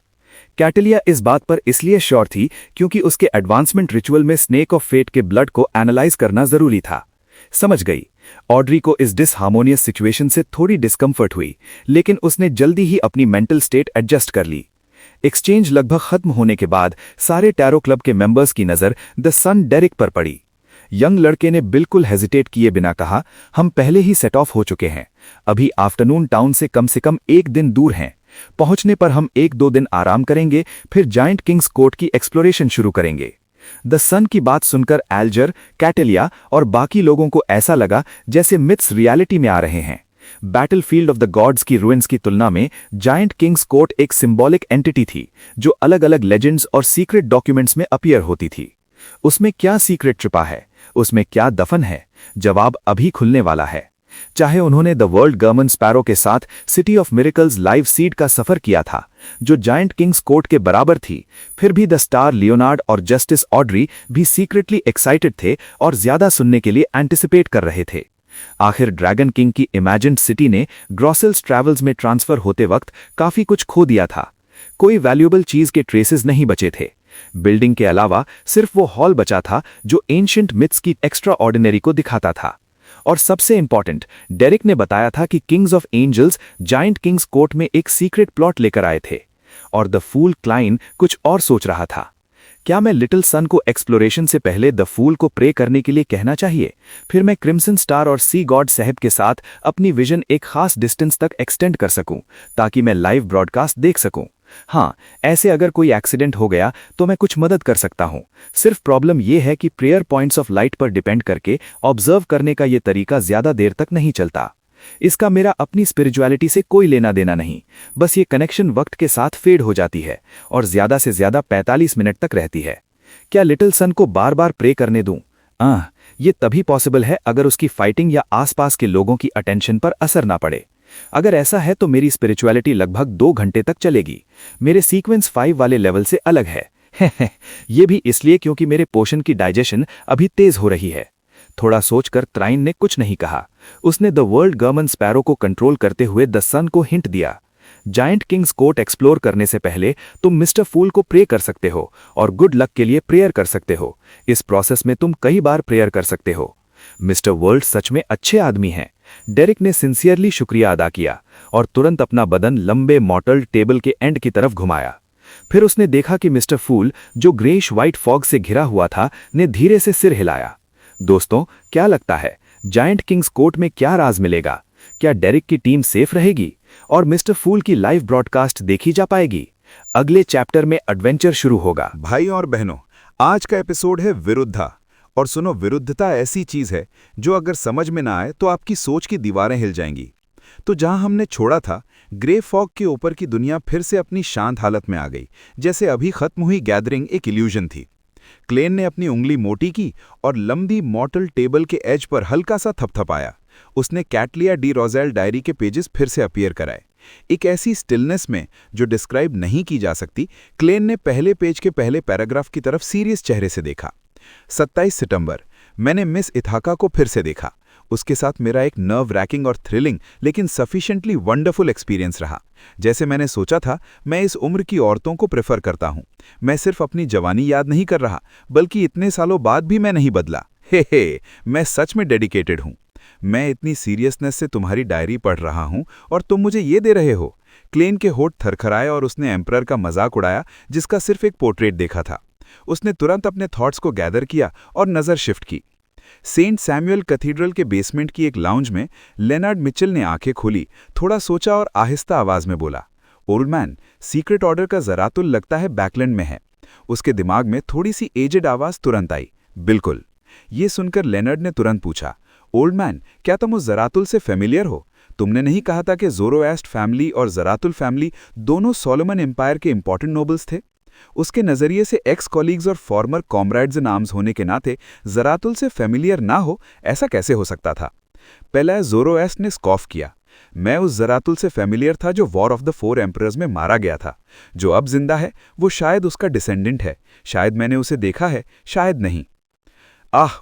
कैटेलिया इस बात पर इसलिए श्योर थी क्योंकि उसके एडवांसमेंट रिचुअल में स्नेक ऑफ फेट के ब्लड को एनालाइज करना जरूरी था। समझ गई। ऑड्री को इस डिसहार्मोनियस सिचुएशन से थोड़ी डिस्कम्फर्ट हुई, लेकिन उसने जल्दी ही अपनी मेंटल स्टेट एडजस्ट कर ली। एक्सचेंज लगभग खत्म होने के बाद सारे टैरो क्लब के मेंबर्स की नजर द सन डेरिक पर पड़ी। यंग लड़के ने बिल्कुल हेजिटेट किए बिना कहा, हम पहले ही सेट ऑफ हो चुके हैं। अभी आफ्टरनून टाउन से कम 1 दिन दूर हैं। पहुंचने पर हम 1-2 दिन आराम करेंगे, फिर जायंट किंग्स कोर्ट की एक्सप्लोरेशन शुरू करेंगे। द सन की बात सुनकर एल्जर, कैटेलिया और बाकी लोगों को ऐसा लगा जैसे मिथ्स रियलिटी में आ रहे हैं। बैटलफील्ड ऑफ द गॉड्स की रुइंस की तुलना में जायंट किंग्स कोर्ट एक सिंबॉलिक एंटिटी थी जो अलग-अलग लेजेंड्स और सीक्रेट डॉक्यूमेंट्स में अपीयर होती थी। उसमें क्या सीक्रेट छिपा है? उसमें क्या दफन है? जवाब अभी खुलने वाला है। चाहे उन्होंने द वर्ल्ड गवर्नमेंट स्पैरो के साथ city of miracles live seed का सफर किया था, जो जायंट किंग्स कोर्ट के बराबर थी, फिर भी द स्टार लियोनार्ड और जस्टिस ऑड्री भी सीक्रेटली एक्साइटेड थे और ज्यादा सुनने के लिए एंटिसिपेट कर रहे थे। आखिर ड्रैगन किंग की इमेजिन्ड सिटी ने ग्रॉसेल्स ट्रैवल्स में ट्रांसफर होते वक्त काफी कुछ खो दिया था। कोई वैल्यूएबल चीज के ट्रेसेस नहीं बचे थे। बिल्डिंग के अलावा सिर्फ वो हॉल बचा था जो एंशिएंट मिथ्स की एक्स्ट्रा ऑर्डिनरी को दिखाता था। और सबसे इंपॉर्टेंट, डेरिक ने बताया था कि kings of angels giant kings court में एक सीक्रेट प्लॉट लेकर आए थे, और द फूल क्लाइन कुछ और सोच रहा था। क्या मैं लिटिल सन को एक्सप्लोरेशन से पहले द फूल को प्रे करने के लिए कहना चाहिए? फिर मैं क्रिम्सन स्टार और सी गॉड साहब के साथ अपनी विजन एक खास डिस्टेंस तक एक्सटेंड कर सकूं, ताकि मैं लाइव ब्रॉडकास्ट देख सकूं। हाँ, ऐसे अगर कोई एक्सीडेंट हो गया तो मैं कुछ मदद कर सकता हूं। सिर्फ प्रॉब्लम यह है कि प्रेयर पॉइंट्स ऑफ लाइट पर डिपेंड करके ऑब्जर्व करने का यह तरीका ज्यादा देर तक नहीं चलता। इसका मेरा अपनी स्पिरिचुअलिटी से कोई लेना देना नहीं, बस ये कनेक्शन वक्त के साथ फेड हो जाती है और ज्यादा से ज्यादा 45 मिनट तक रहती है। क्या लिटिल सन को बार बार प्रे करने दूं? ये तभी पॉसिबल है अगर उसकी फाइटिंग या आसपास के लोगों की अटेंशन पर असर ना पड़े। अगर ऐसा है तो मेरी स्पिरिचुअलिटी लगभग 2 घंटे तक चलेगी। मेरे सीक्वेंस 5 वाले लेवल से अलग है। ये भी इसलिए क्योंकि मेरे पोषण की डाइजेशन अभी तेज हो रही है। थोड़ा सोचकर त्राइन ने कुछ नहीं कहा। उसने द वर्ल्ड गवर्नमेंट स्पैरो को कंट्रोल करते हुए द सन को हिंट दिया, जायंट किंग्स कोर्ट एक्सप्लोर करने से पहले तुम मिस्टर फूल को प्रे कर सकते हो और गुड लक के लिए प्रेयर कर सकते हो। इस प्रोसेस में तुम कई बार प्रेयर कर सकते हो। मिस्टर वर्ल्ड सच में अच्छे आदमी हैं। डेरिक ने सिंसियरली शुक्रिया अदा किया और तुरंत अपना बदन लंबे मॉटल टेबल के एंड की तरफ घुमाया। फिर उसने देखा कि मिस्टर फूल, जो ग्रेइश व्हाइट फॉग से घिरा हुआ था, ने धीरे से सिर हिलाया। दोस्तों, क्या लगता है जायंट किंग्स कोर्ट में क्या राज मिलेगा? क्या डेरिक की टीम सेफ रहेगी और मिस्टर फूल की लाइव ब्रॉडकास्ट देखी जा पाएगी? अगले चैप्टर में एडवेंचर शुरू होगा। भाई और बहनों, आज का एपिसोड है विरुद्धा। और सुनो, विरुद्धता ऐसी चीज है जो अगर समझ में ना आए तो आपकी सोच की दीवारें हिल जाएंगी। तो जहां हमने छोड़ा था, ग्रे फॉग के ऊपर की दुनिया फिर से अपनी शांत हालत में आ गई, जैसे अभी खत्म हुई गैदरिंग एक इल्यूजन थी। क्लेन ने अपनी उंगली मोटी की और लंबी मॉटल टेबल के एज पर हल्का सा थपथपाया। उसने कैटलिया डी रोजेल डायरी के पेजेस फिर से अपीयर कराए। एक ऐसी स्टिलनेस में जो डिस्क्राइब नहीं की जा सकती, क्लेन ने पहले पेज के पहले पैराग्राफ की तरफ सीरियस चेहरे से देखा। 27 सितंबर, मैंने मिस इथाका को फिर से देखा। उसके साथ मेरा एक नर्व रैकिंग और थ्रिलिंग लेकिन सफिशिएंटली वंडरफुल एक्सपीरियंस रहा। जैसे मैंने सोचा था, मैं इस उम्र की औरतों को प्रेफर करता हूँ। मैं सिर्फ अपनी जवानी याद नहीं कर रहा, बल्कि इतने सालों बाद भी मैं नहीं बदला। हे, मैं सच में डेडिकेटेड हूँ। मैं इतनी सीरियसनेस से तुम्हारी डायरी पढ़ रहा हूँ और तुम मुझे ये दे रहे हो। क्लेन के होठ थरथराए और उसने एम्परर का मजाक उड़ाया, जिसका सिर्फ एक पोर्ट्रेट देखा था। उसने तुरंत अपने थॉट्स को गैदर किया और नज़र शिफ्ट की। सेंट सैमुअल कैथीड्रल के बेसमेंट की एक लाउंज में लेनार्ड मिचेल ने आंखें खोली, थोड़ा सोचा और आहिस्ता आवाज में बोला, ओल्ड मैन, सीक्रेट ऑर्डर का जरातुल लगता है बैकलैंड में है। उसके दिमाग में थोड़ी सी एजेड आवाज तुरंत आई, बिल्कुल। ये सुनकर लेनार्ड ने तुरंत पूछा, ओल्ड मैन, क्या तुम उस जरातुल से फेमिलियर हो? तुमने नहीं कहा था कि ज़ोरोएस्ट फैमिली और जरातुल फैमिली दोनों सोलोमन एम्पायर के इंपॉर्टेंट नोबल्स थे? उसके नज़रिए से एक्स कॉलीग्स और फॉर्मर कॉमरेड्स इन आर्म्स होने के नाते जरातुल से फेमिलियर ना हो, ऐसा कैसे हो सकता था? पहले ज़ोरोएस्ट ने स्कॉफ किया। मैं उस जरातुल से फेमिलियर था जो वॉर ऑफ द 4 एम्परर्स में मारा गया था। जो अब जिंदा है वो शायद उसका डिसेंडेंट है। शायद मैंने उसे देखा है, शायद नहीं।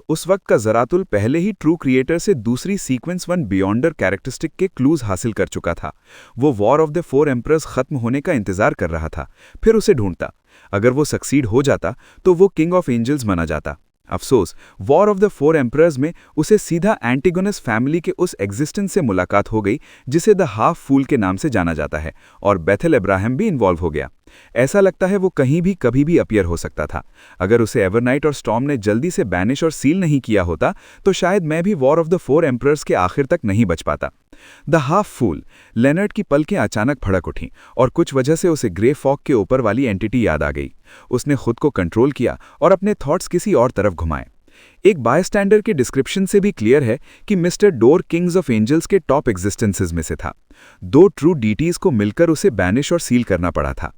उस वक्त का जरातुल पहले ही ट्रू क्रिएटर से दूसरी सीक्वेंस 1 बियॉन्डर कैरेक्टरिस्टिक के क्लूज हासिल कर चुका था। वो वॉर ऑफ द 4 एम्परर्स खत्म होने का इंतजार कर रहा था, फिर उसे ढूंढता। अगर वो सक्सीड हो जाता तो वो किंग ऑफ एंजल्स बना जाता। अफसोस, वॉर ऑफ द 4 एम्परर्स में उसे सीधा एंटिगोनस फैमिली के उस एग्जिस्टेंस से मुलाकात हो गई जिसे द हाफ फूल के नाम से जाना जाता है, और बेथेल अब्राहम भी इन्वॉल्व हो गया। ऐसा लगता है वो कहीं भी कभी भी अपीयर हो सकता था। अगर उसे एवरनाइट और स्टॉर्म ने जल्दी से बैनिश और सील नहीं किया होता तो शायद मैं भी वॉर ऑफ द 4 एम्परर्स के आखिर तक नहीं बच पाता। The half fool. लेनर्ड की पलकें अचानक फड़क उठीं और कुछ वजह से उसे ग्रे फॉग के ऊपर वाली एंटिटी याद आ गई। उसने खुद को कंट्रोल किया और अपने थॉट्स किसी और तरफ घुमाए। एक बायस्टैंडर के डिस्क्रिप्शन से भी क्लियर है कि Mister Door kings of angels के टॉप एग्जिस्टेंसेस में से था। 2 ट्रू डीटीज को मिलकर उसे बैनिश और सील करना पड़ा था।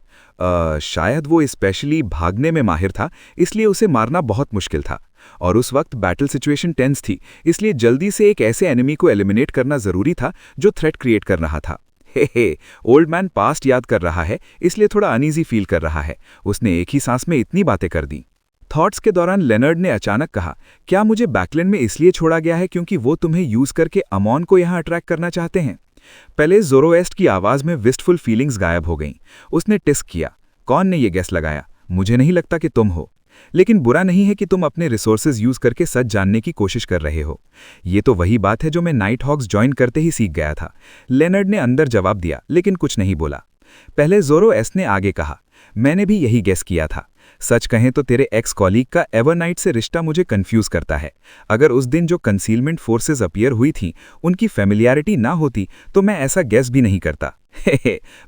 शायद वो स्पेशली भागने में माहिर था, इसलिए उसे मारना बहुत मुश्किल था। और उस वक्त बैटल सिचुएशन टेंस थी, इसलिए जल्दी से एक ऐसे एनिमी को एलिमिनेट करना जरूरी था जो थ्रेट क्रिएट कर रहा था। हे, ओल्ड मैन पास्ट याद कर रहा है, इसलिए थोड़ा अनईजी फील कर रहा है। उसने एक ही सांस में इतनी बातें कर दी। थॉट्स के दौरान लेनर्ड ने अचानक कहा, क्या मुझे बैकलैंड में इसलिए छोड़ा गया है क्योंकि वो तुम्हें यूज करके अमोन को यहां अट्रैक्ट करना चाहते हैं? पहले ज़ोरोएस्ट की आवाज में विस्टफुल फीलिंग्स गायब हो गईं। उसने टिस्क किया, कौन ने ये गैस लगाया? मुझे नहीं लगता कि तुम हो। लेकिन बुरा नहीं है कि तुम अपने रिसोर्सेज यूज करके सच जानने की कोशिश कर रहे हो। ये तो वही बात है जो मैं नाइट हॉक्स ज्वाइन करते ही सीख गया था। लेनर्ड ने अंदर जवाब दिया, लेकिन कुछ नहीं बोला। पहले ज़ोरोएस्ट ने आगे कहा, मैंने भी यही गेस किया था। सच कहें तो तेरे एक्स कॉलीग का एवरनाइट से रिश्ता मुझे कंफ्यूज करता है। अगर उस दिन जो कंसीलमेंट फोर्सेस अपीयर हुई थीं, उनकी फैमिलियरिटी ना होती तो मैं ऐसा गेस भी नहीं करता।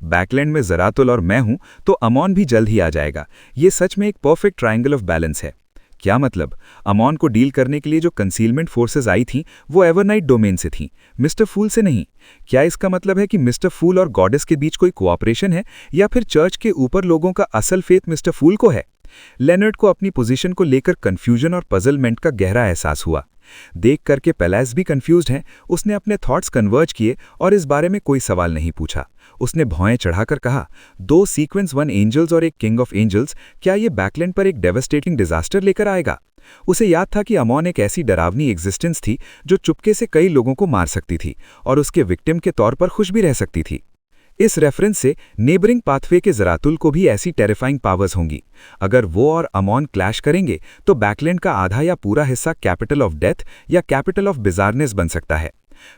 बैकलैंड में जरातुल और मैं हूं तो अमोन भी जल्द ही आ जाएगा। ये सच में एक परफेक्ट ट्रायंगल ऑफ बैलेंस है। क्या मतलब? अमोन को डील करने के लिए जो कंसीलमेंट फोर्सेस आई थीं वो एवरनाइट डोमेन से थीं, मिस्टर फूल से नहीं। क्या इसका मतलब है कि मिस्टर फूल और गॉडेस के बीच कोई कोऑपरेशन है, या फिर चर्च के ऊपर लोगों का असल फेथ मिस्टर फूल को है? लेनर्ड को अपनी पोजीशन को लेकर कंफ्यूजन और पजलमेंट का गहरा एहसास हुआ। देख करके पेलेस भी कंफ्यूज्ड हैं। उसने अपने थॉट्स कन्वर्ज किए और इस बारे में कोई सवाल नहीं पूछा। उसने भौएं चढ़ाकर कहा, 2 सीक्वेंस 1 एंजल्स और एक किंग ऑफ एंजल्स, क्या ये बैकलैंड पर एक डेवास्टेटिंग डिजास्टर लेकर आएगा? उसे याद था कि अमोन एक ऐसी डरावनी एग्जिस्टेंस थी जो चुपके से कई लोगों को मार सकती थी और उसके विक्टिम के तौर पर खुश भी रह सकती थी। इस रेफरेंस से नेबरिंग पाथवे के जरातुल को भी ऐसी टेरिफाइंग पावर्स होंगी। अगर वो और अमोन क्लैश करेंगे तो बैकलैंड का आधा या पूरा हिस्सा कैपिटल ऑफ डेथ या कैपिटल ऑफ बिजारनेस बन सकता है।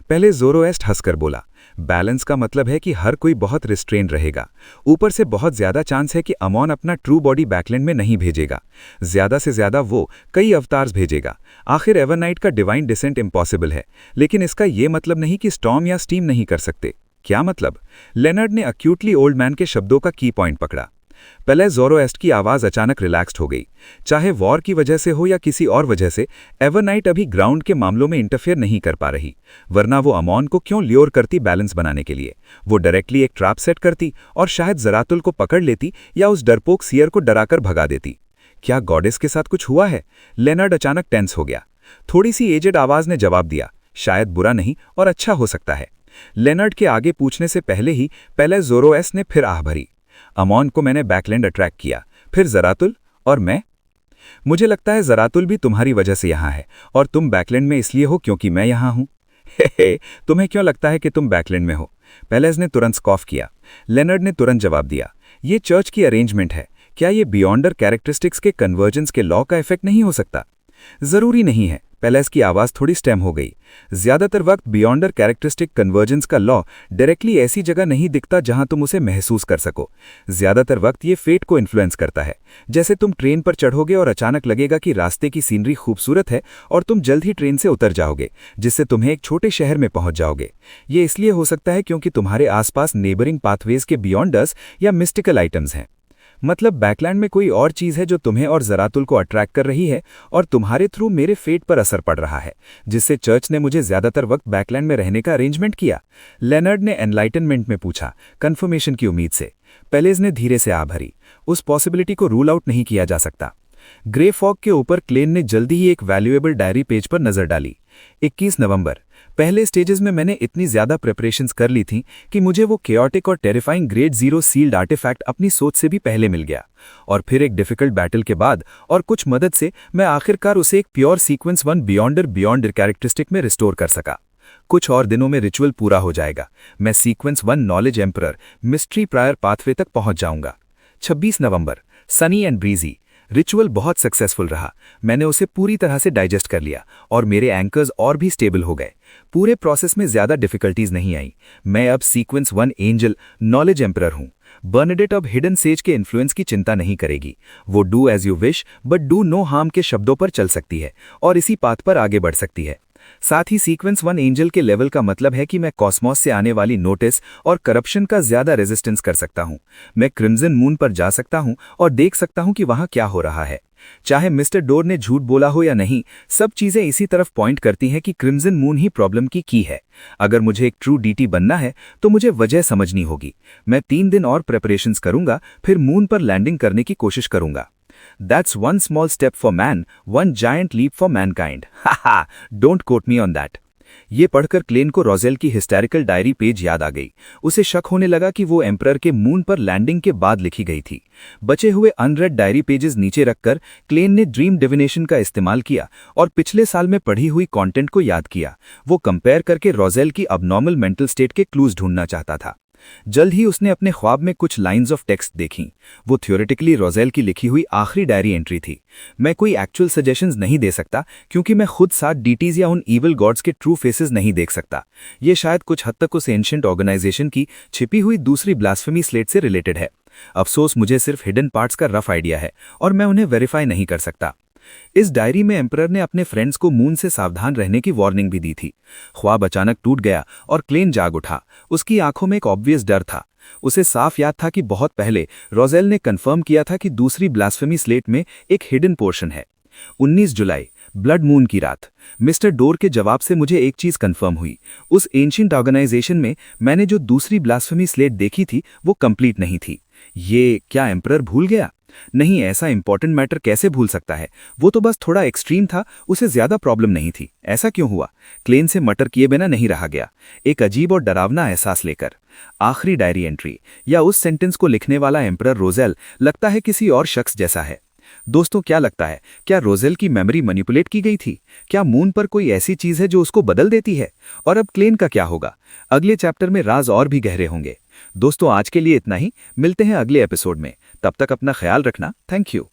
पहले ज़ोरोएस्ट हंसकर बोला, बैलेंस का मतलब है कि हर कोई बहुत रिस्ट्रेन रहेगा। ऊपर से बहुत ज्यादा चांस है कि अमोन अपना ट्रू बॉडी बैकलैंड में नहीं भेजेगा। ज्यादा से ज्यादा वो कई अवतार्स भेजेगा। आखिर एवरनाइट का डिवाइन डिसेंट इम्पॉसिबल है, लेकिन इसका ये मतलब नहीं कि स्टॉर्म या स्टीम नहीं कर सकते। क्या मतलब? लेनर्ड ने अक्यूटली ओल्ड मैन के शब्दों का की पॉइंट पकड़ा। पहले ज़ोरोएस्ट की आवाज अचानक रिलैक्स्ड हो गई। चाहे वॉर की वजह से हो या किसी और वजह से, एवरनाइट अभी ग्राउंड के मामलों में इंटरफेयर नहीं कर पा रही, वरना वो अमोन को क्यों ल्योर करती बैलेंस बनाने के लिए? वो डायरेक्टली एक ट्रैप सेट करती और शायद जरातुल को पकड़ लेती या उस डरपोक सियर को डराकर भगा देती। क्या गॉडेस के साथ कुछ हुआ है? लेनर्ड अचानक टेंस हो गया। थोड़ी सी एजेड आवाज ने जवाब दिया, शायद बुरा नहीं और अच्छा हो सकता है। लेनर्ड के आगे पूछने से पहले ही पहले ज़ोरोएस्ट ने फिर आह भरी, अमोन को मैंने बैकलैंड अट्रैक्ट किया, फिर जरातुल और मैं। मुझे लगता है जरातुल भी तुम्हारी वजह से यहाँ है और तुम बैकलैंड में इसलिए हो क्योंकि मैं यहाँ हूँ। हे, तुम्हें क्यों लगता है कि तुम बैकलैंड में हो? पेलेज ने तुरंत स्कॉफ किया। लेनर्ड ने तुरंत जवाब दिया, ये चर्च की अरेंजमेंट है। क्या ये बियॉन्डर कैरेक्टरिस्टिक्स के कन्वर्जेंस के लॉ का इफेक्ट नहीं हो सकता? जरूरी नहीं है। पेलेज की आवाज थोड़ी स्टेम हो गई। ज्यादातर वक्त बियॉन्डर कैरेक्टरिस्टिक कन्वर्जेंस का लॉ डायरेक्टली ऐसी जगह नहीं दिखता जहां तुम उसे महसूस कर सको। ज्यादातर वक्त ये फेट को इन्फ्लुएंस करता है। जैसे तुम ट्रेन पर चढ़ोगे और अचानक लगेगा कि रास्ते की सीनरी खूबसूरत है और तुम जल्द ही ट्रेन से उतर जाओगे, जिससे तुम्हें एक छोटे शहर में पहुंच जाओगे। ये इसलिए हो सकता है क्योंकि तुम्हारे आसपास नेबरिंग पाथवेज के बियॉन्डर्स या मिस्टिकल आइटम्स हैं। मतलब बैकलैंड में कोई और चीज है जो तुम्हें और जरातुल को अट्रैक्ट कर रही है और तुम्हारे थ्रू मेरे फेट पर असर पड़ रहा है, जिससे चर्च ने मुझे ज्यादातर वक्त बैकलैंड में रहने का अरेंजमेंट किया। लेनर्ड ने एनलाइटनमेंट में पूछा, कंफर्मेशन की उम्मीद से। पेलेज ने धीरे से आ भरी। उस पॉसिबिलिटी को रूल आउट नहीं किया जा सकता। ग्रे फॉग के ऊपर क्लेन ने जल्दी ही एक वैल्यूएबल डायरी पेज पर नजर डाली। 21 नवंबर। पहले स्टेजेस में मैंने इतनी ज्यादा प्रिपरेशंस कर ली थी कि मुझे वो केओटिक और टेरिफाइंग ग्रेड 0 सील्ड आर्टिफैक्ट अपनी सोच से भी पहले मिल गया। और फिर एक डिफिकल्ट बैटल के बाद और कुछ मदद से मैं आखिरकार उसे एक प्योर सीक्वेंस 1 बियॉन्डर कैरेक्टरिस्टिक में रिस्टोर कर सका। कुछ और दिनों में रिचुअल पूरा हो जाएगा। मैं sequence 1 knowledge emperor mystery pryer pathway तक पहुंच जाऊंगा। 26 नवंबर। Sunny and breezy. रिचुअल बहुत सक्सेसफुल रहा। मैंने उसे पूरी तरह से डाइजेस्ट कर लिया और मेरे एंकर्स और भी स्टेबल हो गए। पूरे प्रोसेस में ज्यादा डिफिकल्टीज नहीं आई। मैं अब सीक्वेंस 1 एंजल नॉलेज एम्परर हूं। बर्नेडेट अब हिडन सेज के इन्फ्लुएंस की चिंता नहीं करेगी। वो do as you wish but do no harm के शब्दों पर चल सकती है और इसी पाथ पर आगे बढ़ सकती है। साथ ही सीक्वेंस 1 एंजल के लेवल का मतलब है कि मैं कॉस्मॉस से आने वाली नोटिस और करप्शन का ज्यादा रेजिस्टेंस कर सकता हूं। मैं क्रिम्सन मून पर जा सकता हूं और देख सकता हूं कि वहां क्या हो रहा है। चाहे मिस्टर डोर ने झूठ बोला हो या नहीं, सब चीजें इसी तरफ पॉइंट करती हैं कि क्रिम्सन मून ही प्रॉब्लम की है। अगर मुझे एक ट्रू डीटी बनना है तो मुझे वजह समझनी होगी। मैं 3 दिन और प्रिपरेशंस करूंगा, फिर मून पर लैंडिंग करने की कोशिश करूंगा। That's one small step for man, one giant leap for mankind. Haha, don't quote me on that. ये पढ़कर क्लेन को रोजेल की हिस्टैरिकल डायरी पेज याद आ गई। उसे शक होने लगा कि वो एम्परर के मून पर लैंडिंग के बाद लिखी गई थी। बचे हुए अनरेड डायरी पेजेस नीचे रखकर क्लेन ने ड्रीम डिविनेशन का इस्तेमाल किया और पिछले साल में पढ़ी हुई कंटेंट को याद किया। वो कंपेयर करके रोजेल की अबनॉर्मल मेंटल स्टेट के क्लूज ढूंढना चाहता था। जल्द ही उसने अपने ख्वाब में कुछ लाइंस ऑफ टेक्स्ट देखीं। वो थ्योरेटिकली रोजेल की लिखी हुई आखिरी डायरी एंट्री थी। मैं कोई एक्चुअल सजेशंस नहीं दे सकता क्योंकि मैं खुद 7 डीटीज या उन इविल गॉड्स के ट्रू फेसेस नहीं देख सकता। ये शायद कुछ हद तक उस एंशिएंट ऑर्गेनाइजेशन की छिपी हुई दूसरी ब्लास्फेमी स्लेट से रिलेटेड है। अफसोस मुझे सिर्फ हिडन पार्ट्स का रफ आइडिया है और मैं उन्हें वेरीफाई नहीं कर सकता। इस डायरी में एम्परर ने अपने फ्रेंड्स को मून से सावधान रहने की वार्निंग भी दी थी। ख्वाब अचानक टूट गया और क्लेन जाग उठा। उसकी आंखों में एक ऑब्वियस डर था। उसे साफ याद था कि बहुत पहले रोजेल ने कंफर्म किया था कि दूसरी ब्लास्फेमी स्लेट में एक हिडन पोर्शन है। 19 जुलाई, ब्लड मून की रात। मिस्टर डोर के जवाब से मुझे एक चीज कंफर्म हुई। उस एंशिएंट ऑर्गेनाइजेशन में मैंने जो दूसरी ब्लास्फेमी स्लेट देखी थी वो कंप्लीट नहीं थी। ये क्या एम्परर भूल गया? नहीं, ऐसा इंपॉर्टेंट मैटर कैसे भूल सकता है? वो तो बस थोड़ा एक्सट्रीम था, उसे ज्यादा प्रॉब्लम नहीं थी। ऐसा क्यों हुआ? क्लेन से मटर किए बिना नहीं रहा गया, एक अजीब और डरावना एहसास लेकर। आखिरी डायरी एंट्री या उस सेंटेंस को लिखने वाला एम्परर रोजेल लगता है किसी और शख्स जैसा है। दोस्तों, क्या लगता है, क्या रोजेल की मेमोरी मैनिपुलेट की गई थी? क्या मून पर कोई ऐसी चीज है जो उसको बदल देती है? और अब क्लेन का क्या होगा? अगले चैप्टर में राज और भी गहरे होंगे। दोस्तों, आज के लिए इतना ही। मिलते हैं अगले एपिसोड में। तब तक अपना ख्याल रखना। Thank you.